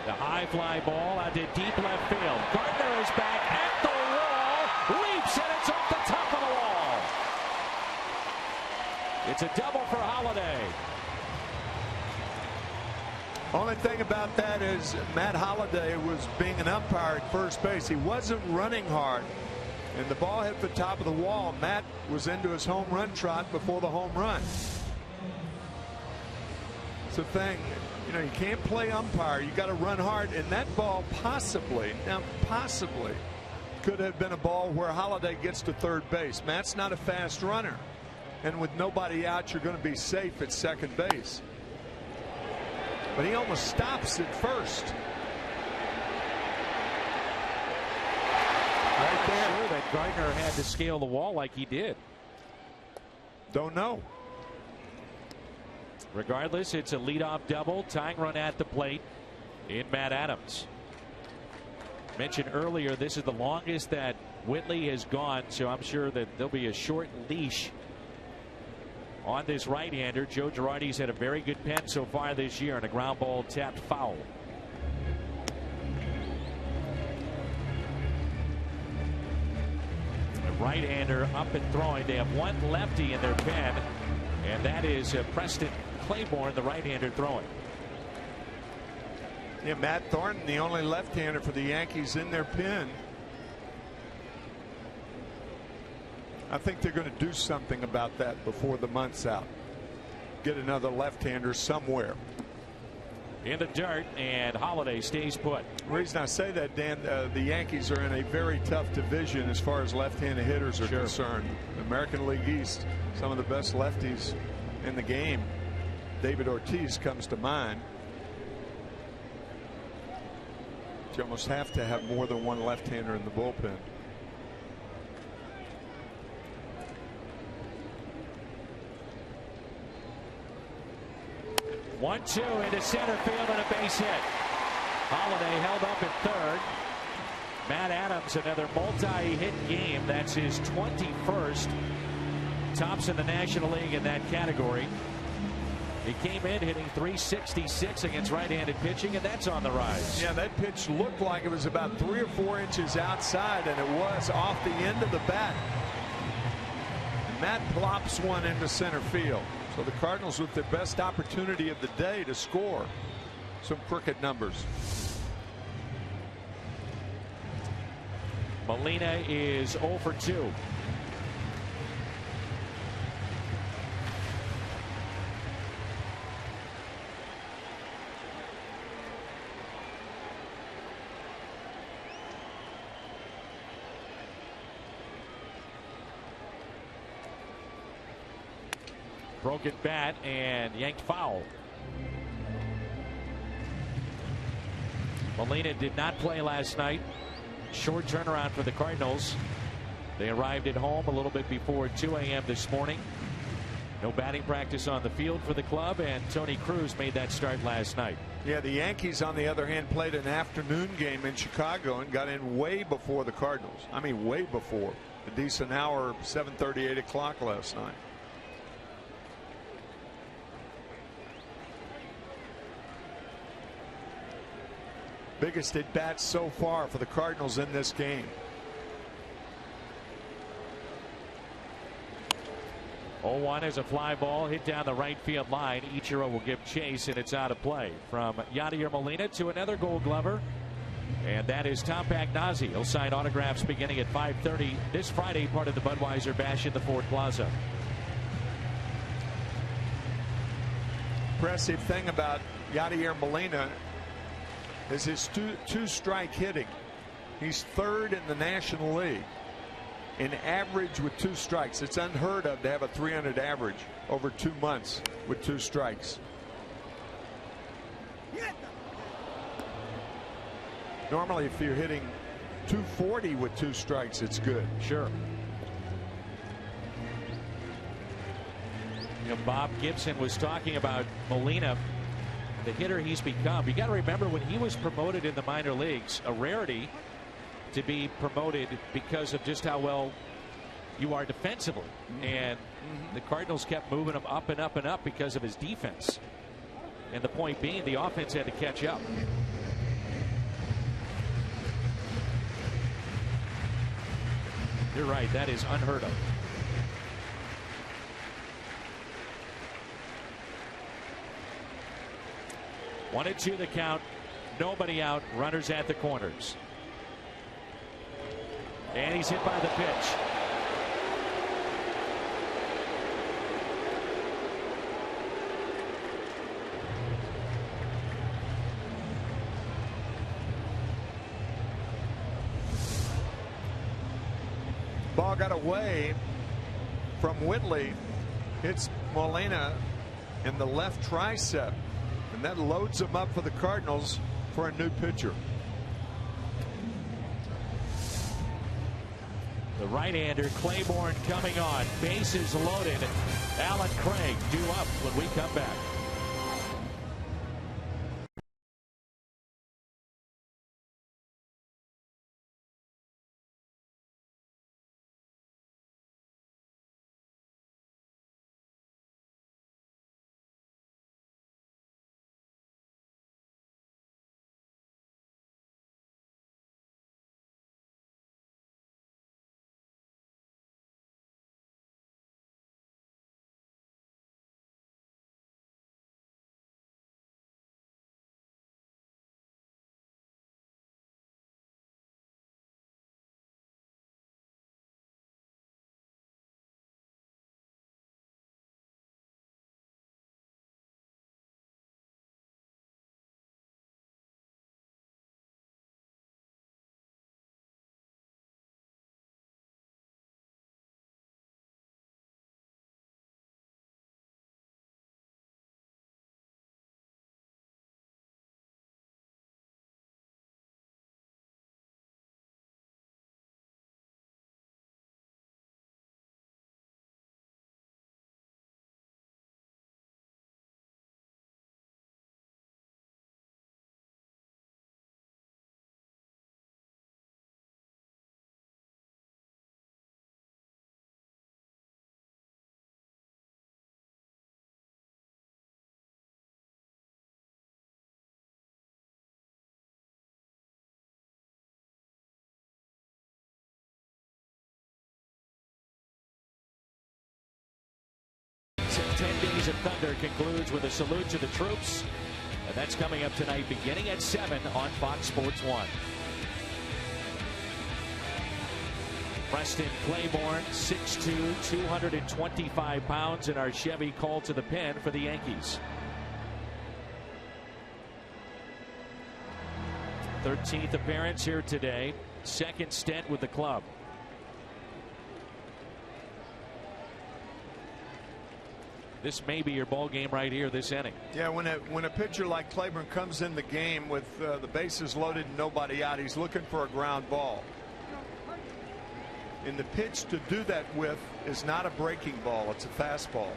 The high fly ball out to deep left field. Gardner is back at the wall, leaps, and it's off the top of the wall. It's a double for Holliday. Only thing about that is Matt Holliday was being an umpire at first base. He wasn't running hard, and the ball hit the top of the wall. Matt was into his home run trot before the home run. It's the thing, you know, you can't play umpire. You got to run hard, and that ball possibly could have been a ball where Holliday gets to third base. Matt's not a fast runner, and with nobody out, you're going to be safe at second base. But he almost stops at first. Right there. Sure that Gardner had to scale the wall like he did. Don't know. Regardless, it's a leadoff double, tying run at the plate in Matt Adams. Mentioned earlier, this is the longest that Whitley has gone, so I'm sure that there'll be a short leash on this right-hander. Joe Girardi's had a very good pen so far this year, and a ground ball tapped foul. The right-hander up and throwing. They have one lefty in their pen, and that is Preston Claiborne, the right-hander throwing. Yeah, Matt Thornton, the only left-hander for the Yankees in their pen. I think they're going to do something about that before the month's out. Get another left-hander somewhere. In the dirt, and Holliday stays put. The reason I say that, Dan, the Yankees are in a very tough division as far as left-handed hitters are concerned. American League East, some of the best lefties in the game. David Ortiz comes to mind. You almost have to have more than one left-hander in the bullpen. One-two into center field and a base hit. Holliday held up at third. Matt Adams, another multi-hit game. That's his 21st. Tops in the National League in that category. He came in hitting .366 against right-handed pitching, and that's on the rise. Yeah, that pitch looked like it was about 3 or 4 inches outside, and it was off the end of the bat. And Matt plops one into center field. So the Cardinals with their best opportunity of the day to score. Some crooked numbers. Molina is 0 for 2. Broken bat and yanked foul. Molina did not play last night. Short turnaround for the Cardinals. They arrived at home a little bit before 2 a.m. this morning. No batting practice on the field for the club, and Tony Cruz made that start last night. Yeah, the Yankees, on the other hand, played an afternoon game in Chicago and got in way before the Cardinals. I mean, way before. A decent hour, 7:30, 8 o'clock last night. biggest at bats so far for the Cardinals in this game. 0-1 is a fly ball hit down the right field line. Ichiro will give chase, and it's out of play. From Yadier Molina to another Gold Glover, and that is Tom Pagnozzi. He'll sign autographs beginning at 5:30 this Friday, part of the Budweiser Bash in the Ford Plaza. Impressive thing about Yadier Molina is his two-strike hitting. He's third in the National League in average with 2 strikes. It's unheard of to have a 300 average over 2 months with 2 strikes. Normally, if you're hitting 240 with 2 strikes, it's good. Sure. You know, Bob Gibson was talking about Molina, the hitter he's become. You got to remember, when he was promoted in the minor leagues, a rarity to be promoted because of just how well you are defensively. And the Cardinals kept moving him up and up and up because of his defense. And the point being, the offense had to catch up. You're right, that is unheard of. One and two the count. Nobody out. Runners at the corners. And he's hit by the pitch. Ball got away from Whitley. Hits Molina in the left tricep. And that loads him up for the Cardinals for a new pitcher. The right-hander Claiborne coming on. Bases loaded. Alan Craig due up when we come back. And 10 Days of Thunder concludes with a salute to the troops. And that's coming up tonight beginning at 7 on Fox Sports 1. Preston Claiborne, 6'2", 225 pounds in our Chevy Call to the Pen for the Yankees. 13th appearance here today. Second stint with the club. This may be your ball game right here this inning. Yeah, when a pitcher like Claiborne comes in the game with the bases loaded and nobody out, he's looking for a ground ball. And the pitch to do that with is not a breaking ball, it's a fastball.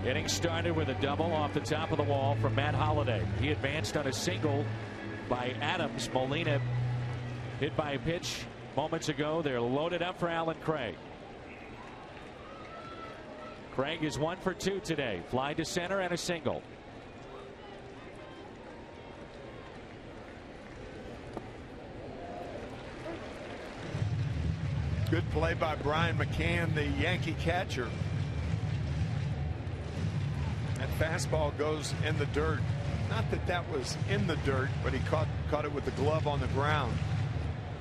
Inning started with a double off the top of the wall from Matt Holliday. He advanced on a single by Adams. Molina hit by a pitch moments ago. They're loaded up for Alan Craig. Craig is 1 for 2 today. Fly to center and a single. Good play by Brian McCann, the Yankee catcher. That fastball goes in the dirt. Not that that was in the dirt, but he caught it with the glove on the ground.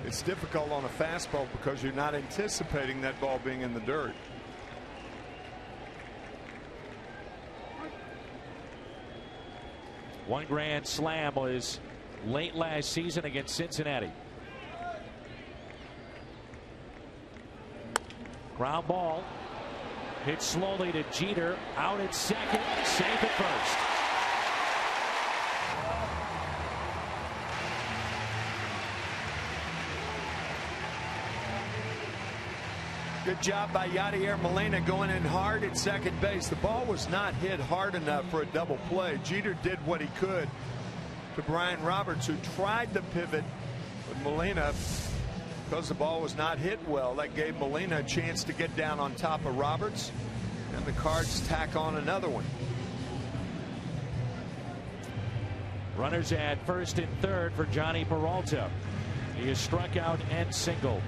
It's difficult on a fastball because you're not anticipating that ball being in the dirt. One grand slam was late last season against Cincinnati. Ground ball. Hit slowly to Jeter. Out at second. Safe at first. Good job by Yadier Molina going in hard at second base. The ball was not hit hard enough for a double play. Jeter did what he could to Brian Roberts, who tried the pivot, but Molina, because the ball was not hit well, that gave Molina a chance to get down on top of Roberts, and the Cards tack on another one. Runners at first and third for Johnny Peralta. He is struck out and singled.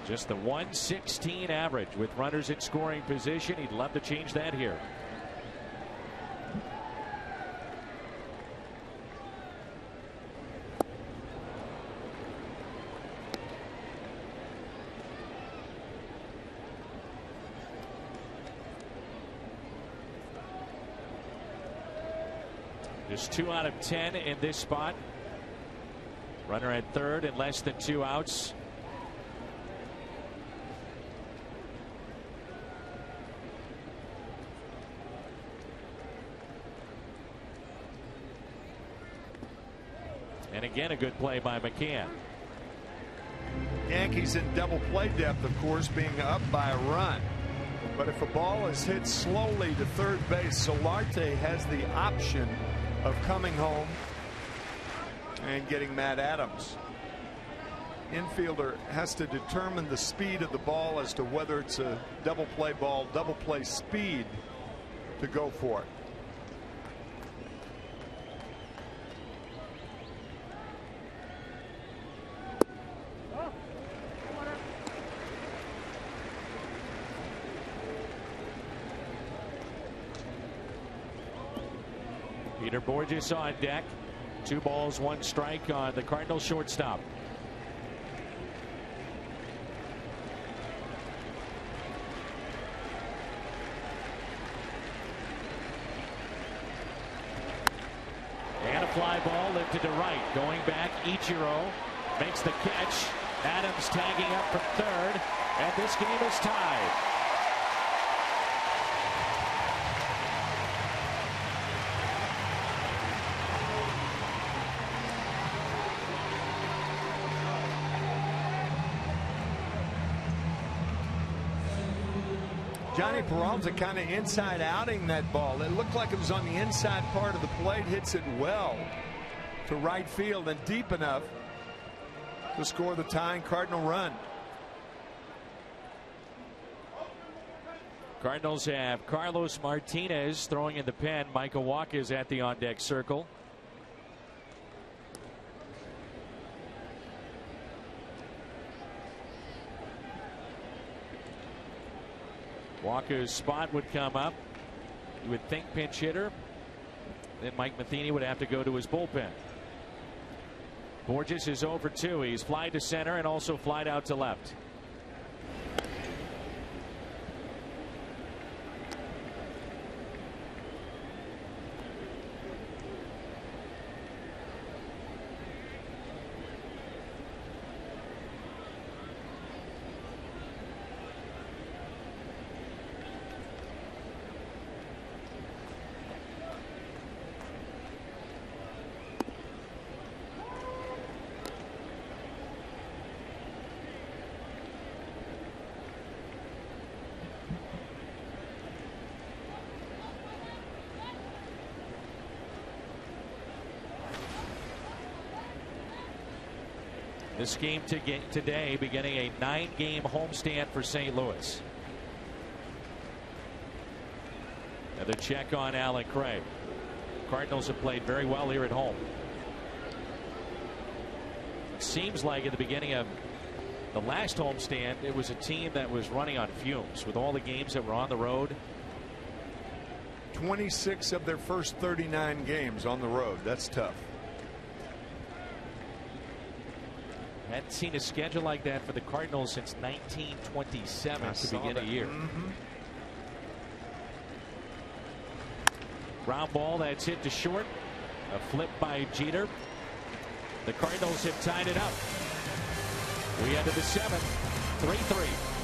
Just the 116 average with runners in scoring position. He'd love to change that here. Just 2 out of 10 in this spot. Runner at third and less than 2 outs. And again, a good play by McCann. Yankees in double play depth, of course, being up by a run. But if a ball is hit slowly to third base, Solarte has the option of coming home and getting Matt Adams. Infielder has to determine the speed of the ball as to whether it's a double play ball, double play speed to go for it. Peter Borges on deck. 2 balls, 1 strike on the Cardinals shortstop. And a fly ball lifted to right. Going back, Ichiro makes the catch. Adams tagging up from third. And this game is tied. Johnny Peralta kind of inside outing that ball. It looked like it was on the inside part of the plate. Hits it well to right field and deep enough to score the tying Cardinal run. Cardinals have Carlos Martinez throwing in the pen. Michael Wacha is at the on deck circle. Walker's spot would come up. You would think pinch hitter. Then Mike Matheny would have to go to his bullpen. Borges is over 2. He's flied to center and also flied out to left. This game today beginning a 9-game homestand for St. Louis. Another check on Allen Craig. Cardinals have played very well here at home. It seems like at the beginning of the last homestand, it was a team that was running on fumes with all the games that were on the road. 26 of their first 39 games on the road. That's tough. Hadn't seen a schedule like that for the Cardinals since 1927 to begin a year. Ground ball that's hit to short. A flip by Jeter. The Cardinals have tied it up. We ended the 7th, 3-3.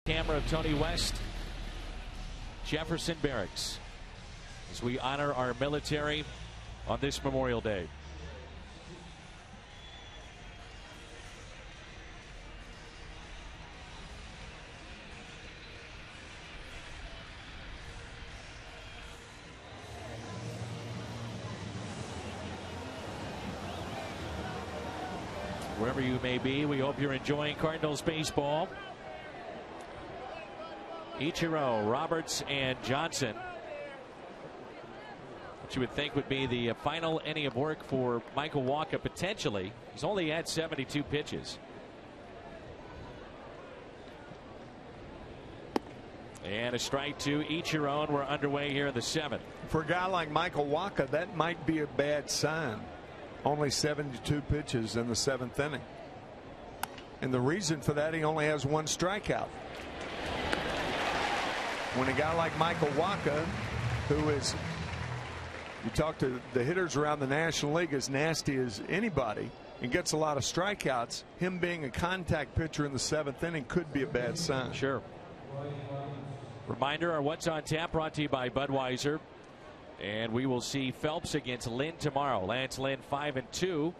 Camera of Tony West, Jefferson Barracks, as we honor our military on this Memorial Day. Wherever you may be, we hope you're enjoying Cardinals baseball. Ichiro, Roberts, and Johnson. What you would think would be the final inning of work for Michael Wacha potentially. He's only had 72 pitches. And a strike to Ichiro, and we're underway here in the 7th. For a guy like Michael Wacha, that might be a bad sign. Only 72 pitches in the 7th inning. And the reason for that, he only has 1 strikeout. When a guy like Michael Wacha, who is, you talk to the hitters around the National League, as nasty as anybody, and gets a lot of strikeouts, him being a contact pitcher in the 7th inning could be a bad sign. Sure. Reminder, our What's on Tap brought to you by Budweiser. And we will see Phelps against Lynn tomorrow. Lance Lynn 5-2.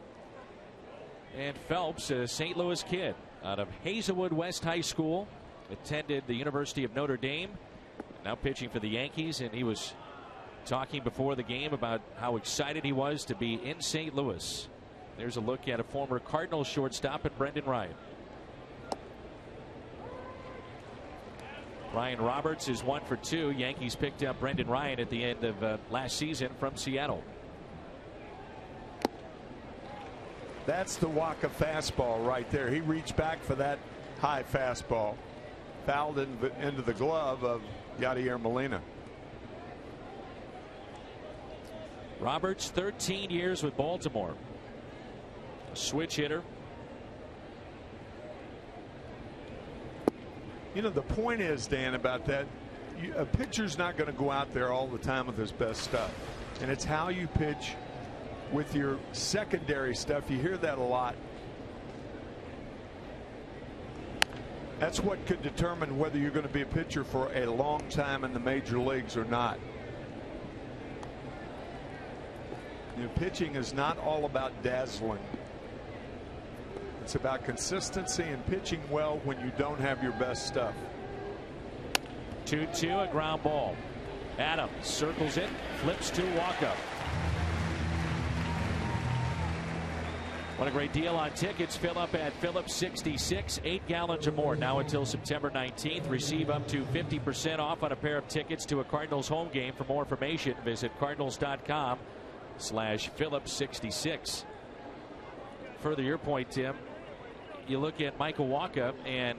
And Phelps, a St. Louis kid out of Hazelwood West High School, attended the University of Notre Dame, now pitching for the Yankees, and he was talking before the game about how excited he was to be in St. Louis. There's a look at a former Cardinals shortstop at Brendan Ryan. Ryan Roberts is 1 for 2. Yankees picked up Brendan Ryan at the end of last season from Seattle. That's the Wacha fastball right there. He reached back for that high fastball. Fouled into the glove of Yadier Molina. Roberts, 13 years with Baltimore. A switch hitter. You know, the point is, Dan, about that, a pitcher's not going to go out there all the time with his best stuff. And it's how you pitch with your secondary stuff. You hear that a lot. That's what could determine whether you're going to be a pitcher for a long time in the major leagues or not. You know, pitching is not all about dazzling. It's about consistency and pitching well when you don't have your best stuff. 2-2, a ground ball. Adams circles it, flips to Walker. What a great deal on tickets. Fill up at Phillips 66, 8 gallons or more now until September 19th. Receive up to 50% off on a pair of tickets to a Cardinals home game. For more information, visit cardinals.com/Phillips66. Further your point, Tim, you look at Michael Wacha and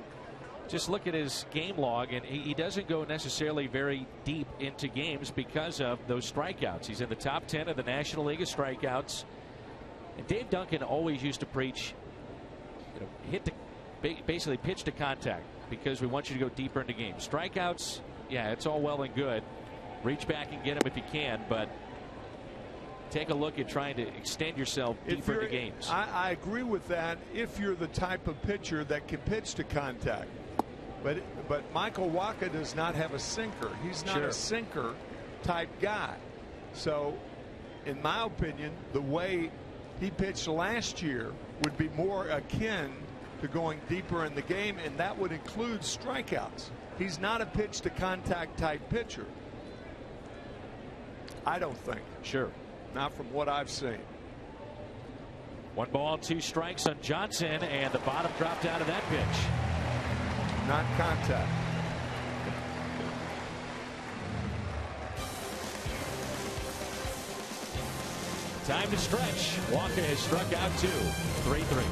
just look at his game log, and he doesn't go necessarily very deep into games because of those strikeouts. He's in the top 10 of the National League of strikeouts. And Dave Duncan always used to preach, basically pitch to contact, because we want you to go deeper into games. Strikeouts, yeah, it's all well and good. Reach back and get them if you can, but take a look at trying to extend yourself deeper into games. I agree with that if you're the type of pitcher that can pitch to contact. But Michael Wacha does not have a sinker. He's not a sinker type guy. So, in my opinion, the way he pitched last year would be more akin to going deeper in the game, and that would include strikeouts. He's not a pitch to contact type pitcher, I don't think. Sure. Not from what I've seen. 1 ball, 2 strikes on Johnson, and the bottom dropped out of that pitch. Not contact. Time to stretch. Walker has struck out 2. 3-3.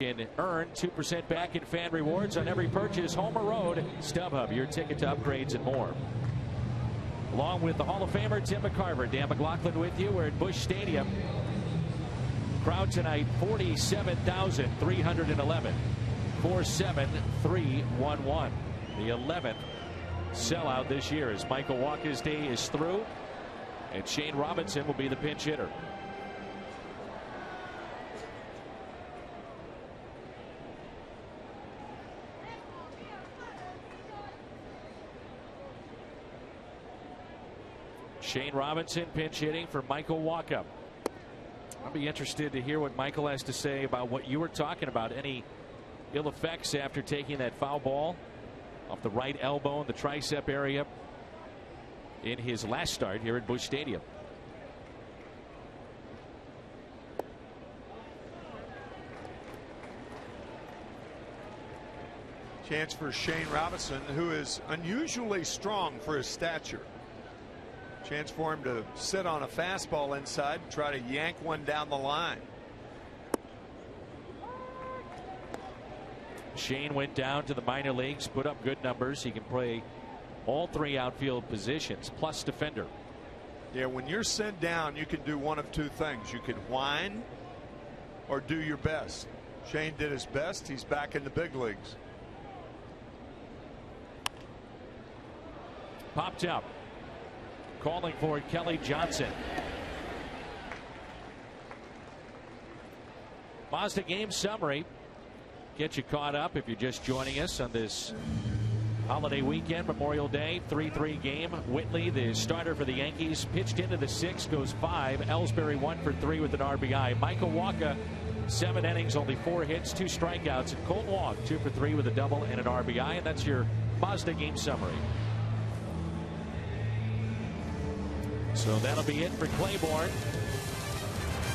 Can earn 2% back in fan rewards on every purchase. Home or road, StubHub, your ticket to upgrades and more. Along with the Hall of Famer Tim McCarver, Dan McLaughlin with you. We're at Busch Stadium. Crowd tonight 47,311. 47311. The 11th sellout this year as Michael Wacha's day is through, and Shane Robinson will be the pinch hitter. Shane Robinson pinch hitting for Michael Wacha. I'll be interested to hear what Michael has to say about what you were talking about. Any ill effects after taking that foul ball off the right elbow in the tricep area in his last start here at Busch Stadium. Chance for Shane Robinson, who is unusually strong for his stature. Chance for him to sit on a fastball inside and try to yank one down the line. Shane went down to the minor leagues, put up good numbers. He can play all three outfield positions, plus defender. Yeah, when you're sent down, you can do one of two things. You can whine or do your best. Shane did his best. He's back in the big leagues. Popped up. Calling for Kelly Johnson. Mazda game summary. Get you caught up if you're just joining us on this holiday weekend, Memorial Day. 3-3 game. Whitley, the starter for the Yankees, pitched into the 6th, goes 5. Ellsbury 1 for 3 with an RBI. Michael Wacha, 7 innings, only 4 hits, 2 strikeouts. And Colt Long, 2 for 3 with a double and an RBI. And that's your Mazda game summary. So that'll be it for Claiborne.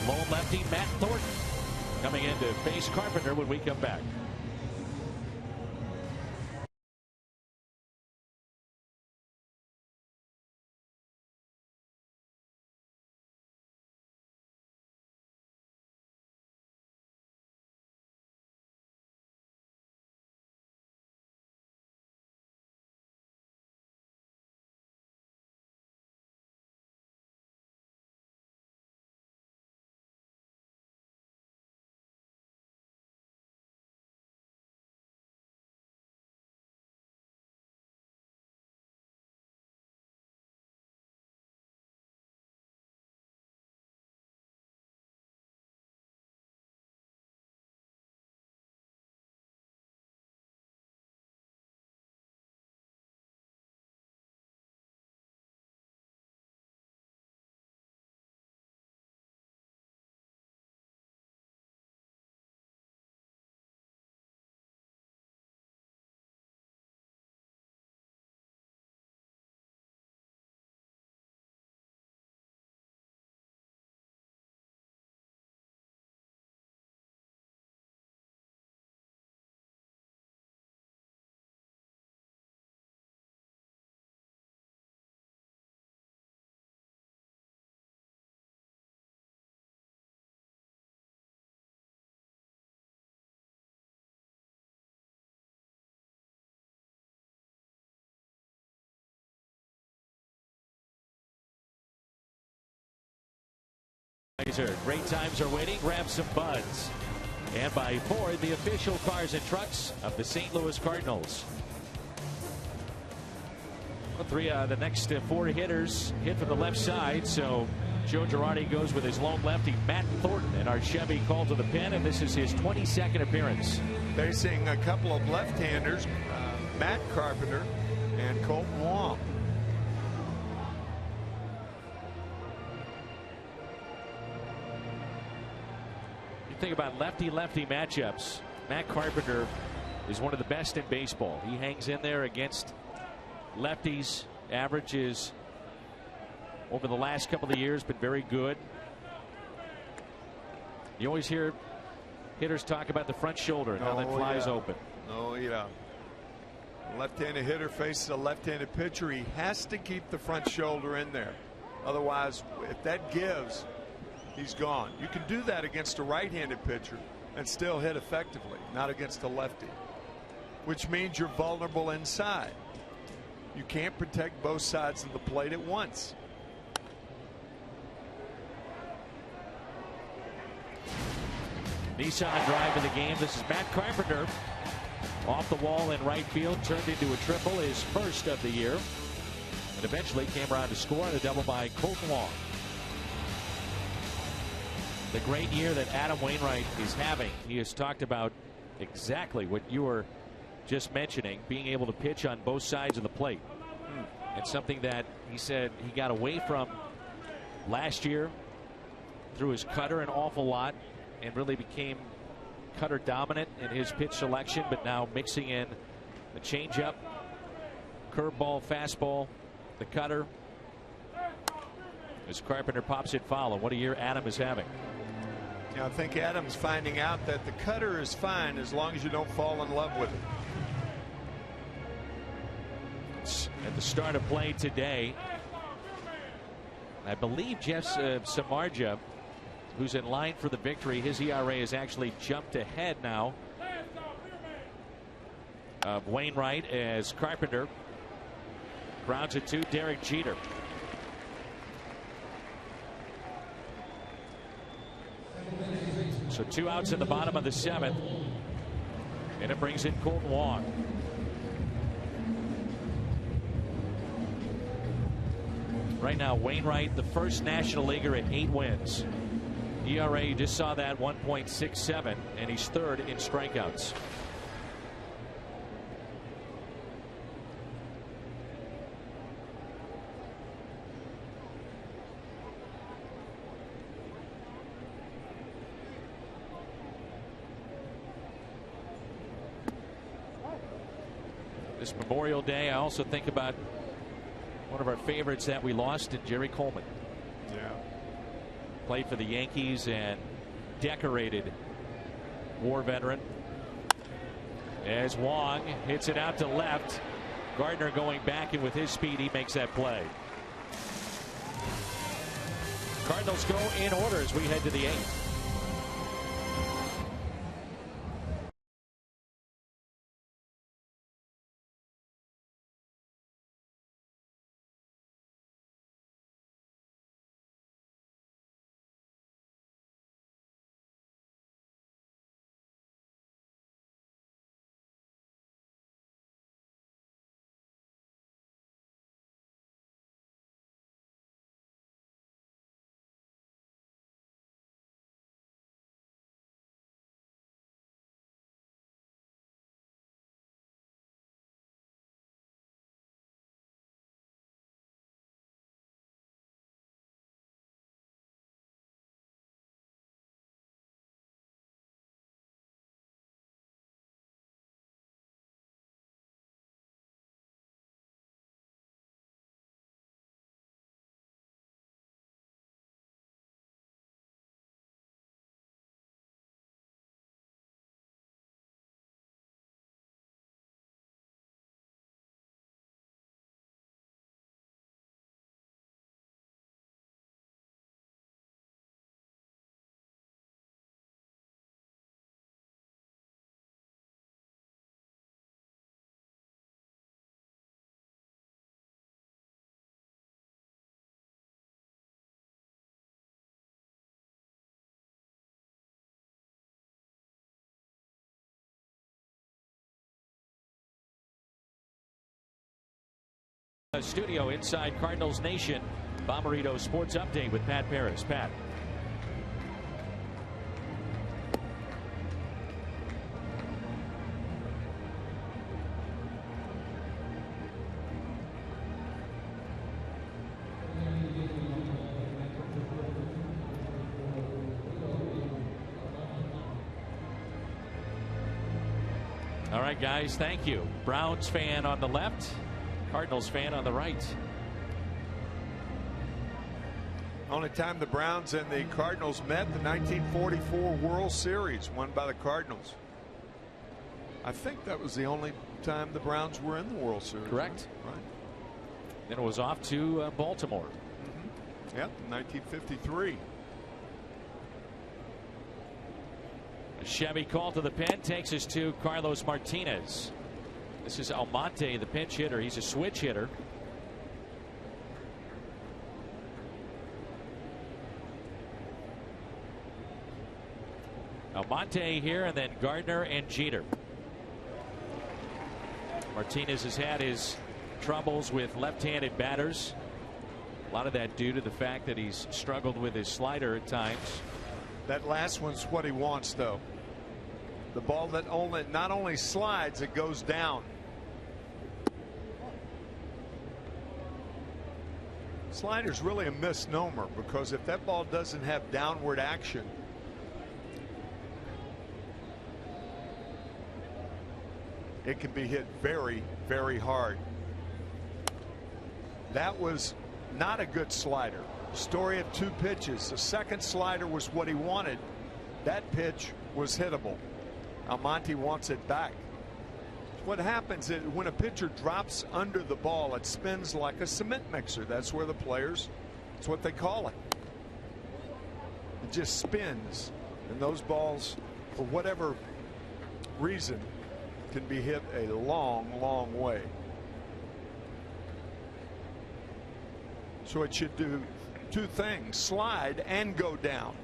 Lone lefty Matt Thornton coming in to face Carpenter when we come back. Great times are waiting. Grab some buds. And by Ford, the official cars and trucks of the St. Louis Cardinals. Well, the next 4 hitters hit from the left side. So Joe Girardi goes with his lone lefty, Matt Thornton, and our Chevy called to the pen, and this is his 22nd appearance. Facing a couple of left-handers, Matt Carpenter and Colt Long. Think about lefty-lefty matchups. Matt Carpenter is one of the best in baseball. He hangs in there against lefties. Averages over the last couple of years been very good. You always hear hitters talk about the front shoulder and how that flies open. Oh yeah. Left-handed hitter faces a left-handed pitcher. He has to keep the front shoulder in there. Otherwise, if that gives, he's gone. You can do that against a right-handed pitcher and still hit effectively, not against a lefty, which means you're vulnerable inside. You can't protect both sides of the plate at once. Nissan drive in the game. This is Matt Carpenter off the wall in right field, turned into a triple, his first of the year, and eventually came around to score on a double by Colt Long. The great year that Adam Wainwright is having. He has talked about exactly what you were just mentioning, being able to pitch on both sides of the plate. And something that he said he got away from last year through his cutter an awful lot and really became cutter dominant in his pitch selection, but now mixing in the changeup, curveball, fastball, the cutter. As Carpenter pops it foul, and what a year Adam is having. Yeah, I think Adam's finding out that the cutter is fine as long as you don't fall in love with it. strikeouts at the start of play today. I believe Jeff Samardzija, who's in line for the victory, his ERA has actually jumped ahead now of Wainwright as Carpenter grounds it to Derek Jeter. So 2 outs in the bottom of the 7th, and it brings in Colton Wong. Right now, Wainwright, the first National Leaguer at 8 wins. ERA, you just saw that, 1.67, and he's 3rd in strikeouts. This Memorial Day, I also think about one of our favorites that we lost in Jerry Coleman. Yeah. Played for the Yankees and decorated war veteran. As Wong hits it out to left. Gardner going back, and with his speed, he makes that play. Cardinals go in order as we head to the 8th. Studio inside Cardinals Nation. Bomberito Sports Update with Pat Paris. Pat. All right, guys, thank you. Browns fan on the left. Cardinals fan on the right. Only time the Browns and the Cardinals met, the 1944 World Series, won by the Cardinals. I think that was the only time the Browns were in the World Series. Correct. Right. Then it was off to Baltimore. Mm-hmm. Yep, 1953. A Chevy call to the pen takes us to Carlos Martinez. This is Almonte, the pinch hitter. He's a switch hitter. Almonte here, and then Gardner and Jeter. Martinez has had his troubles with left-handed batters. A lot of that due to the fact that he's struggled with his slider at times. That last one's what he wants, though. The ball that not only slides, it goes down. Slider's really a misnomer, because if that ball doesn't have downward action, it can be hit very, very hard. That was not a good slider. Story of 2 pitches. The second slider was what he wanted. That pitch was hittable. Almonte wants it back. What happens is when a pitcher drops under the ball, it spins like a cement mixer. That's where the players, that's what they call it. It just spins, and those balls, for whatever reason, can be hit a long, long way. So it should do two things: slide and go down.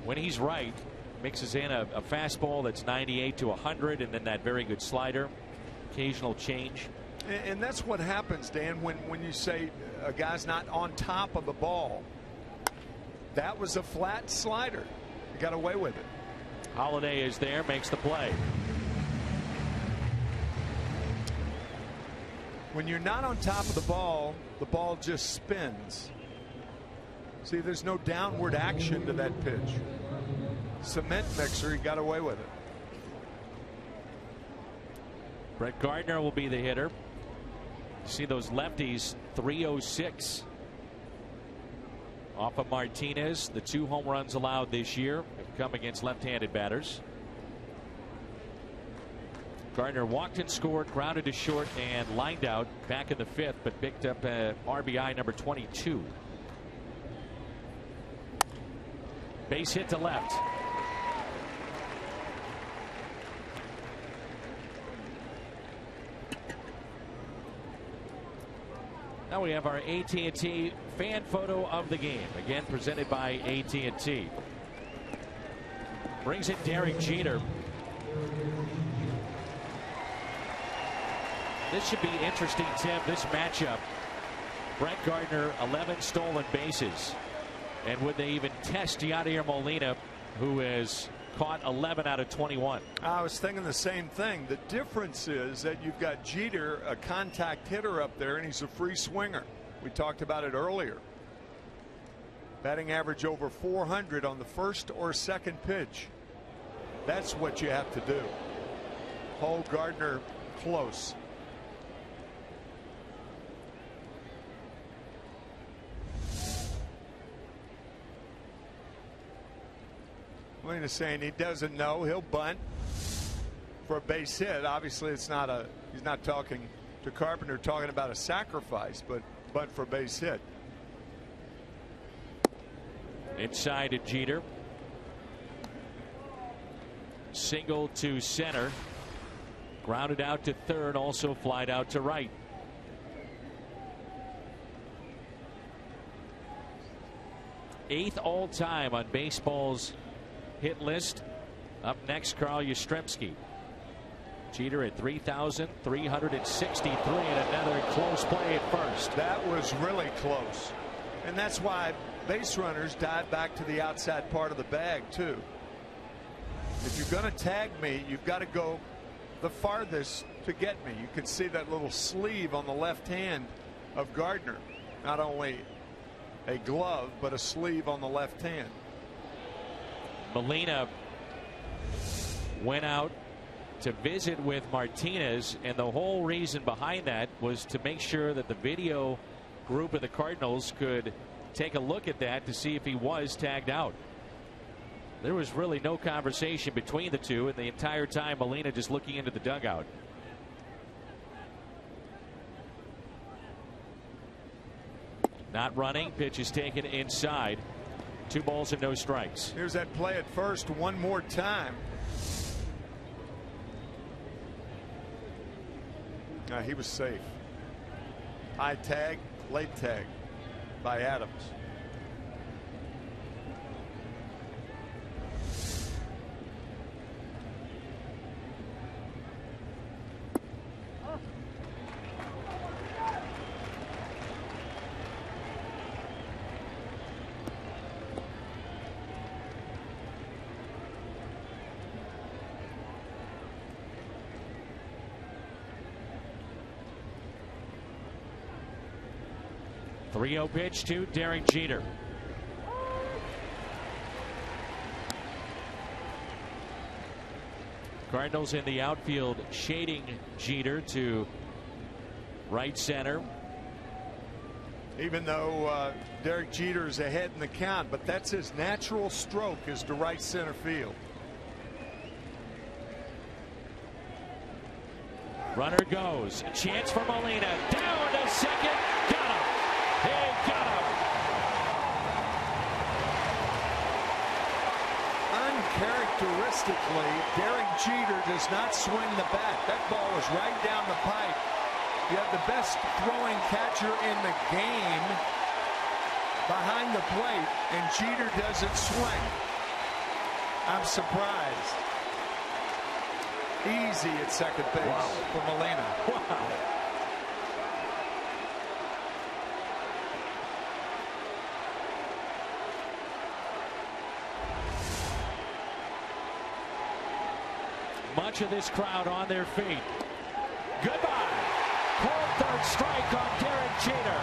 When he's right, mixes in a fastball that's 98 to 100, and then that very good slider, occasional change. And that's what happens, Dan, when you say a guy's not on top of the ball. That was a flat slider. He got away with it. Holiday is there, makes the play. When you're not on top of the ball just spins. See, there's no downward action to that pitch. Cement mixer, he got away with it. Brett Gardner will be the hitter. See those lefties, 306 off of Martinez. The 2 home runs allowed this year have come against left-handed batters. Gardner walked and scored, grounded to short, and lined out back in the 5th, but picked up RBI number 22. Base hit to left. Now we have our AT&T fan photo of the game, again presented by AT&T. Brings in Derek Jeter. This should be interesting, Tim, this matchup. Brett Gardner, 11 stolen bases. And would they even test Yadier Molina, who has caught 11 out of 21? I was thinking the same thing. The difference is that you've got Jeter, a contact hitter up there, and he's a free swinger. We talked about it earlier. Batting average over 400 on the first or second pitch. That's what you have to do. Hold Gardner close. Molina saying he doesn't know. He'll bunt for a base hit. Obviously, it's not a. He's not talking to Carpenter, talking about a sacrifice, but bunt for a base hit. Inside to Jeter. Single to center. Grounded out to third. Also flied out to right. Eighth all time on baseball's hit list. Up next, Carl Yastrzemski. Jeter at 3,363, and another close play at first. That was really close, and that's why base runners dive back to the outside part of the bag too. If you're going to tag me, you've got to go the farthest to get me. You can see that little sleeve on the left hand of Gardner. Not only a glove, but a sleeve on the left hand. Molina went out to visit with Martinez, and the whole reason behind that was to make sure that the video group of the Cardinals could take a look at that to see if he was tagged out. There was really no conversation between the two, and the entire time Molina just looking into the dugout. Not running. Pitch is taken inside. 2 balls and no strikes. Here's that play at first one more time. He was safe. High tag, late tag by Adams. .30 pitch to Derek Jeter. Cardinals in the outfield shading Jeter to right center. Even though Derek Jeter is ahead in the count, but that's his natural stroke, is to right center field. Runner goes. Chance for Molina. Down to second. Got him. He got him. Uncharacteristically, Derek Jeter does not swing the bat. That ball was right down the pipe. You have the best throwing catcher in the game behind the plate, and Jeter doesn't swing. I'm surprised. Easy at second base for Molina. Wow. Much of this crowd on their feet. Goodbye. Called third strike on Derek Jeter.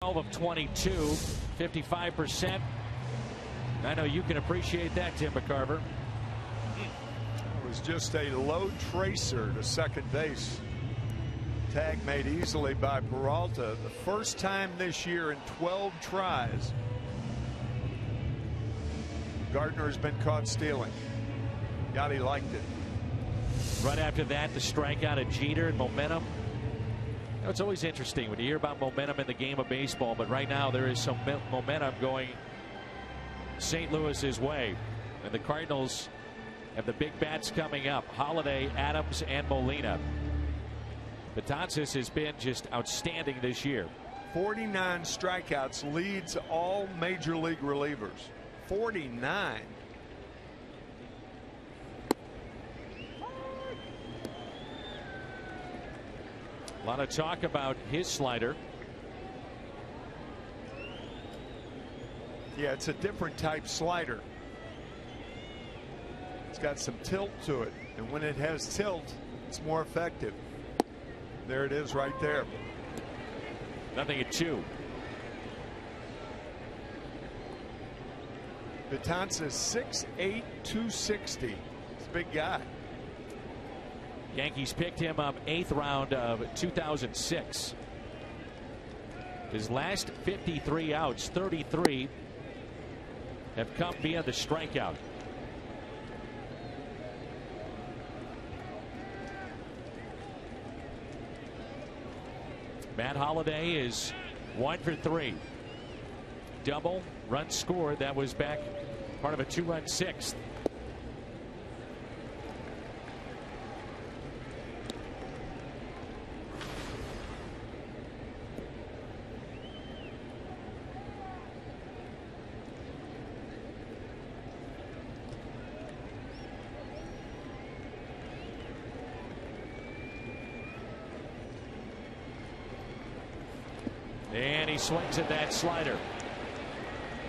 Of 22, 55%. I know you can appreciate that, Tim McCarver. It was just a low tracer to second base. Tag made easily by Peralta. The first time this year in 12 tries. Gardner's been caught stealing. Yachty liked it. Right after that, the strikeout of Jeter and momentum. It's always interesting when you hear about momentum in the game of baseball, but right now there is some momentum going St. Louis's way. And the Cardinals have the big bats coming up. Holiday, Adams, and Molina. Betances has been just outstanding this year. 49 strikeouts, leads all major league relievers. 49. A lot of talk about his slider. Yeah, it's a different type slider. It's got some tilt to it, and when it has tilt, it's more effective. There it is right there. 0-2. Betances 6'8", 260. He's a big guy. Yankees picked him up 8th round of 2006. His last 53 outs, 33 have come via the strikeout. Matt Holliday is 1 for 3. Double, run scored. That was back part of a 2-run 6th. he swings at that slider.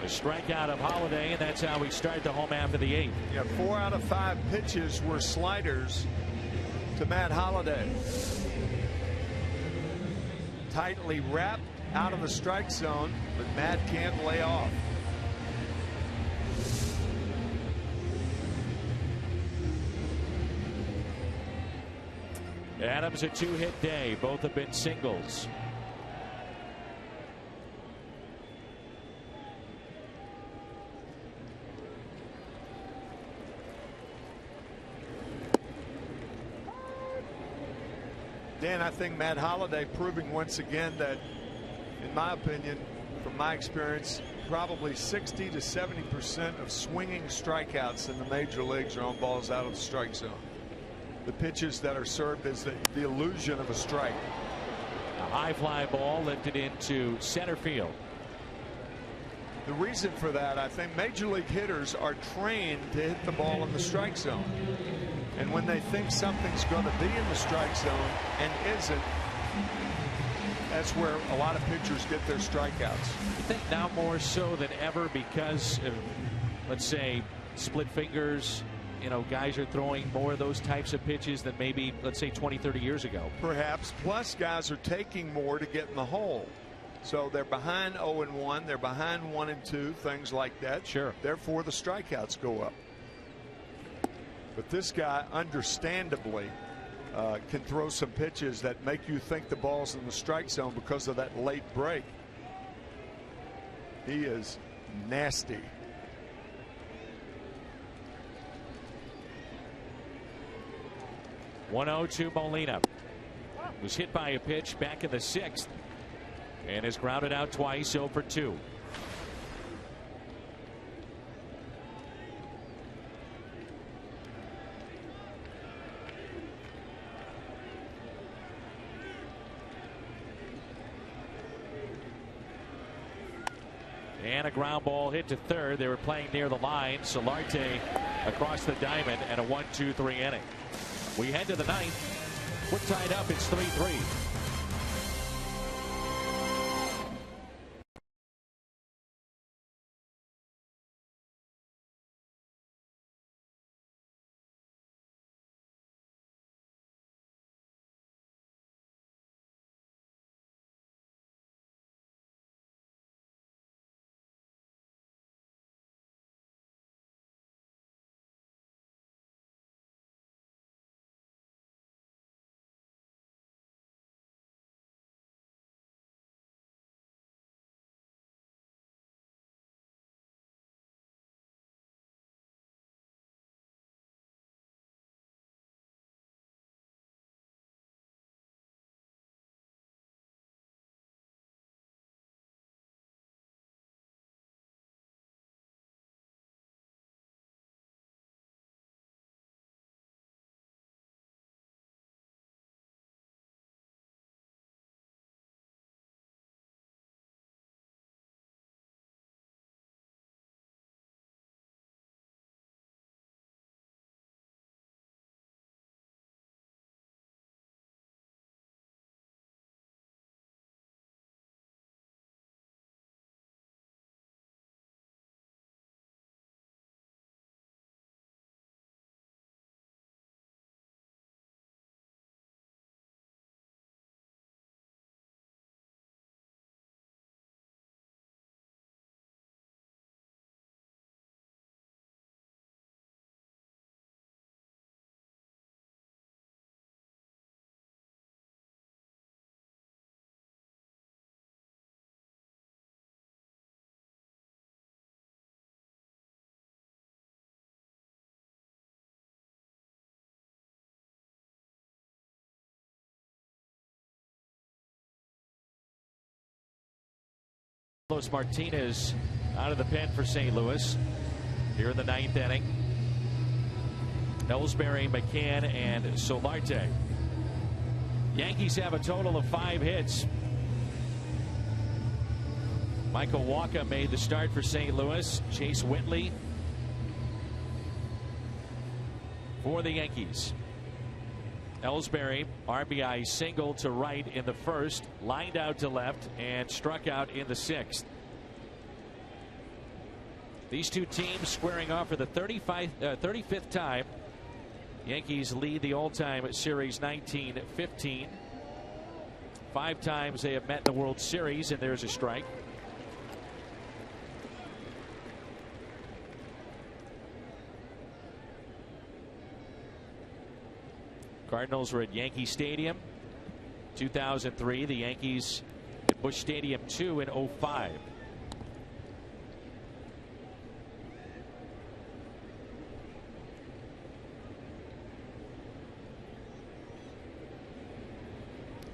A strikeout of Holiday, and that's how we start the home half of the 8th. Yeah, 4 out of 5 pitches were sliders to Matt Holiday. Tightly wrapped out of the strike zone, but Matt can't lay off. Adams a 2-hit day. Both have been singles. Dan, I think Matt Holiday proving once again that, in my opinion, from my experience, probably 60 to 70% of swinging strikeouts in the major leagues are on balls out of the strike zone. The pitches that are served as the illusion of a strike. A high fly ball lifted into center field. The reason for that, I think major league hitters are trained to hit the ball in the strike zone. And when they think something's going to be in the strike zone and isn't, that's where a lot of pitchers get their strikeouts. I think now more so than ever because of, let's say, split fingers. You know, guys are throwing more of those types of pitches than maybe, let's say, 20, 30 years ago. Perhaps. Plus, guys are taking more to get in the hole. So they're behind 0-1. They're behind 1-2, things like that. Sure. Therefore, the strikeouts go up. But this guy, understandably, can throw some pitches that make you think the ball's in the strike zone because of that late break. He is nasty. (1-0) to Molina. Was hit by a pitch back in the 6th and is grounded out twice. 0 for 2. And a ground ball hit to third. They were playing near the line. Solarte across the diamond, and a 1-2-3 inning. We head to the 9th. We're tied up. It's 3-3. Carlos Martinez out of the pen for St. Louis here in the 9th inning. Ellsbury, McCann, and Solarte. Yankees have a total of 5 hits. Michael Wacha made the start for St. Louis. Chase Whitley for the Yankees. Ellsbury, RBI single to right in the first, lined out to left, and struck out in the sixth. These two teams squaring off for the 35th time. Yankees lead the all-time series 19-15. 5 times they have met in the World Series, and there's a strike. Cardinals were at Yankee Stadium 2003. The Yankees at Busch Stadium 2 in 05.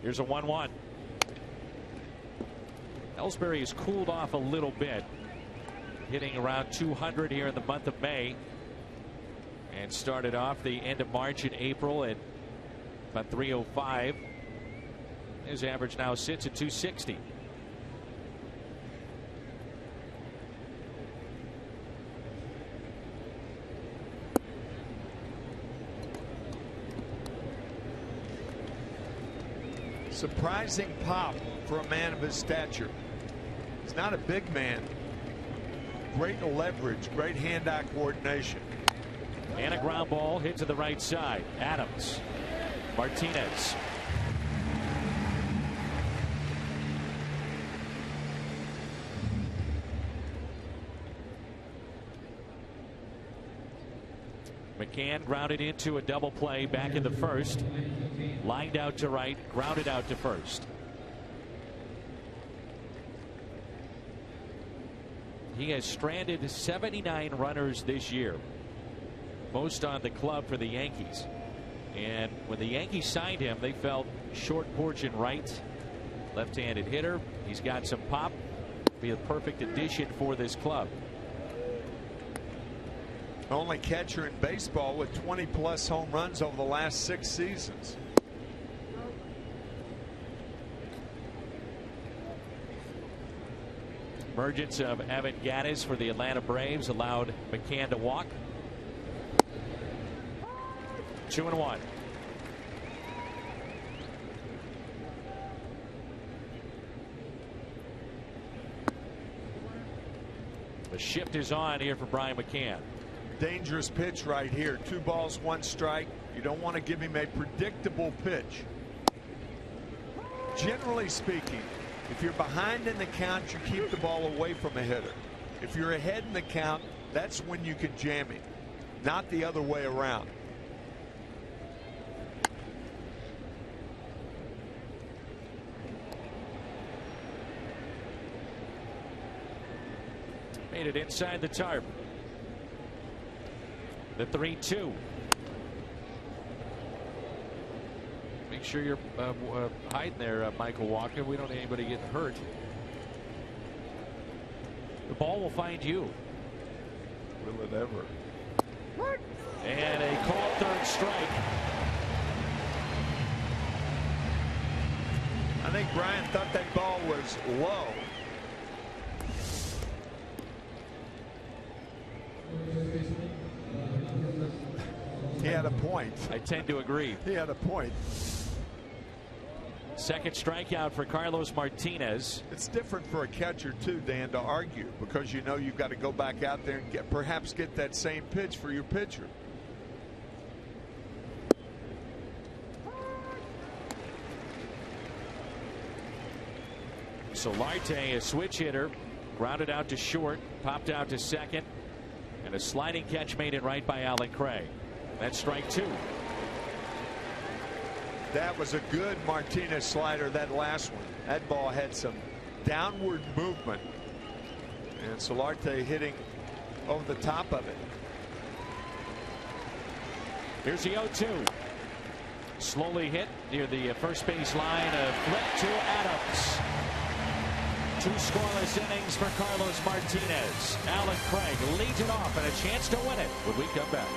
Here's a 1-1. Ellsbury has cooled off a little bit, hitting around 200 here in the month of May, and started off the end of March and April at about 305. His average now sits at 260. Surprising pop for a man of his stature. He's not a big man. Great leverage, great hand-eye coordination. And a ground ball hit to the right side. Adams. Martinez. McCann grounded into a double play back in the first. Lined out to right, grounded out to first. He has stranded 79 runners this year, most on the club for the Yankees. And when the Yankees signed him, they felt short porch and right, left-handed hitter. He's got some pop. Be a perfect addition for this club. Only catcher in baseball with 20+ home runs over the last 6 seasons. Emergence of Evan Gattis for the Atlanta Braves allowed McCann to walk. 2-1. The shift is on here for Brian McCann. Dangerous pitch right here. 2 balls, 1 strike. You don't want to give him a predictable pitch. Generally speaking, if you're behind in the count, you keep the ball away from a hitter. If you're ahead in the count, that's when you can jam him, not the other way around. Made it inside the tarp. The 3-2. Make sure you're hiding there, Michael Walker. We don't need anybody getting hurt. The ball will find you. Will it ever? And a called third strike. I think Brian thought that ball was low. He had a point. I tend to agree. He had a point. Second strikeout for Carlos Martinez. It's different for a catcher too, Dan, to argue, because you know you've got to go back out there and perhaps get that same pitch for your pitcher. Solarte, a switch hitter, grounded out to short, popped out to second, and a sliding catch made it right by Alan Craig. That's strike 2. That was a good Martinez slider, that last one. That ball had some downward movement, and Solarte hitting over the top of it. Here's the 0-2. Slowly hit near the first base line. A flip to Adams. 2 scoreless innings for Carlos Martinez. Alan Craig leads it off and a chance to win it when we come back.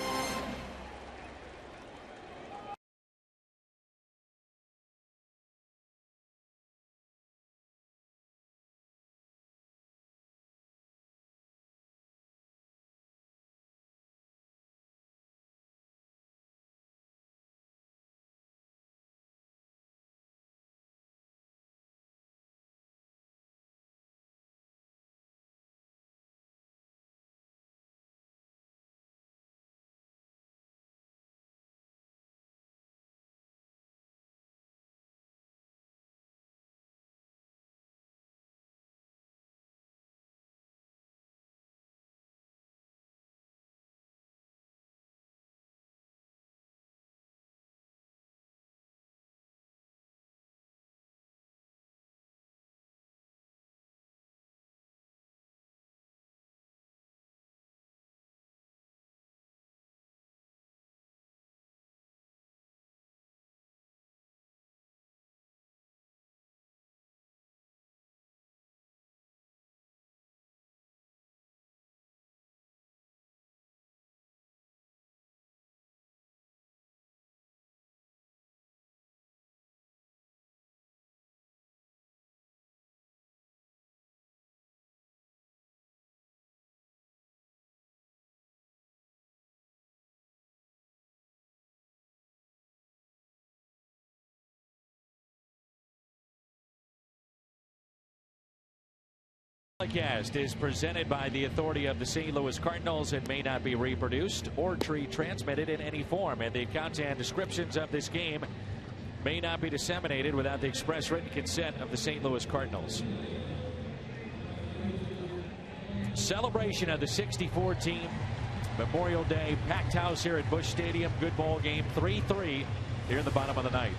Telecast is presented by the authority of the St. Louis Cardinals and may not be reproduced or transmitted in any form, and the accounts and descriptions of this game may not be disseminated without the express written consent of the St. Louis Cardinals. Celebration of the 64 team Memorial Day packed house here at Busch Stadium. Good ball game, 3-3 here in the bottom of the ninth.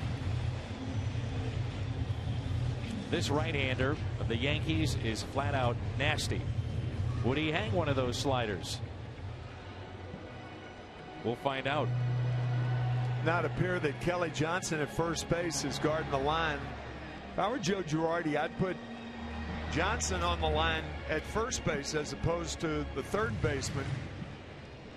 This right-hander of the Yankees is flat out nasty. Would he hang one of those sliders? We'll find out. Now it appears that Kelly Johnson at first base is guarding the line. If I were Joe Girardi, I'd put Johnson on the line at first base as opposed to the third baseman,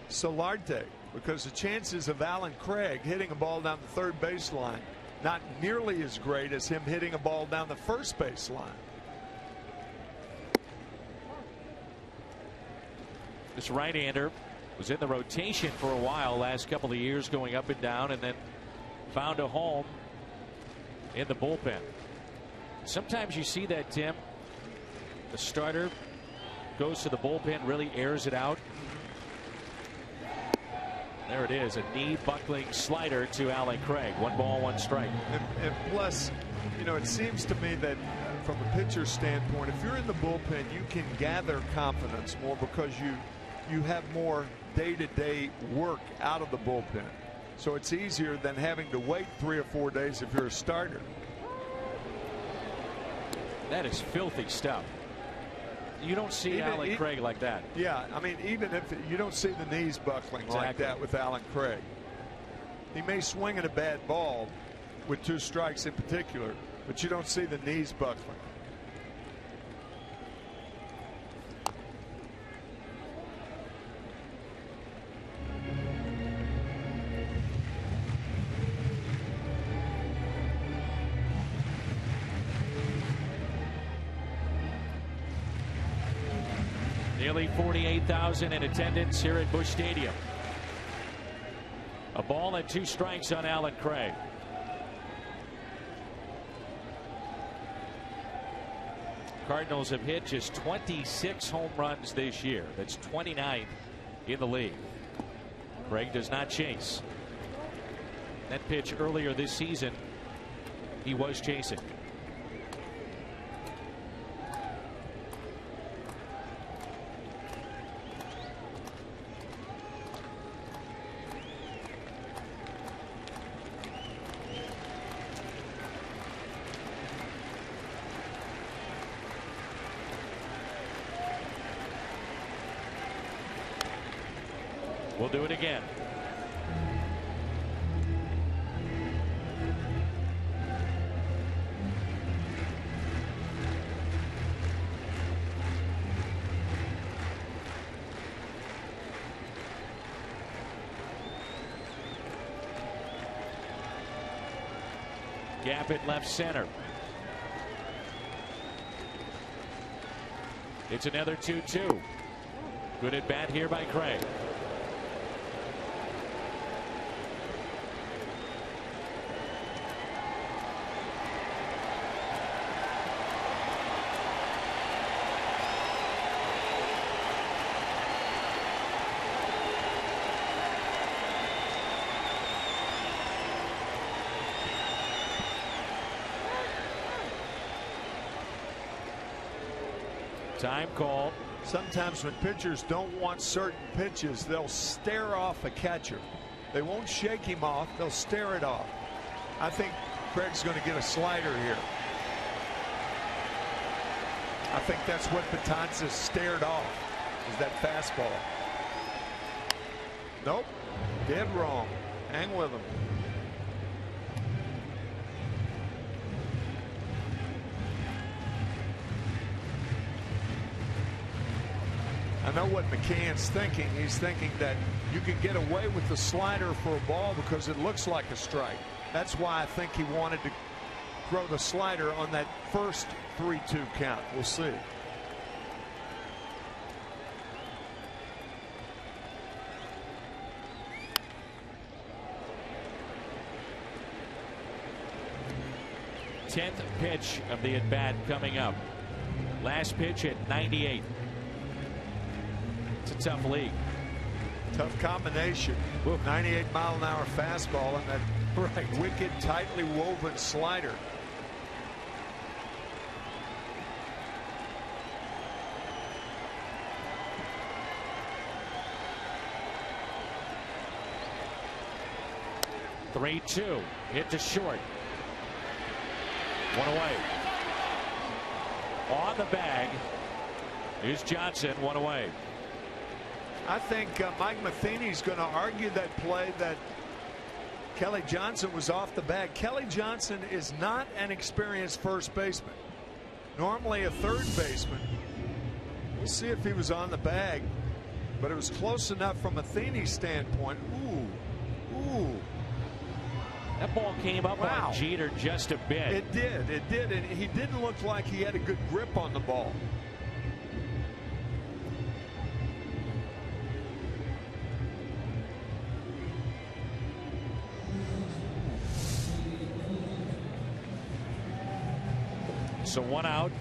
Solarte, because the chances of Alan Craig hitting a ball down the third baseline not nearly as great as him hitting a ball down the first baseline. This right-hander was in the rotation for a while last couple of years, going up and down, and then found a home in the bullpen. Sometimes you see that, Tim. The starter goes to the bullpen, really airs it out. There it is, a knee buckling slider to Alan Craig. 1 ball, 1 strike. And plus, you know, it seems to me that from a pitcher's standpoint, if you're in the bullpen, you can gather confidence more because you have more day-to-day work out of the bullpen. So it's easier than having to wait 3 or 4 days if you're a starter. That is filthy stuff. You don't see Alan Craig like that. Yeah, I mean, even if you don't see the knees buckling like that with Alan Craig. He may swing at a bad ball with 2 strikes in particular, but you don't see the knees buckling. Nearly 48,000 in attendance here at Busch Stadium. A ball and 2 strikes on Alan Craig. Cardinals have hit just 26 home runs this year. That's 29th in the league. Craig does not chase. That pitch earlier this season, he was chasing. We'll do it again. Gap at left center. It's another 2-2. Good at bat here by Craig. Time call. Sometimes when pitchers don't want certain pitches, they'll stare off a catcher. They won't shake him off, they'll stare it off. I think Craig's going to get a slider here. I think that's what Betances stared off, is that fastball. Nope, dead wrong. Hang with him. I know what McCann's thinking. He's thinking that you can get away with the slider for a ball because it looks like a strike. That's why I think he wanted to throw the slider on that first 3-2 count. We'll see. Tenth pitch of the at-bat coming up. Last pitch at 98. It's a tough league. Tough combination. 98-mile-an-hour fastball and that wicked, tightly woven slider. Three-2. Hit to short. One away. On the bag is Johnson. One away. I think Mike Matheny's going to argue that play that Kelly Johnson was off the bag. Kelly Johnson is not an experienced first baseman. Normally a third baseman. We'll see if he was on the bag, but it was close enough from Matheny's standpoint. Ooh. That ball came up on Jeter just a bit. It did, and he didn't look like he had a good grip on the ball. So one out,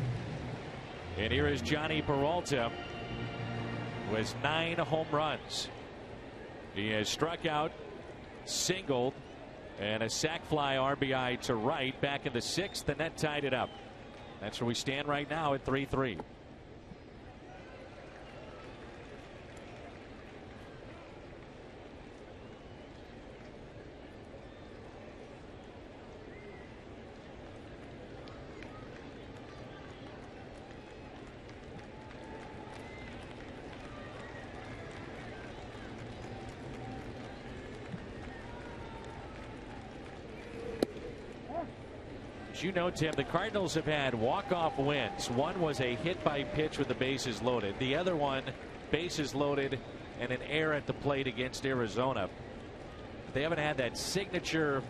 and here is Johnny Peralta, who has 9 home runs. He has struck out, singled, and a sac fly RBI to right. Back in the 6th, and that tied it up. That's where we stand right now at 3-3. You know, Tim, the Cardinals have had walk-off wins. One was a hit by pitch with the bases loaded. The other one, bases loaded and an error at the plate against Arizona. They haven't had that signature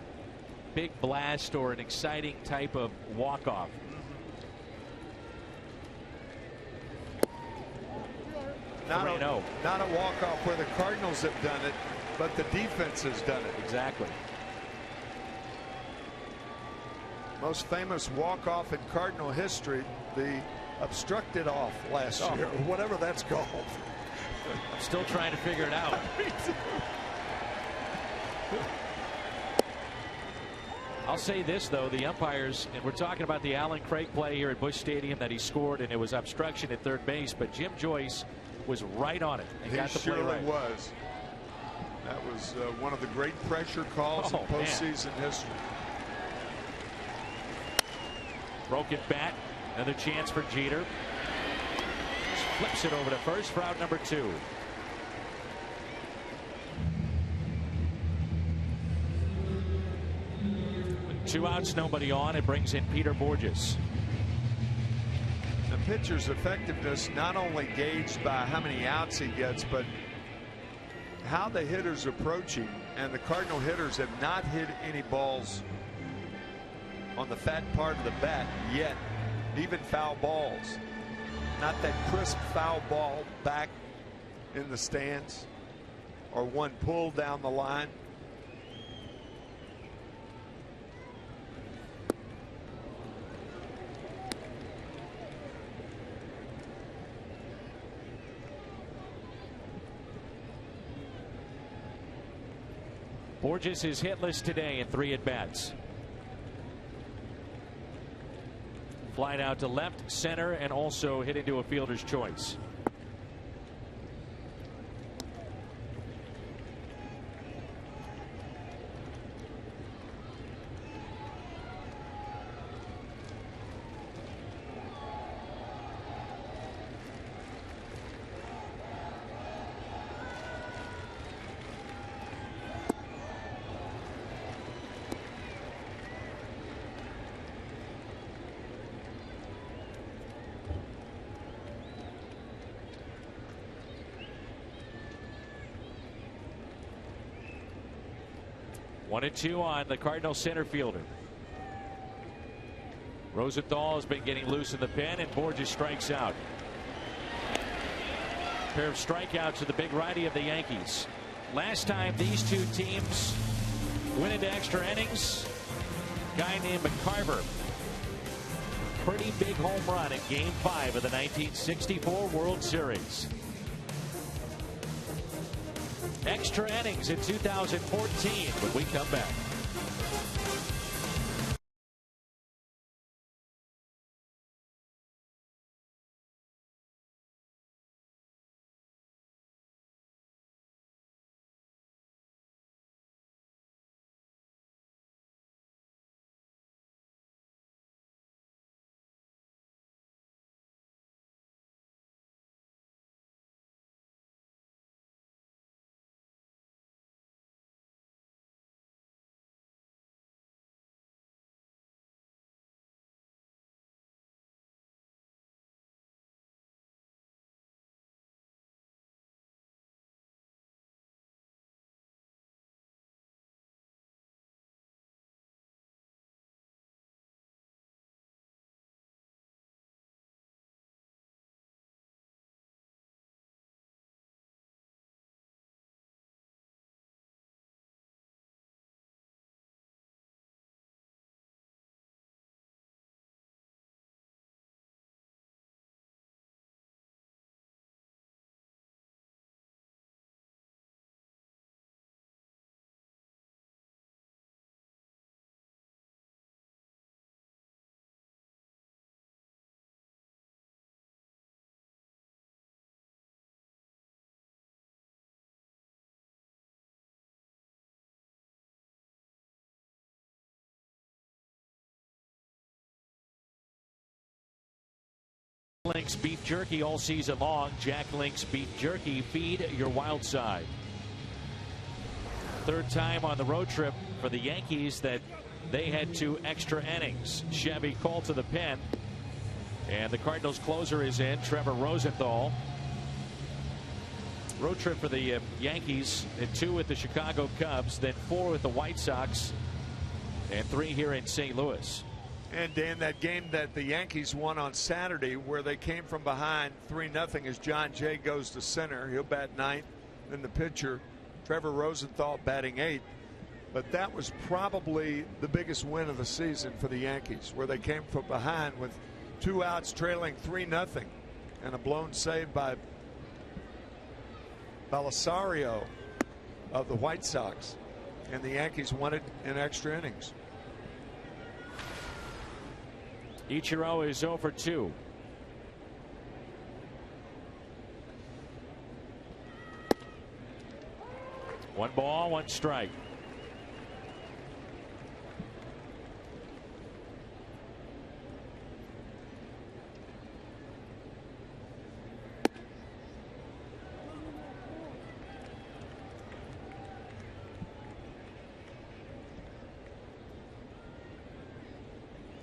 big blast or an exciting type of walk-off. Not a walk-off where the Cardinals have done it, but the defense has done it. Exactly. Most famous walk-off in Cardinal history, the obstructed off last year, or whatever that's called. I'm still trying to figure it out. I'll say this, though, the umpires, and we're talking about the Alan Craig play here at Busch Stadium that he scored, and it was obstruction at third base, but Jim Joyce was right on it and got the play right. He surely was. That was one of the great pressure calls in postseason history. Broken bat. Another chance for Jeter. Just flips it over to first for out number 2. With 2 outs, nobody on, it brings in Peter Borges. The pitcher's effectiveness not only gauged by how many outs he gets, but how the hitter's approaching. And the Cardinal hitters have not hit any balls on the fat part of the bat yet, even foul balls. Not that crisp foul ball back in the stands or one pulled down the line. Borges is hitless today in 3 at-bats. Flied out to left, center, and also hit into a fielder's choice. One and 2 on the Cardinal center fielder. Rosenthal has been getting loose in the pen, and Borges strikes out. A pair of strikeouts to the big righty of the Yankees. Last time these two teams went into extra innings, a guy named McCarver pretty big home run in Game 5 of the 1964 World Series. Extra innings in 2014 when we come back. Link's beef jerky all season long. Jack Link's beef jerky. Feed your wild side. Third time on the road trip for the Yankees that they had 2 extra innings. Chevy called to the pen, and the Cardinals closer is in, Trevor Rosenthal. Road trip for the Yankees, and 2 with the Chicago Cubs, then 4 with the White Sox, and 3 here in St. Louis. And Dan, that game that the Yankees won on Saturday where they came from behind 3-0 as John Jay goes to center. He'll bat 9th. Then the pitcher, Trevor Rosenthal, batting 8th. But that was probably the biggest win of the season for the Yankees, where they came from behind with 2 outs trailing 3-0 and a blown save by Belisario of the White Sox. And the Yankees won it in extra innings. Ichiro is 0 for 2. One ball, 1 strike.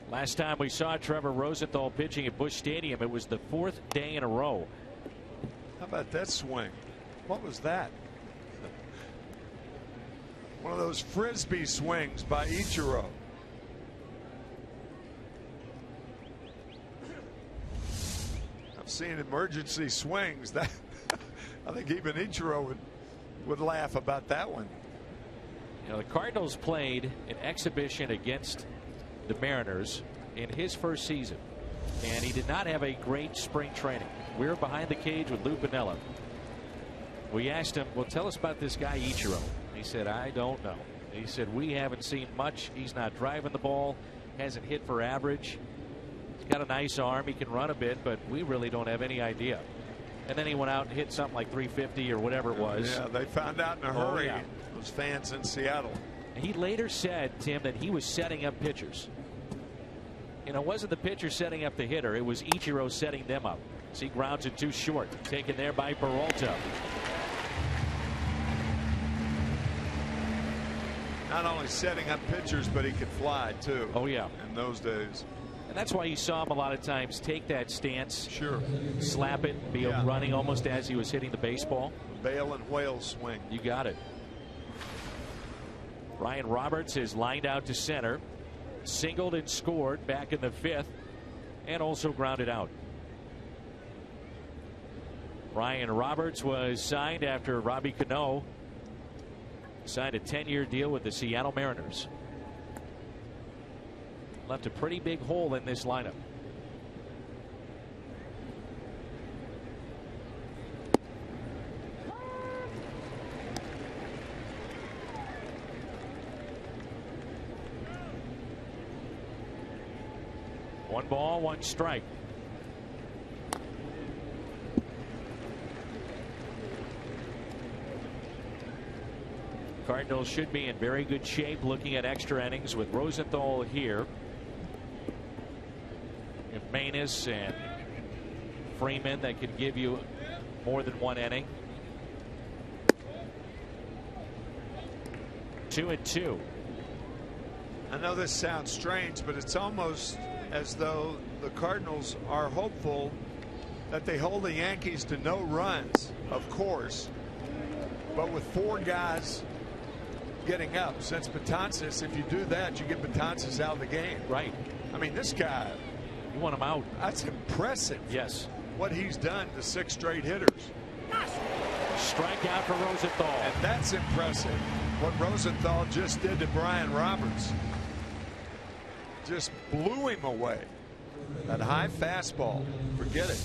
Last time we saw Trevor Rosenthal pitching at Busch Stadium, it was the 4th day in a row. How about that swing? What was that? One of those frisbee swings by Ichiro. I've seen emergency swings. That I think even Ichiro would laugh about that one. You know, the Cardinals played an exhibition against the Mariners in his first season, and he did not have a great spring training. We were behind the cage with Lou Piniella. We asked him, well, tell us about this guy Ichiro. He said, I don't know. He said, we haven't seen much. He's not driving the ball, hasn't hit for average. He's got a nice arm, he can run a bit, but we really don't have any idea. And then he went out and hit something like 350 or whatever it was. Yeah, they found out in a hurry. Yeah. Those fans in Seattle. He later said, Tim, that he was setting up pitchers. You know, it wasn't the pitcher setting up the hitter. It was Ichiro setting them up. So he grounds it too short. Taken there by Peralta. Not only setting up pitchers, but he could fly, too. Oh, yeah. In those days. And that's why you saw him a lot of times take that stance. Sure. Slap it, be running almost as he was hitting the baseball. Bale and whale swing. You got it. Ryan Roberts is lined out to center. Singled and scored back in the 5th, and also grounded out. Ryan Roberts was signed after Robbie Cano signed a 10-year deal with the Seattle Mariners. Left a pretty big hole in this lineup. 1 ball, 1 strike. Cardinals should be in very good shape looking at extra innings with Rosenthal here. If Manus and Freeman that could give you more than 1 inning. 2-2. I know this sounds strange, but it's almost as though the Cardinals are hopeful that they hold the Yankees to no runs, of course, but with 4 guys getting up. Since Betances, if you do that, you get Betances out of the game. Right. I mean, this guy, you want him out. That's impressive. Yes. What he's done to 6 straight hitters. Strikeout for Rosenthal. And that's impressive. What Rosenthal just did to Brian Roberts. Just blew him away. That high fastball. Forget it.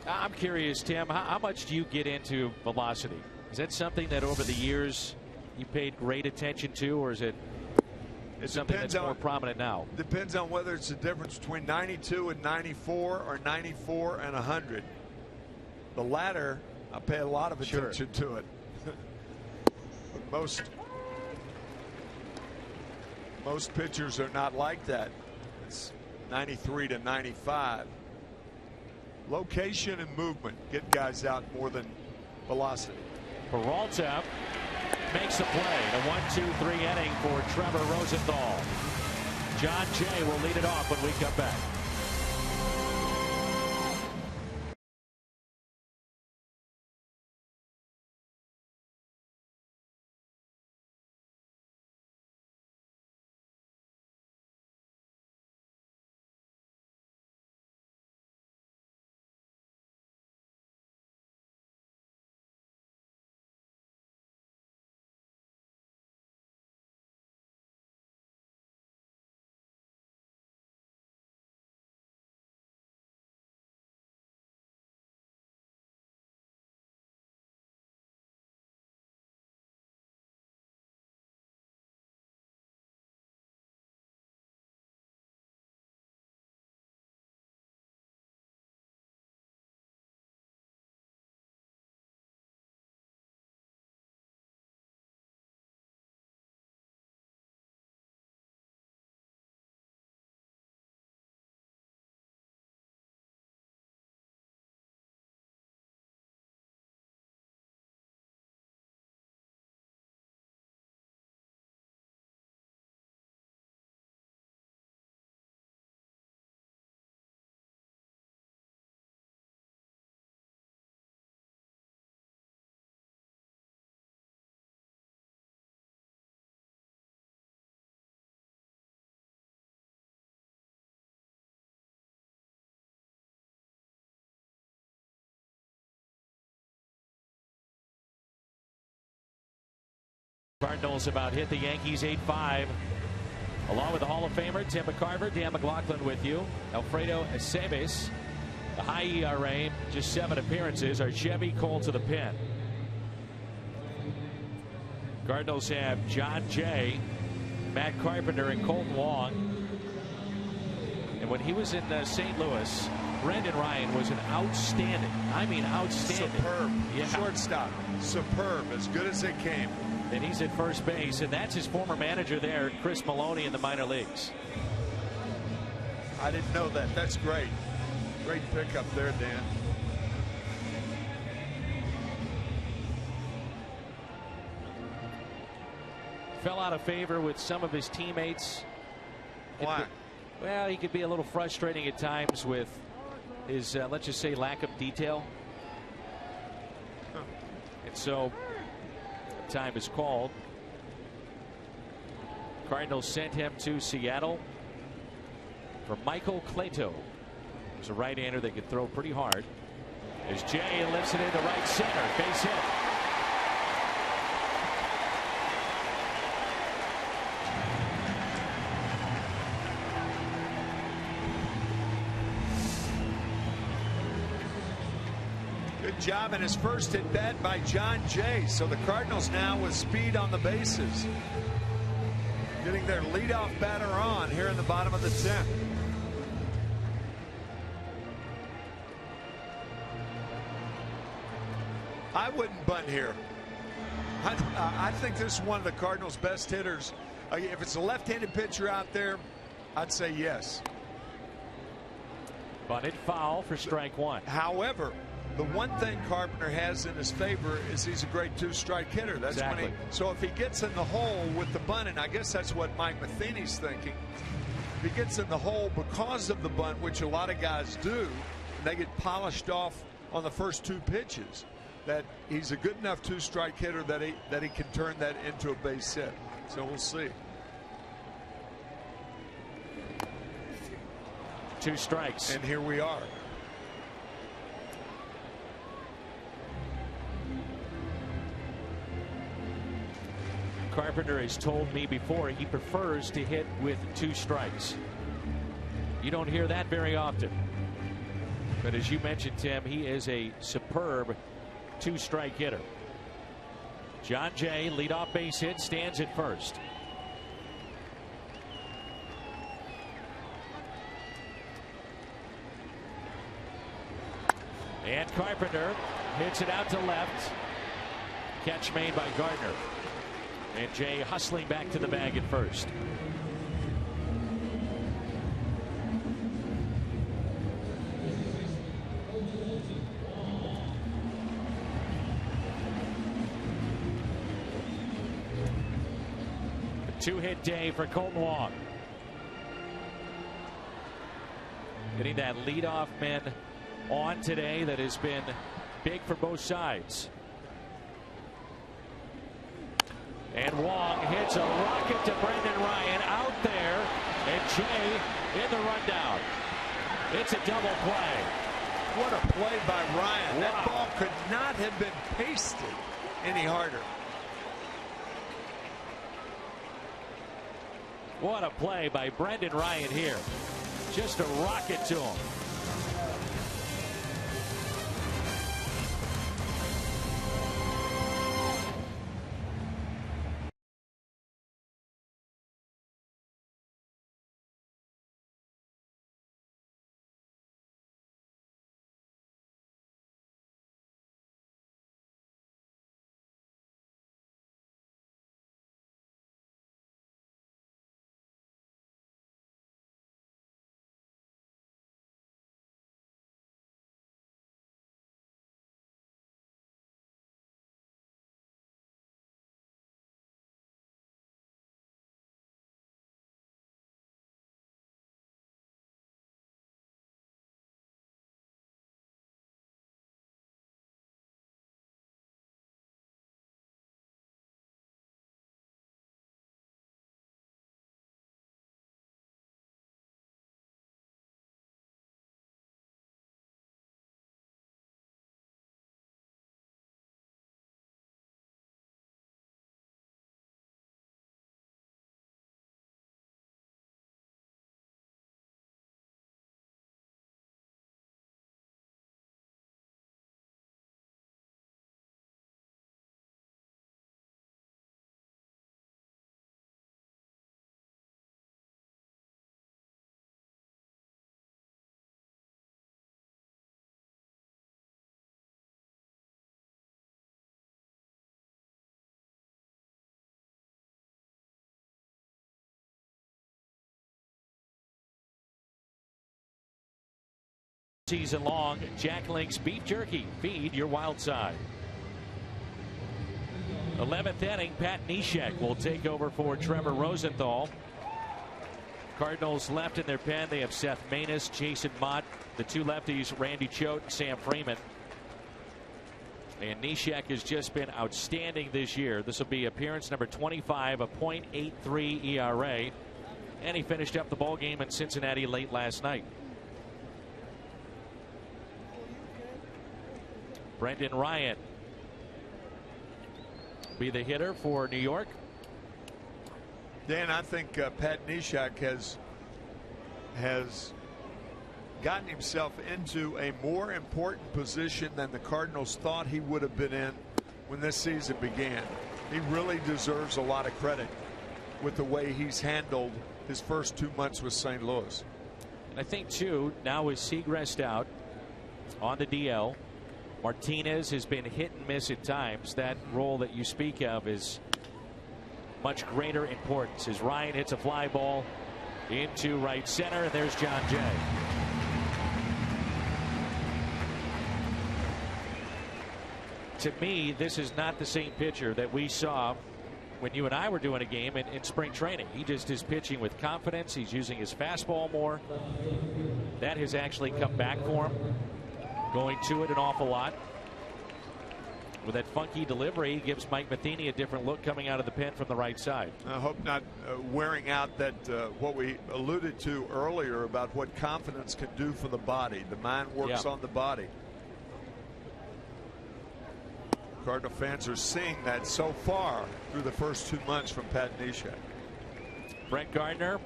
I'm curious, Tim, how much do you get into velocity? Is that something that over the years you paid great attention to, or is it something that's more prominent now? Depends on whether it's the difference between 92 and 94 or 94 and 100. The latter, I pay a lot of attention to it. But most pitchers are not like that. It's 93 to 95. Location and movement get guys out more than velocity. Peralta makes a play. The 1-2-3 inning for Trevor Rosenthal. John Jay will lead it off when we come back. Cardinals about hit the Yankees 8-5. Along with the Hall of Famer Tim McCarver, Dan McLaughlin with you. Alfredo Aceves, the high ERA, just 7 appearances. Our Chevy Cole to the pen. Cardinals have John Jay, Matt Carpenter, and Colton Wong. And when he was in St. Louis, Brendan Ryan was an outstanding, I mean outstanding. Superb. Yeah. Shortstop. Superb. As good as it came. And he's at first base, and that's his former manager there, Chris Maloney, in the minor leagues. I didn't know that. That's great. Great pickup there, Dan. Fell out of favor with some of his teammates. Why? Well, he could be a little frustrating at times with his, let's just say, lack of detail. And so, time is called. Cardinals sent him to Seattle for Michael Clayton. He's a right-hander that can throw pretty hard. As Jay lifts it into right center, base hit. Good job in his first at bat by John Jay. So the Cardinals now with speed on the bases. getting their leadoff batter on here in the bottom of the 10th. I wouldn't bunt here. I think this is one of the Cardinals' best hitters. If it's a left-handed pitcher out there, I'd say yes. Bunted foul for strike one. However, the one thing Carpenter has in his favor is he's a great two-strike hitter. That's exactly. when so if he gets in the hole with the bunt, and I guess that's what Mike Matheny's thinking, if he gets in the hole because of the bunt, which a lot of guys do, and they get polished off on the first two pitches, that he's a good enough two-strike hitter that he can turn that into a base hit. So we'll see. 2 strikes. And here we are. Carpenter has told me before he prefers to hit with 2 strikes. You don't hear that very often. But as you mentioned, Tim, he is a superb 2-strike hitter. John Jay, leadoff base hit, stands at first. And Carpenter hits it out to left. Catch made by Gardner. And Jay hustling back to the bag at first. A 2-hit day for Colton Wong. Getting that leadoff man on today that has been big for both sides. And Wong hits a rocket to Brendan Ryan out there, and Jay in the rundown. It's a double play. What a play by Ryan. Wow. That ball could not have been pasted any harder. What a play by Brendan Ryan here. Just a rocket to him. Season long Jack Link's beef jerky. Feed your wild side. 11th inning, Pat Neshek will take over for Trevor Rosenthal. Cardinals left in their pen. They have Seth Maness, Jason Mott, the 2 lefties, Randy Choate, and Sam Freeman. And Neshek has just been outstanding this year. This will be appearance number 25, a .83 ERA. And he finished up the ball game in Cincinnati late last night. Brendan Ryan be the hitter for New York. Dan, I think Pat Neshek has gotten himself into a more important position than the Cardinals thought he would have been in when this season began. He really deserves a lot of credit. with the way he's handled his first 2 months with St. Louis. And I think, too, now with Segrest out on the DL, Martinez has been hit and miss at times. That role that you speak of is much greater importance as Ryan hits a fly ball into right center, and there's John Jay. To me, this is not the same pitcher that we saw when you and I were doing a game in spring training. He just is pitching with confidence. He's using his fastball more. That has actually come back for him, going to it an awful lot. With that funky delivery, gives Mike Matheny a different look coming out of the pen from the right side. I hope not wearing out that what we alluded to earlier about what confidence can do for the body. The mind works on the body. Cardinal fans are seeing that so far through the first 2 months from Pat Neshek. Brett Gardner,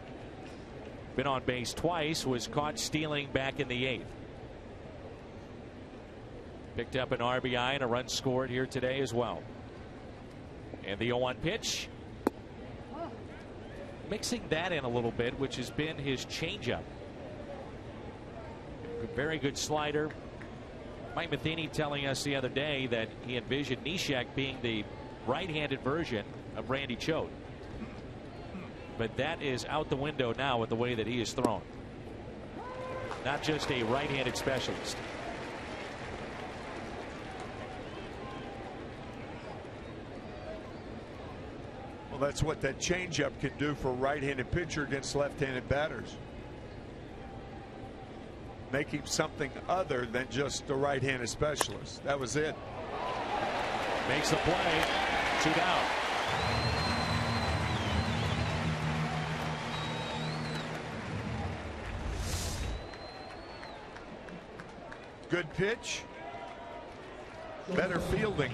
been on base twice, was caught stealing back in the 8th. Picked up an RBI and a run scored here today as well. And the 0-1 pitch. Mixing that in a little bit, which has been his changeup. A very good slider. Mike Matheny telling us the other day that he envisioned Neshek being the right-handed version of Randy Choate. But that is out the window now with the way that he is thrown. Not just a right-handed specialist. Well, that's what that changeup can do for a right-handed pitcher against left-handed batters. Make him something other than just a right-handed specialist. That was it. Makes the play. 2 down. Good pitch. Better fielding.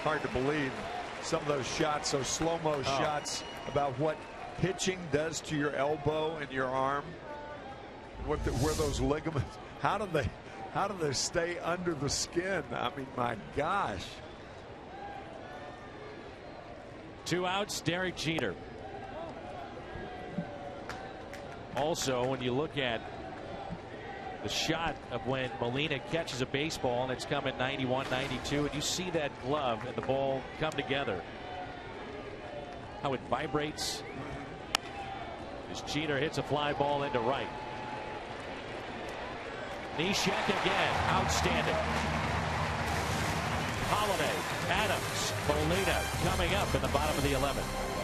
Hard to believe some of those shots, those slow-mo shots, about what pitching does to your elbow and your arm. Where those ligaments, how do they stay under the skin? I mean, my gosh. 2 outs, Derek Jeter. Also, when you look at the shot of when Molina catches a baseball and it's coming 91, 92, and you see that glove and the ball come together, how it vibrates as Jeter hits a fly ball into right. Neshek again, outstanding. Holiday, Adams, Molina coming up in the bottom of the 11th.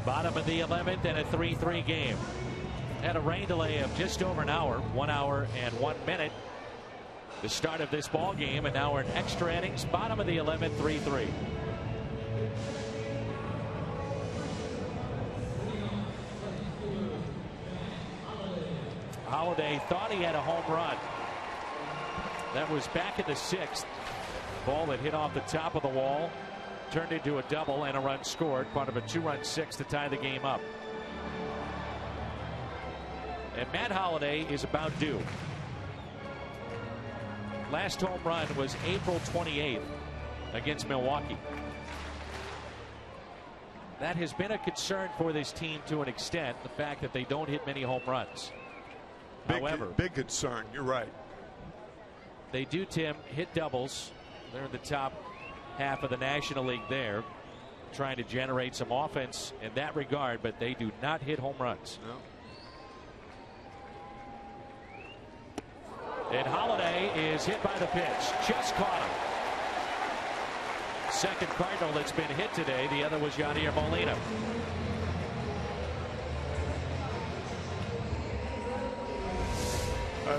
Bottom of the 11th and a 3-3 game. Had a rain delay of just over an hour, 1 hour and 1 minute. The start of this ball game, and now we're in extra innings. Bottom of the 11th, 3-3. Halladay thought he had a home run. That was back in the 6th. Ball that hit off the top of the wall, turned into a double and a run scored, part of a 2-run 6 to tie the game up. And Matt Halladay is about due. Last home run was April 28th against Milwaukee. That has been a concern for this team to an extent, the fact that they don't hit many home runs. However, big concern. You're right. They do, Tim, hit doubles. They're in the top half of the National League there, trying to generate some offense in that regard, but they do not hit home runs. No. And Halladay is hit by the pitch. Just caught him. Second Cardinal that's been hit today. The other was Yadier Molina.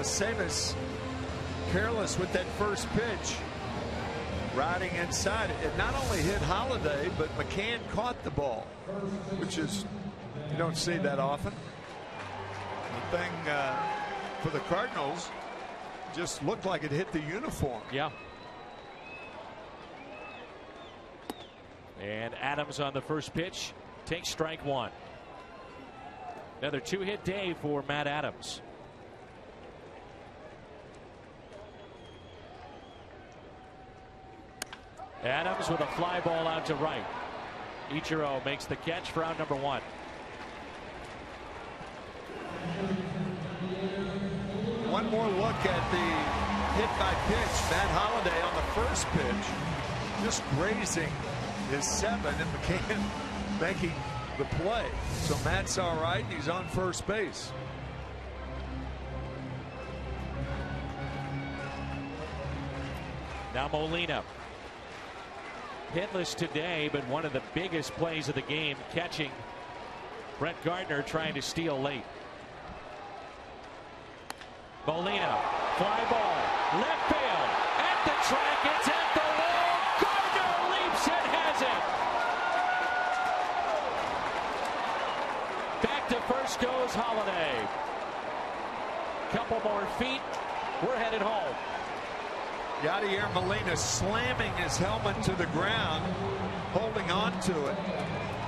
Seamus careless with that first pitch. Riding inside it. It not only hit Halladay, but McCann caught the ball, which is, you don't see that often. The thing for the Cardinals just looked like it hit the uniform. Yeah. And Adams on the first pitch takes strike one. Another 2-hit day for Matt Adams. Adams with a fly ball out to right. Ichiro makes the catch for out number 1. One more look at the hit by pitch. Matt Halladay on the first pitch, just grazing his 7, and McCann making the play. So Matt's all right. He's on first base. Now Molina. Hitless today, but one of the biggest plays of the game, catching Brett Gardner trying to steal late. Molina, fly ball, left field, at the track, it's at the wall. Gardner leaps and has it. Back to first goes Halladay. Couple more feet, we're headed home. Yadier Molina slamming his helmet to the ground, holding on to it.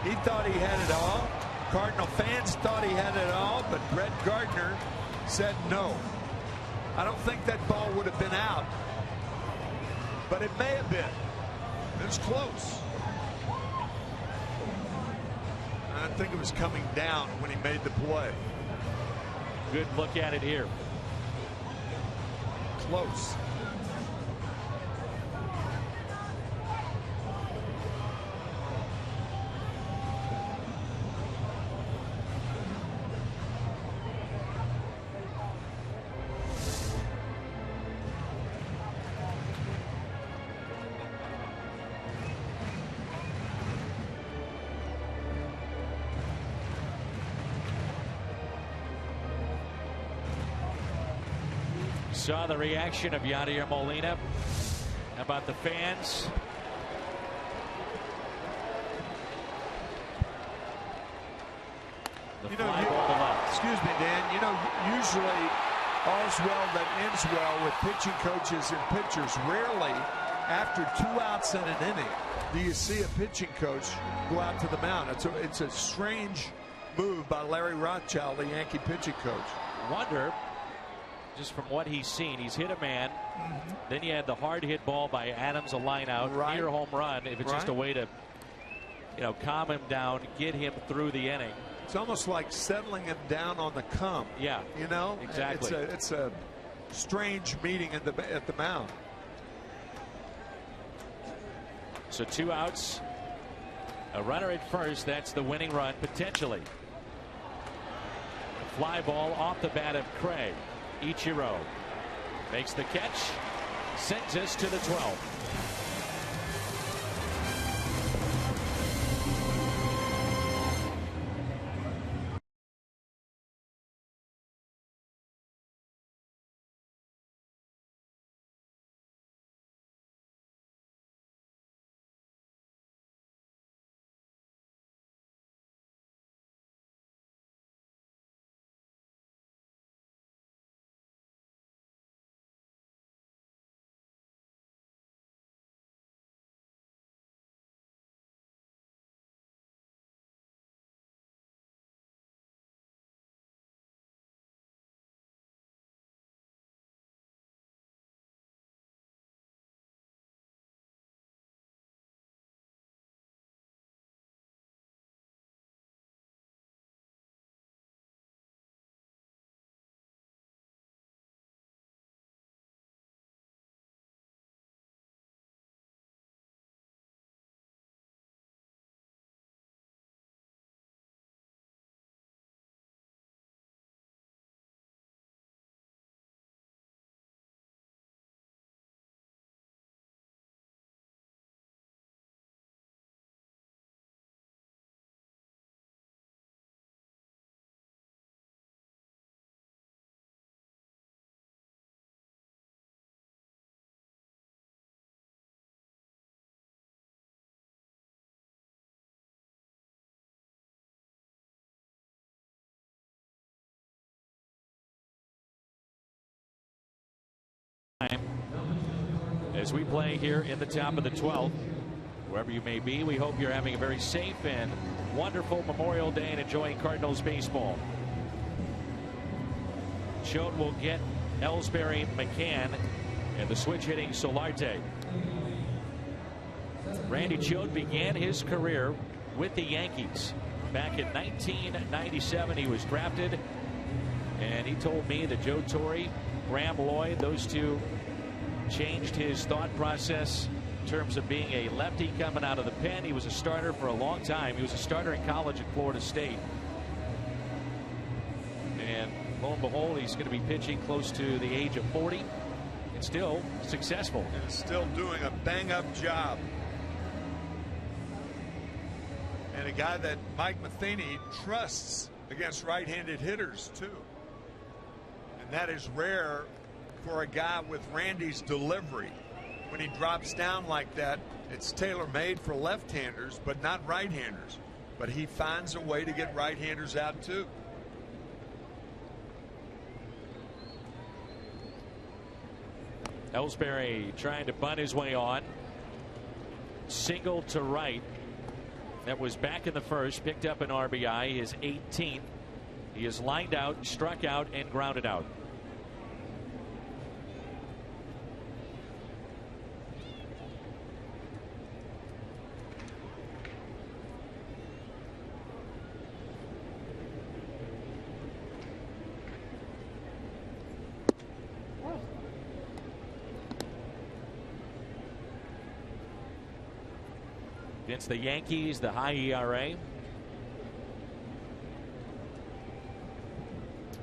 He thought he had it all. Cardinal fans thought he had it all, but Brett Gardner said no. I don't think that ball would have been out, but it may have been. It was close. I think it was coming down when he made the play. Good look at it here. Close. Saw the reaction of Yadier Molina. How about the fans? The fly ball to left. Excuse me, Dan. You know, usually all's well that ends well with pitching coaches and pitchers. Rarely, after 2 outs in an inning, do you see a pitching coach go out to the mound. It's a strange move by Larry Rothschild, the Yankee pitching coach. Wonder, just from what he's seen, he's hit a man. Then you had the hard hit ball by Adams, a line out, near home run. If it's just a way to, calm him down, get him through the inning. It's almost like settling him down on the come. Yeah, exactly. It's a strange meeting at the mound. So 2 outs, a runner at first. That's the winning run potentially. A fly ball off the bat of Craig. Ichiro makes the catch, sends us to the 12th. As we play here in the top of the 12th, wherever you may be, we hope you're having a very safe and wonderful Memorial Day and enjoying Cardinals baseball. Choate will get Ellsbury, McCann, and the switch hitting Solarte. Randy Choate began his career with the Yankees. Back in 1997, he was drafted, and he told me that Joe Torre, Graham Lloyd, those two changed his thought process in terms of being a lefty coming out of the pen. He was a starter for a long time. He was a starter in college at Florida State. And lo and behold, he's going to be pitching close to the age of 40 and still successful. And still doing a bang-up job. And a guy that Mike Matheny trusts against right-handed hitters, too. And that is rare for a guy with Randy's delivery. When he drops down like that, it's tailor-made for left-handers, but not right-handers. But he finds a way to get right-handers out, too. Ellsbury trying to bunt his way on. Single to right. That was back in the first. Picked up an RBI, his 18th. He is lined out, struck out, and grounded out. Against the Yankees, the high ERA.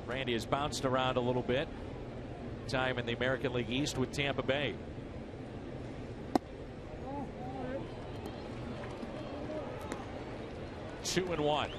Randy has bounced around a little bit. Time in the American League East with Tampa Bay. Two and one.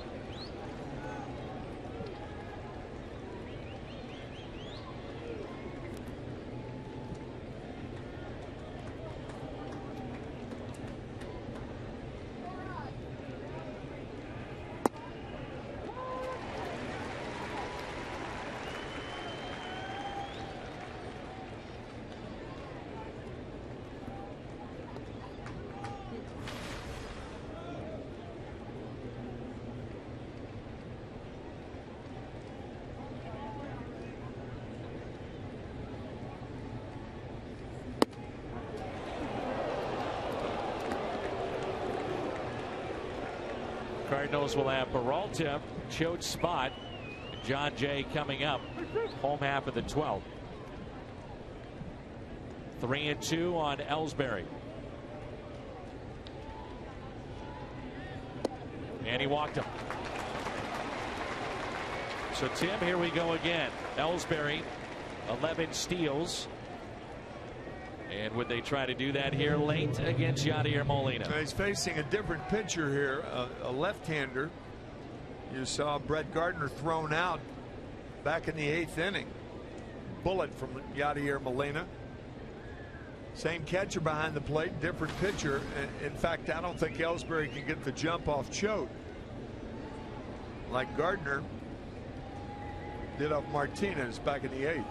Cardinals will have Peralta, Choate spot, John Jay coming up, home half of the 12th. 3-2 on Ellsbury. And he walked him. So Tim, here we go again. Ellsbury, 11 steals. And would they try to do that here late against Yadier Molina? He's facing a different pitcher here, a left-hander. You saw Brett Gardner thrown out back in the 8th inning. Bullet from Yadier Molina. Same catcher behind the plate, different pitcher. In fact, I don't think Ellsbury can get the jump off Choate like Gardner did off Martinez back in the 8th.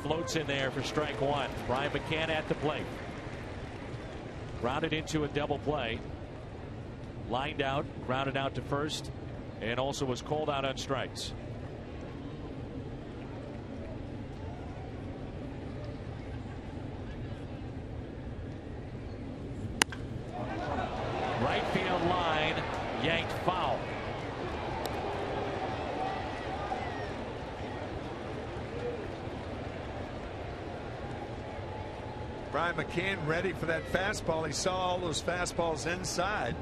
Floats in there for strike one. Brian McCann at the plate. Grounded into a double play. Lined out, grounded out to first, and also was called out on strikes. Right field line, yanked foul. Brian McCann ready for that fastball. He saw all those fastballs inside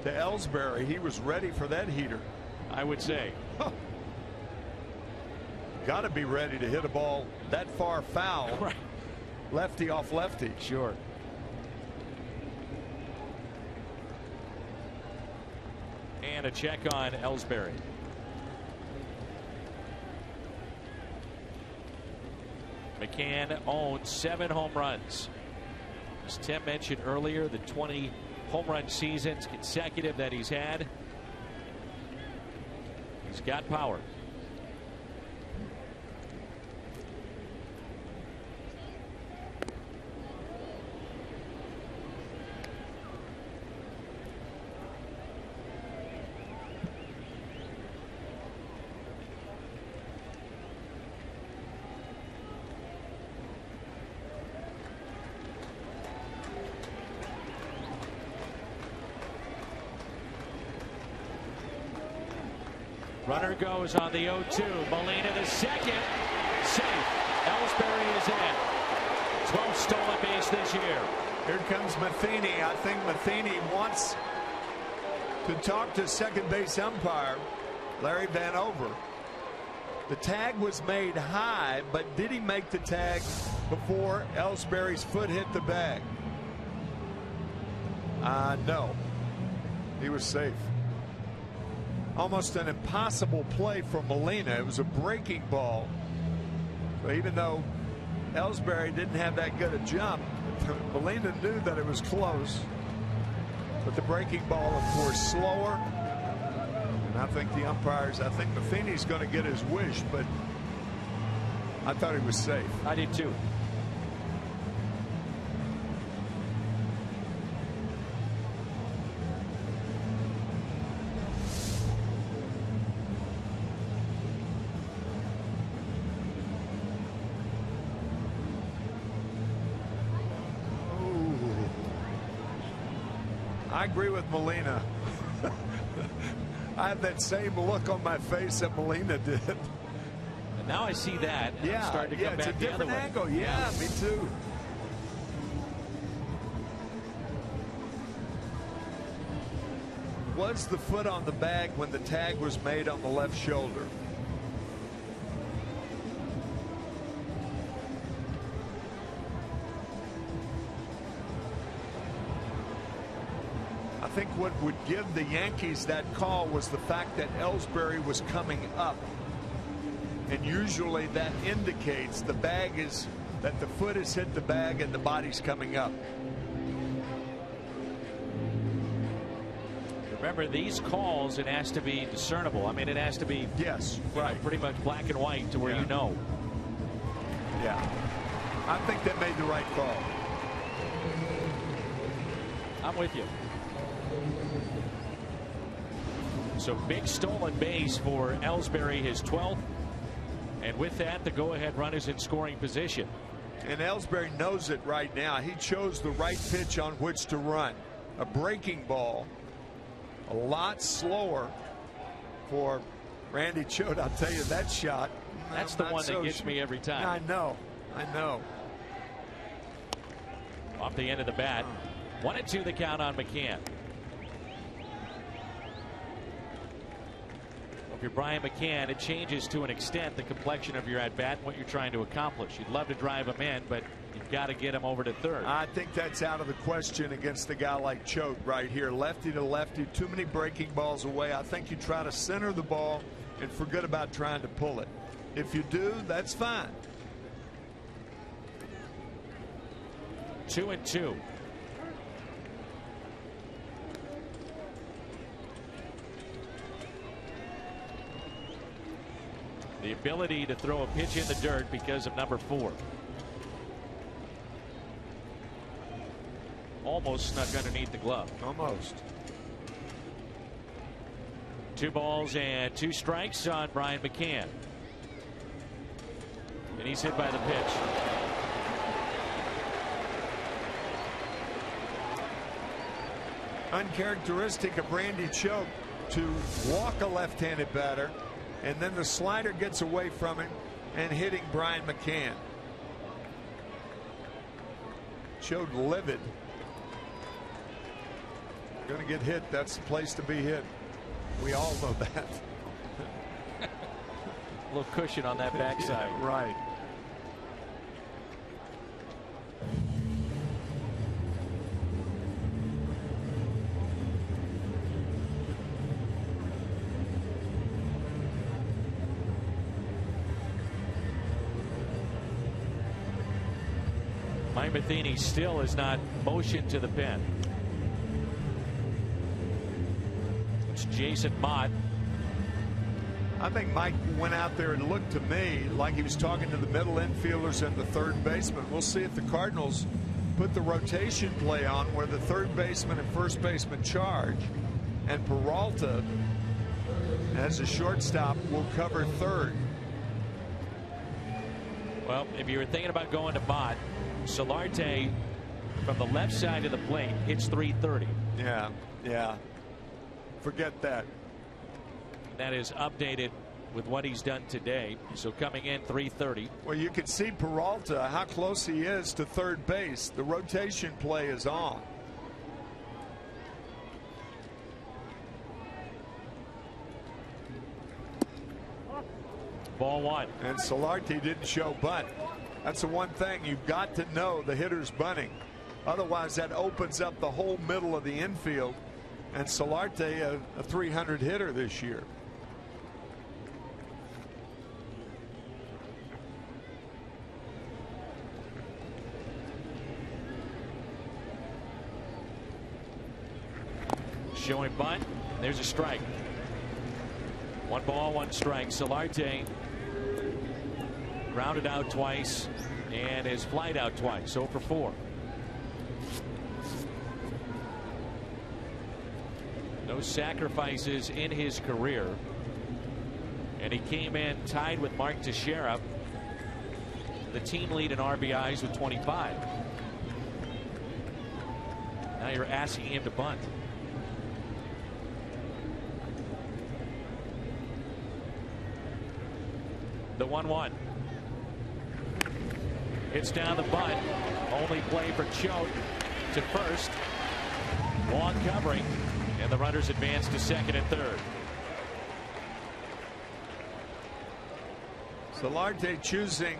to Ellsbury. He was ready for that heater, I would say. Got to be ready to hit a ball that far foul. Right. Lefty off lefty. Sure. And a check on Ellsbury. McCann owns 7 home runs. As Tim mentioned earlier, the 20 home run seasons consecutive that he's had. He's got power. Runner goes on the 0-2. Molina the second. Safe. Ellsbury is in. 12th stolen base this year. Here comes Matheny. I think Matheny wants to talk to second base umpire Larry Vanover. The tag was made high, but did he make the tag before Ellsbury's foot hit the bag? No. He was safe. Almost an impossible play for Molina. It was a breaking ball. So even though Ellsbury didn't have that good a jump, Molina knew that it was close. But the breaking ball, of course, slower. And I think the umpires, I think Matheny's going to get his wish, but I thought he was safe. I did too. I agree with Molina. I have that same look on my face that Molina did. And now I see that. And yeah, I'm starting to come it's back a the other different way. angle. Yeah, me too. Was the foot on the bag when the tag was made on the left shoulder? I think what would give the Yankees that call was the fact that Ellsbury was coming up. And usually that indicates the bag is that the foot has hit the bag and the body's coming up. Remember, these calls, it has to be discernible. I mean, it has to be pretty much black and white to where you know. Yeah. I think they made the right call. I'm with you. So big stolen base for Ellsbury, his 12th. And with that, the go-ahead run is in scoring position. And Ellsbury knows it right now. He chose the right pitch on which to run. A breaking ball. A lot slower for Randy Choate. I'll tell you, that shot. That's the one that gets me every time. I know. Off the end of the bat. 1-2 the count on McCann. If you're Brian McCann, it changes to an extent the complexion of your at-bat and what you're trying to accomplish. You'd love to drive him in, but you've got to get him over to third. I think that's out of the question against a guy like Choate right here. Lefty to lefty, too many breaking balls away. I think you try to center the ball and forget about trying to pull it. If you do, that's fine. 2-2. The ability to throw a pitch in the dirt because of number 4. Almost snuck underneath the glove. Almost. 2 balls and 2 strikes on Brian McCann. And he's hit by the pitch. Uncharacteristic of Randy Choate to walk a left-handed batter, and then the slider gets away from him and hitting Brian McCann. Choate livid. Going to get hit. That's the place to be hit. We all know that. A little cushion on that backside. Yeah, right. Mike Matheny still is not motioned to the pen. It's Jason Mott. I think Mike went out there and looked to me like he was talking to the middle infielders and the third baseman. We'll see if the Cardinals put the rotation play on where the third baseman and first baseman charge, and Peralta, as a shortstop, will cover third. Well, if you were thinking about going to Mott, Solarte from the left side of the plate hits .330. Yeah. Forget that. That is updated with what he's done today. So coming in .330. Well, you can see Peralta, how close he is to third base. The rotation play is on. Ball one. And Solarte didn't show bunt. That's the one thing. You've got to know the hitter's bunting. Otherwise, that opens up the whole middle of the infield. And Solarte, a 300 hitter this year. Showing bunt. There's a strike. 1 ball, 1 strike. Solarte grounded out twice and is flied out twice. 0 for 4. No sacrifices in his career. And he came in tied with Mark Teixeira, the team lead in RBIs with 25. Now you're asking him to bunt. The 1-1. It's down the bunt. Only play for Choate to first. Long covering. And the runners advance to second and third. Solarte choosing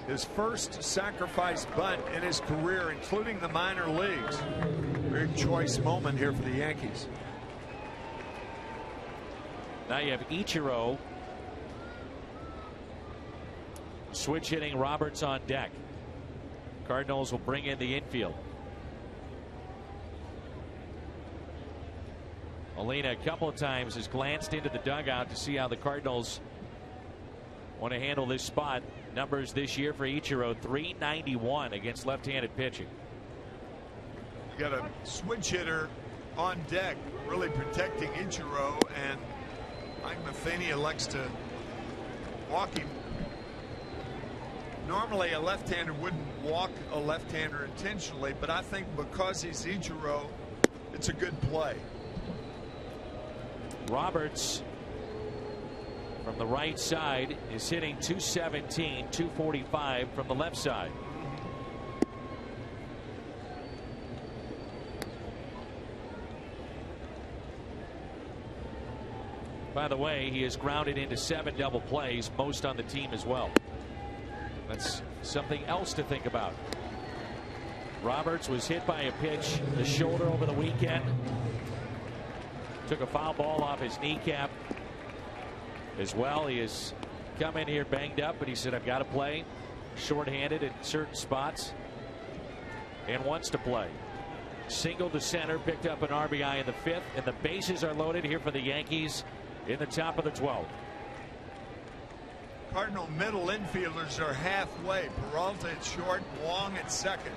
his first sacrifice bunt in his career, including the minor leagues. Very choice moment here for the Yankees. Now you have Ichiro switch hitting Roberts on deck. Cardinals will bring in the infield. Molina a couple of times has glanced into the dugout to see how the Cardinals want to handle this spot. Numbers this year for Ichiro, .391 against left-handed pitching. You got a switch hitter on deck really protecting Ichiro, and Mike Matheny elects to walk him. Normally a left-hander wouldn't walk a left-hander intentionally, but I think because he's Ichiro, it's a good play. Roberts from the right side is hitting .217, .245 from the left side. By the way, he has grounded into 7 double plays, most on the team as well. That's something else to think about. Roberts was hit by a pitch, the shoulder over the weekend. Took a foul ball off his kneecap as well. He has come in here banged up, but he said, I've got to play. Shorthanded in certain spots and wants to play. Single to center, picked up an RBI in the 5th, and the bases are loaded here for the Yankees in the top of the 12th. Cardinal middle infielders are halfway. Peralta at short, Wong at second.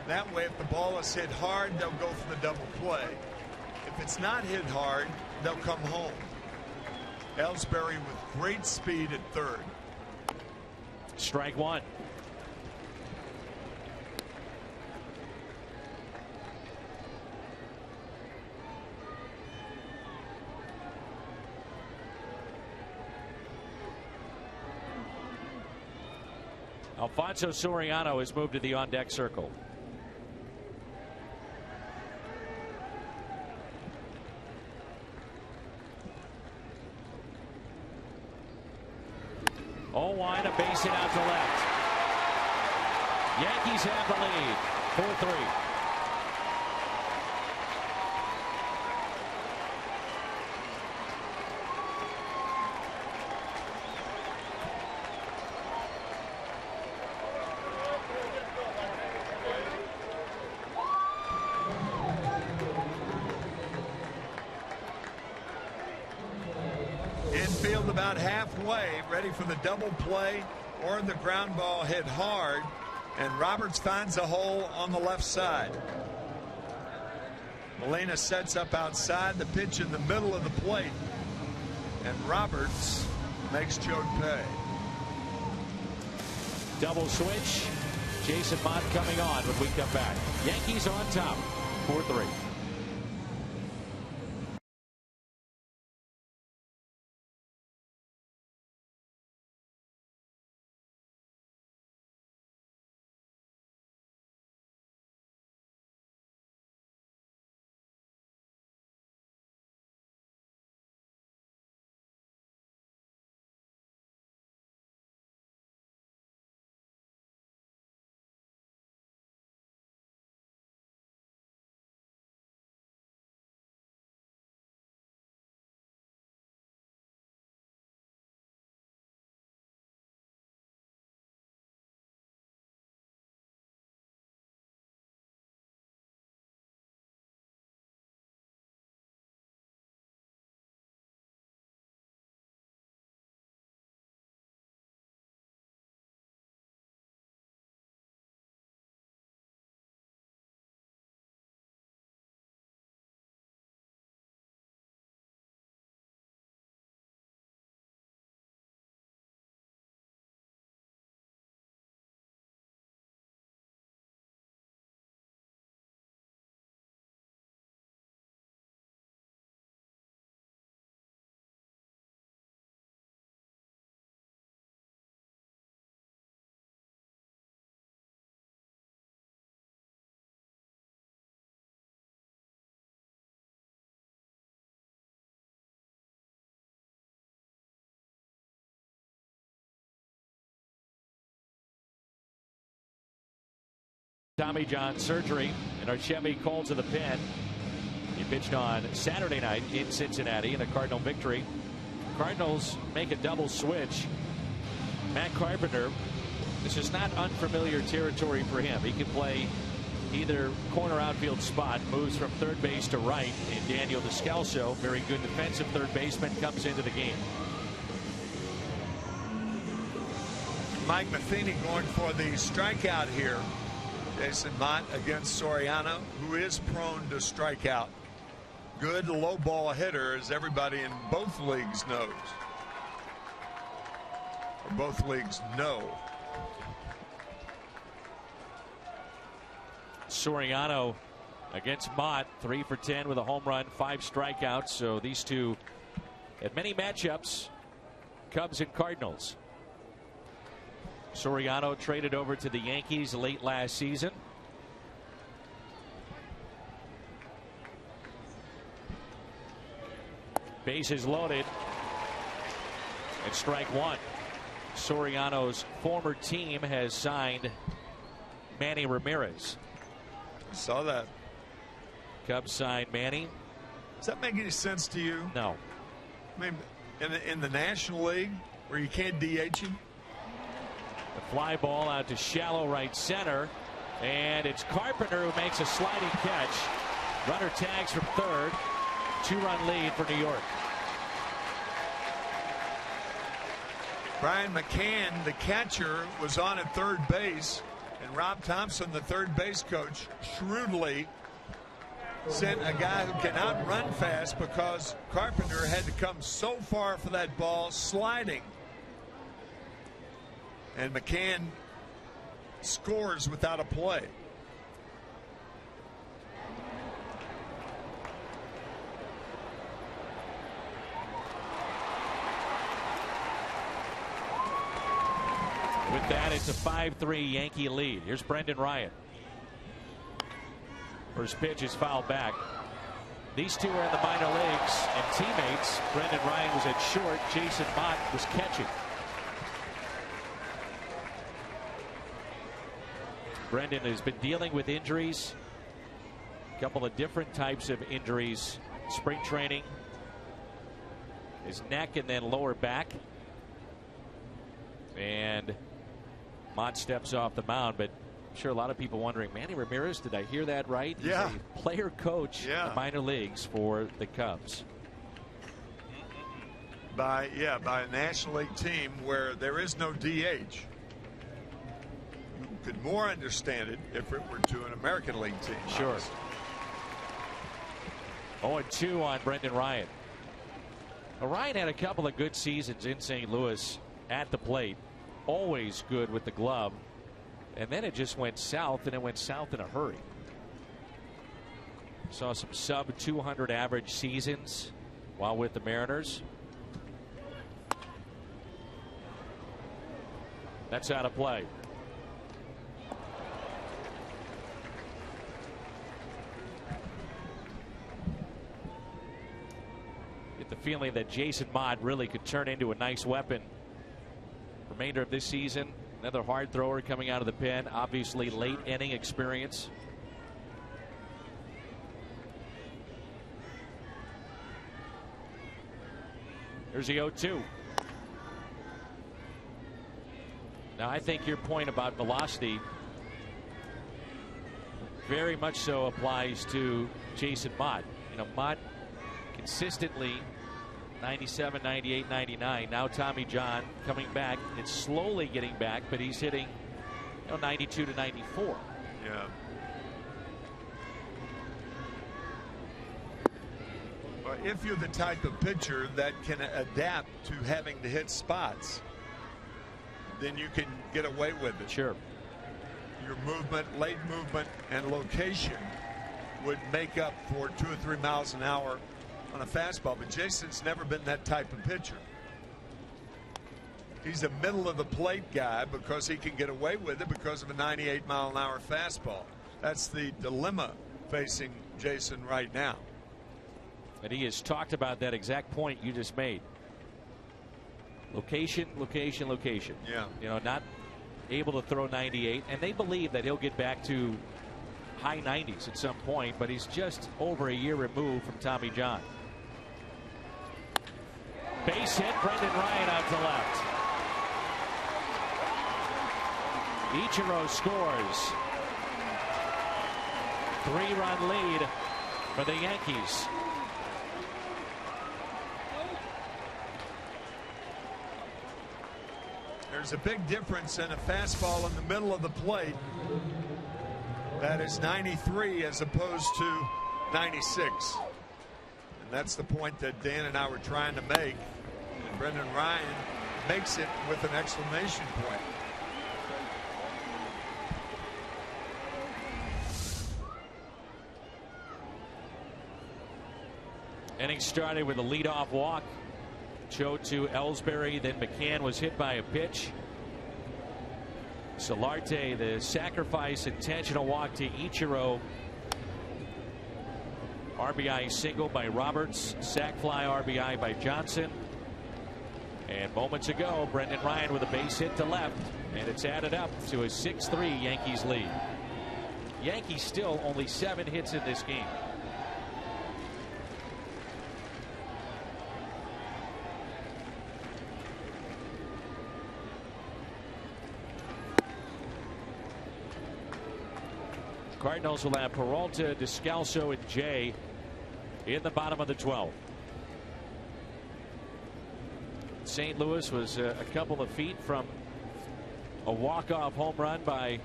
That way, if the ball is hit hard, they'll go for the double play. If it's not hit hard, they'll come home. Ellsbury with great speed at third. Strike 1. Alfonso Soriano has moved to the on-deck circle. Oh, wide, a base hit out to left. Yankees have the lead, 4-3. about halfway, ready for the double play or the ground ball hit hard. And Roberts finds a hole on the left side. Molina sets up outside, the pitch in the middle of the plate. And Roberts makes Joe pay. Double switch. Jason Mott coming on when we come back. Yankees on top, 4-3. Tommy John surgery, and Archemi called to the pen. He pitched on Saturday night in Cincinnati in a Cardinal victory. Cardinals make a double switch. Matt Carpenter, this is not unfamiliar territory for him. He can play either corner outfield spot, moves from third base to right, and Daniel Descalso, very good defensive third baseman, comes into the game. Mike Matheny going for the strikeout here. Jason Mott against Soriano, who is prone to strike out. Good low ball hitter, as everybody in both leagues knows. Or both leagues know. Soriano against Mott, 3 for 10 with a home run, 5 strikeouts. So these two had many matchups, Cubs and Cardinals. Soriano traded over to the Yankees late last season. Bases loaded. And strike one. Soriano's former team has signed Manny Ramirez. I saw that. Cubs signed Manny. Does that make any sense to you? No. I mean, in the National League, where you can't DH him? The fly ball out to shallow right center, and it's Carpenter who makes a sliding catch. Runner tags from third. 2-run lead for New York. Brian McCann, the catcher, was on at third base, and Rob Thompson, the third base coach, shrewdly sent a guy who cannot run fast because Carpenter had to come so far for that ball sliding. And McCann scores without a play. With that, it's a 5-3 Yankee lead. Here's Brendan Ryan. First pitch is fouled back. These two are in the minor leagues and teammates. Brendan Ryan was at short. Jason Mott was catching. Brendan has been dealing with injuries, a couple of different types of injuries. Spring training, his neck and then lower back. And Mott steps off the mound, but I'm sure a lot of people wondering, Manny Ramirez, did I hear that right? Yeah. He's a player coach in the minor leagues for the Cubs. by a National League team where there is no DH. You could more understand it if it were to an American League team. Sure. 0-2 on Brendan Ryan. Well, Ryan had a couple of good seasons in St. Louis at the plate. Always good with the glove. And then it just went south, and it went south in a hurry. Saw some sub 200 average seasons while with the Mariners. That's out of play. Get the feeling that Jason Mott really could turn into a nice weapon. Remainder of this season, another hard thrower coming out of the pen. Obviously late inning experience. Here's the 0-2. Now, I think your point about velocity very much so applies to Jason Mott. You know, Mott consistently 97, 98, 99. Now Tommy John coming back. It's slowly getting back, but he's hitting 92 to 94. Yeah. Well, if you're the type of pitcher that can adapt to having to hit spots, then you can get away with it. Sure. Your movement, late movement, and location would make up for 2 or 3 miles an hour on a fastball. But Jason's never been that type of pitcher. He's a middle of the plate guy because he can get away with it because of a 98-mile-an-hour fastball. That's the dilemma facing Jason right now. And he has talked about that exact point you just made. Location, location, location. Yeah. You know, not able to throw 98, and they believe that he'll get back to high 90s at some point, but he's just over a year removed from Tommy John. Base hit, Brendan Ryan out to left. Ichiro scores. 3-run lead for the Yankees. There's a big difference in a fastball in the middle of the plate that is 93 as opposed to 96. And that's the point that Dan and I were trying to make. And Brendan Ryan makes it with an exclamation point. Inning started with a leadoff walk. Joe to Ellsbury, then McCann was hit by a pitch. Solarte, the sacrifice intentional walk to Ichiro. RBI single by Roberts. Sac fly RBI by Johnson. And moments ago, Brendan Ryan with a base hit to left. And it's added up to a 6-3 Yankees lead. Yankees still only 7 hits in this game. Cardinals will have Peralta, Descalso, and Jay in the bottom of the 12th. St. Louis was a couple of feet from a walk-off home run by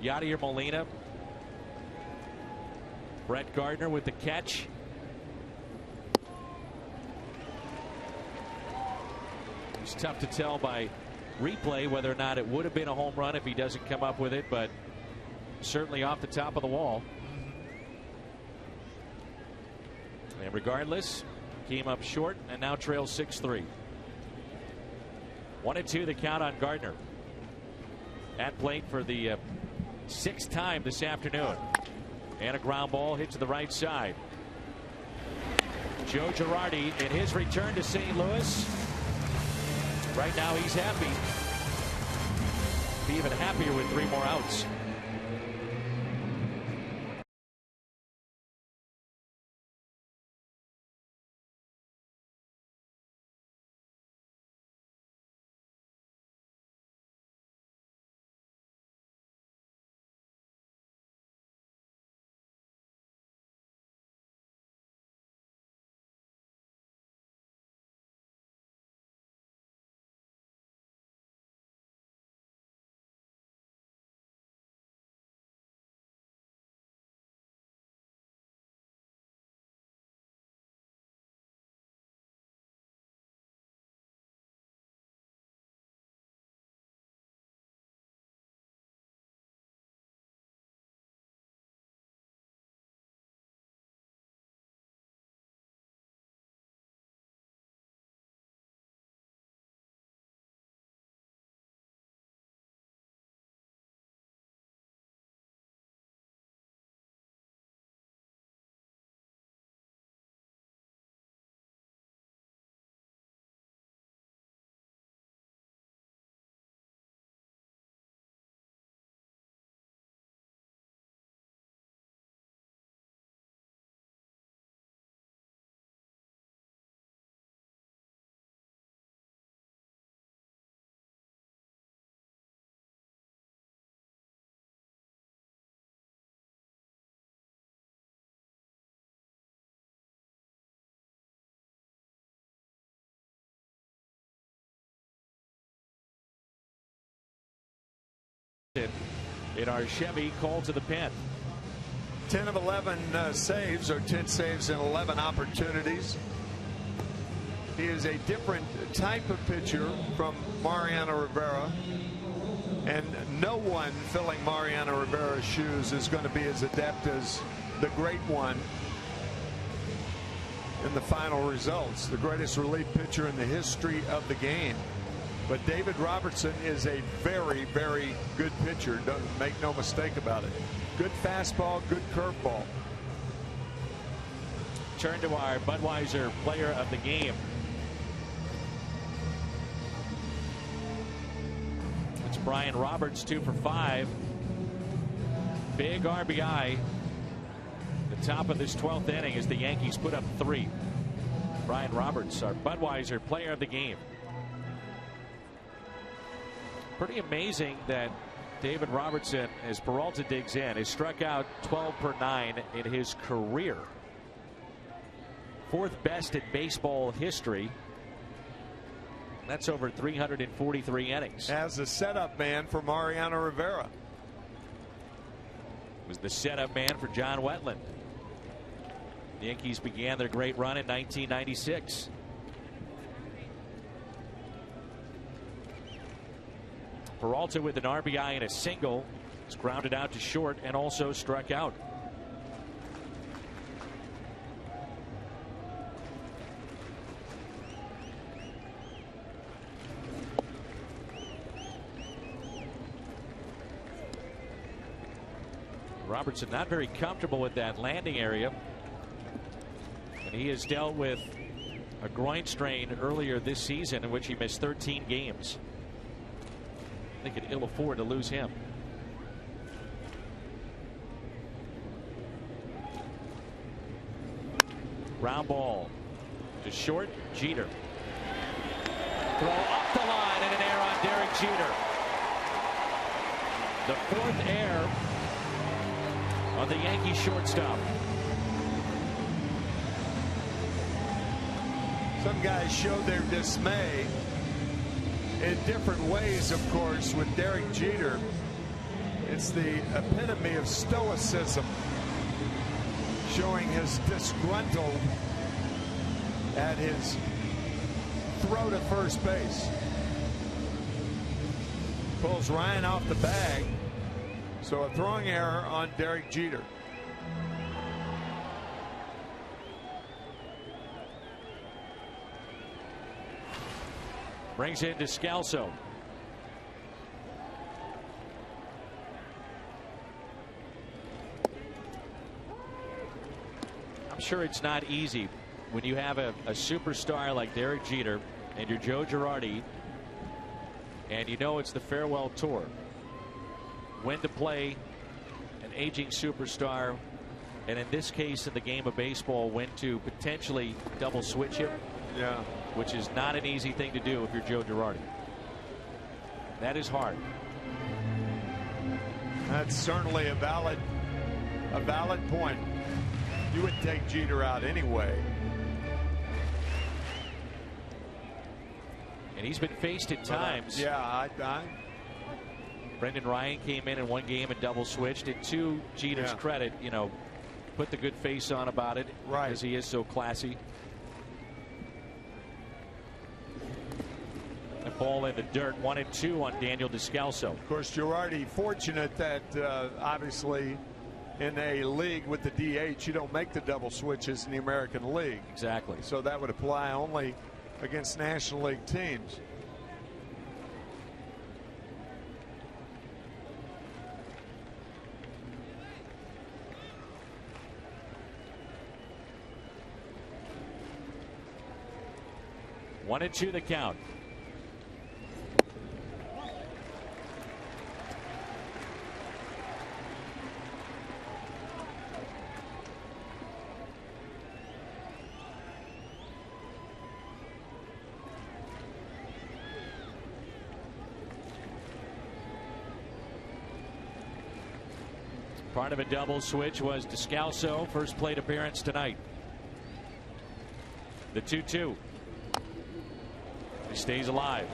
Yadier Molina. Brett Gardner with the catch. It's tough to tell by replay whether or not it would have been a home run if he doesn't come up with it, but certainly off the top of the wall. And regardless, came up short and now trails 6-3. 1-2 the count on Gardner. At plate for the 6th time this afternoon. And a ground ball hit to the right side. Joe Girardi in his return to St. Louis. Right now he's happy. Be even happier with 3 more outs. in our Chevy called to the pen. 10 of 11 saves, or 10 saves in 11 opportunities. He is a different type of pitcher from Mariano Rivera, and no one filling Mariano Rivera's shoes is going to be as adept as the great one in the final results. The greatest relief pitcher in the history of the game. But David Robertson is a very, very good pitcher. Don't make no mistake about it. Good fastball, good curveball. Turn to our Budweiser player of the game. It's Brian Roberts, 2 for 5. Big RBI. The top of this 12th inning as the Yankees put up 3. Brian Roberts, our Budweiser player of the game. Pretty amazing that David Robertson, as Peralta digs in, has struck out 12 per 9 in his career. 4th best in baseball history. That's over 343 innings. As a setup man for Mariano Rivera. Was the setup man for John Wetland. The Yankees began their great run in 1996. Peralta with an RBI and a single. It's grounded out to short and also struck out. Robertson not very comfortable with that landing area. And he has dealt with a groin strain earlier this season in which he missed 13 games. They could ill afford to lose him. Ground ball to short. Jeter. Throw up the line and an error on Derek Jeter. The 4th error on the Yankee shortstop. Some guys showed their dismay in different ways, of course. With Derek Jeter, it's the epitome of stoicism, showing his disgruntled at his throw to first base. Pulls Ryan off the bag, so a throwing error on Derek Jeter. Brings in Descalso. I'm sure it's not easy when you have a superstar like Derek Jeter and you're Joe Girardi, and you know it's the farewell tour. When to play an aging superstar, and in this case, in the game of baseball, when to potentially double switch him. Yeah. Which is not an easy thing to do if you're Joe Girardi. That is hard. That's certainly a valid point. You would take Jeter out anyway. And he's been faced at times. Yeah, Brendan Ryan came in one game and double switched. And to Jeter's credit, you know, put the good face on about it, right, because he is so classy. The ball in the dirt, 1-2 on Daniel Descalso. Of course, Girardi fortunate that obviously in a league with the DH, you don't make the double switches in the American League. Exactly. So that would apply only against National League teams. One and two the count. Part of a double switch was Descalso, first plate appearance tonight. The 2-2. He stays alive.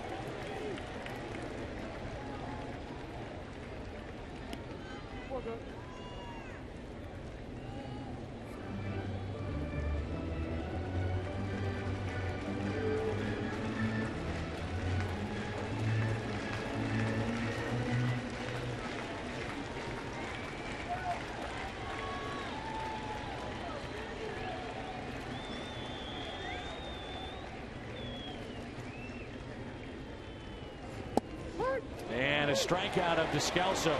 And a strikeout of Descalso.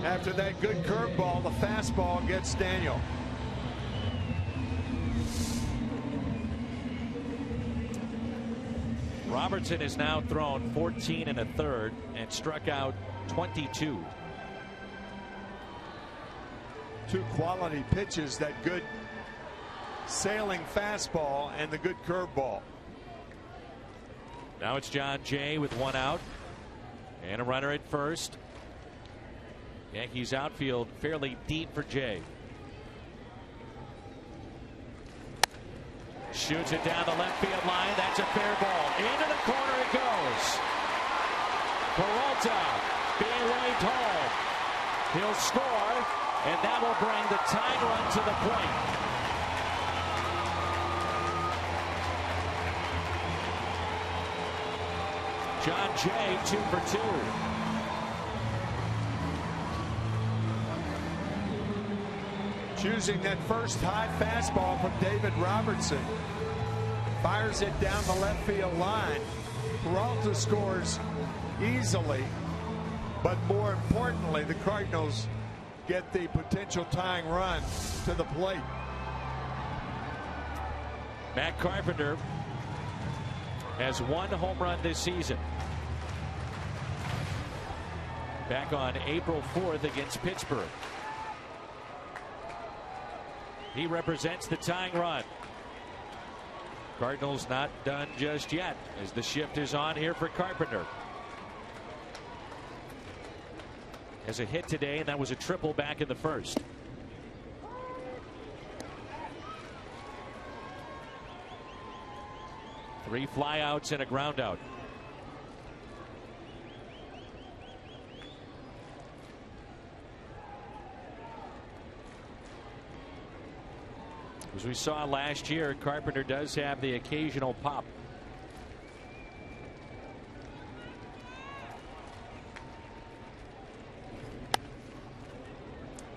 After that good curveball, the fastball gets Daniel. Robertson has now thrown 14 1/3 and struck out 22. Two quality pitches, that good sailing fastball and the good curveball. Now it's John Jay with one out and a runner at first. Yankees outfield fairly deep for Jay. Shoots it down the left field line. That's a fair ball. Into the corner it goes. Peralta being waved home. He'll score, and that will bring the tying run to the plate. John Jay 2 for 2. Choosing that first high fastball from David Robertson. Fires it down the left field line. Peralta scores easily, but more importantly, the Cardinals get the potential tying run to the plate. Matt Carpenter has one home run this season. Back on April 4th against Pittsburgh. He represents the tying run. Cardinals not done just yet as the shift is on here for Carpenter. Has a hit today, and that was a triple back in the first. Three flyouts and a groundout. As we saw last year, Carpenter does have the occasional pop.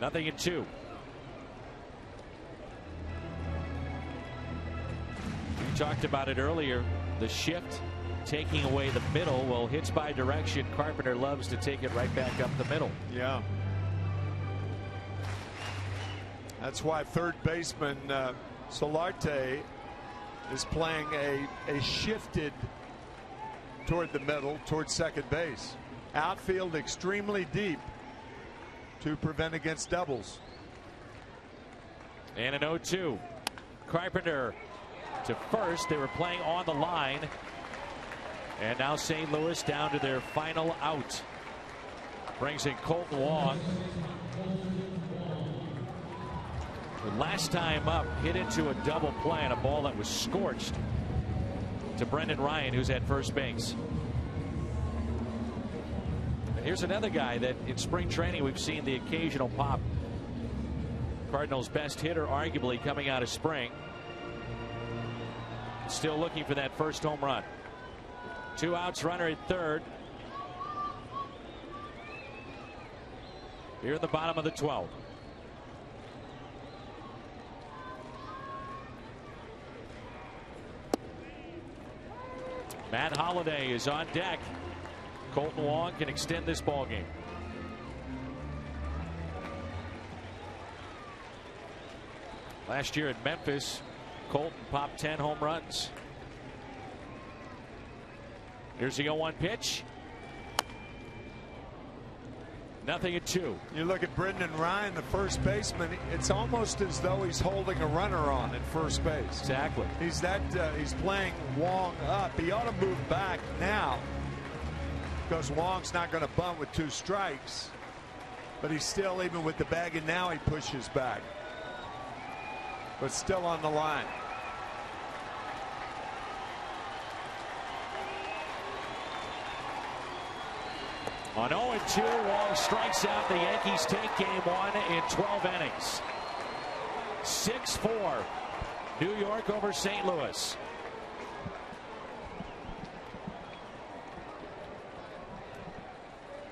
Nothing in 2. We talked about it earlier. The shift taking away the middle. Well, hits by direction. Carpenter loves to take it right back up the middle. Yeah. That's why third baseman Solarte is playing a shifted toward the middle, toward second base. Outfield extremely deep to prevent against doubles. And an 0-2. Carpenter to first. They were playing on the line. And now St. Louis down to their final out. Brings in Colton Wong. Last time up, hit into a double play on a ball that was scorched to Brendan Ryan, who's at first base. And here's another guy that in spring training we've seen the occasional pop. Cardinals' best hitter, arguably, coming out of spring. Still looking for that first home run. 2 outs, runner at third. Here in the bottom of the 12th. Matt Holliday is on deck. Colton Wong can extend this ball game. Last year at Memphis, Colton popped 10 home runs. Here's the 0-1 pitch. Nothing at 2. You look at Brendan Ryan, the first baseman. It's almost as though he's holding a runner on at first base. Exactly. He's playing Wong up. He ought to move back now because Wong's not going to bunt with 2 strikes. But he's still, even with the bag, and now he pushes back. But still on the line. On 0-2, Wong strikes out. The Yankees take game 1 in 12 innings. 6-4. New York over St. Louis.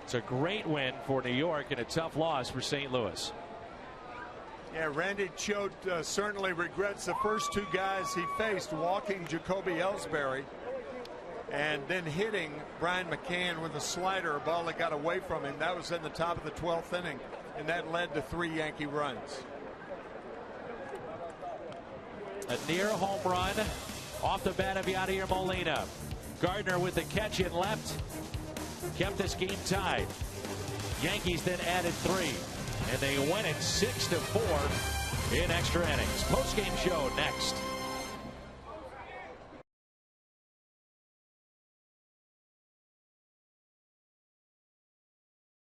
It's a great win for New York and a tough loss for St. Louis. Yeah, Randy Choate certainly regrets the first two guys he faced, walking Jacoby Ellsbury and then hitting Brian McCann with a slider, a ball that got away from him. That was in the top of the 12th inning, and that led to 3 Yankee runs. A near home run off the bat of Yadier Molina. Gardner with the catch in left kept this game tied. Yankees then added 3, and they win it 6-4 in extra innings. Post-game show next.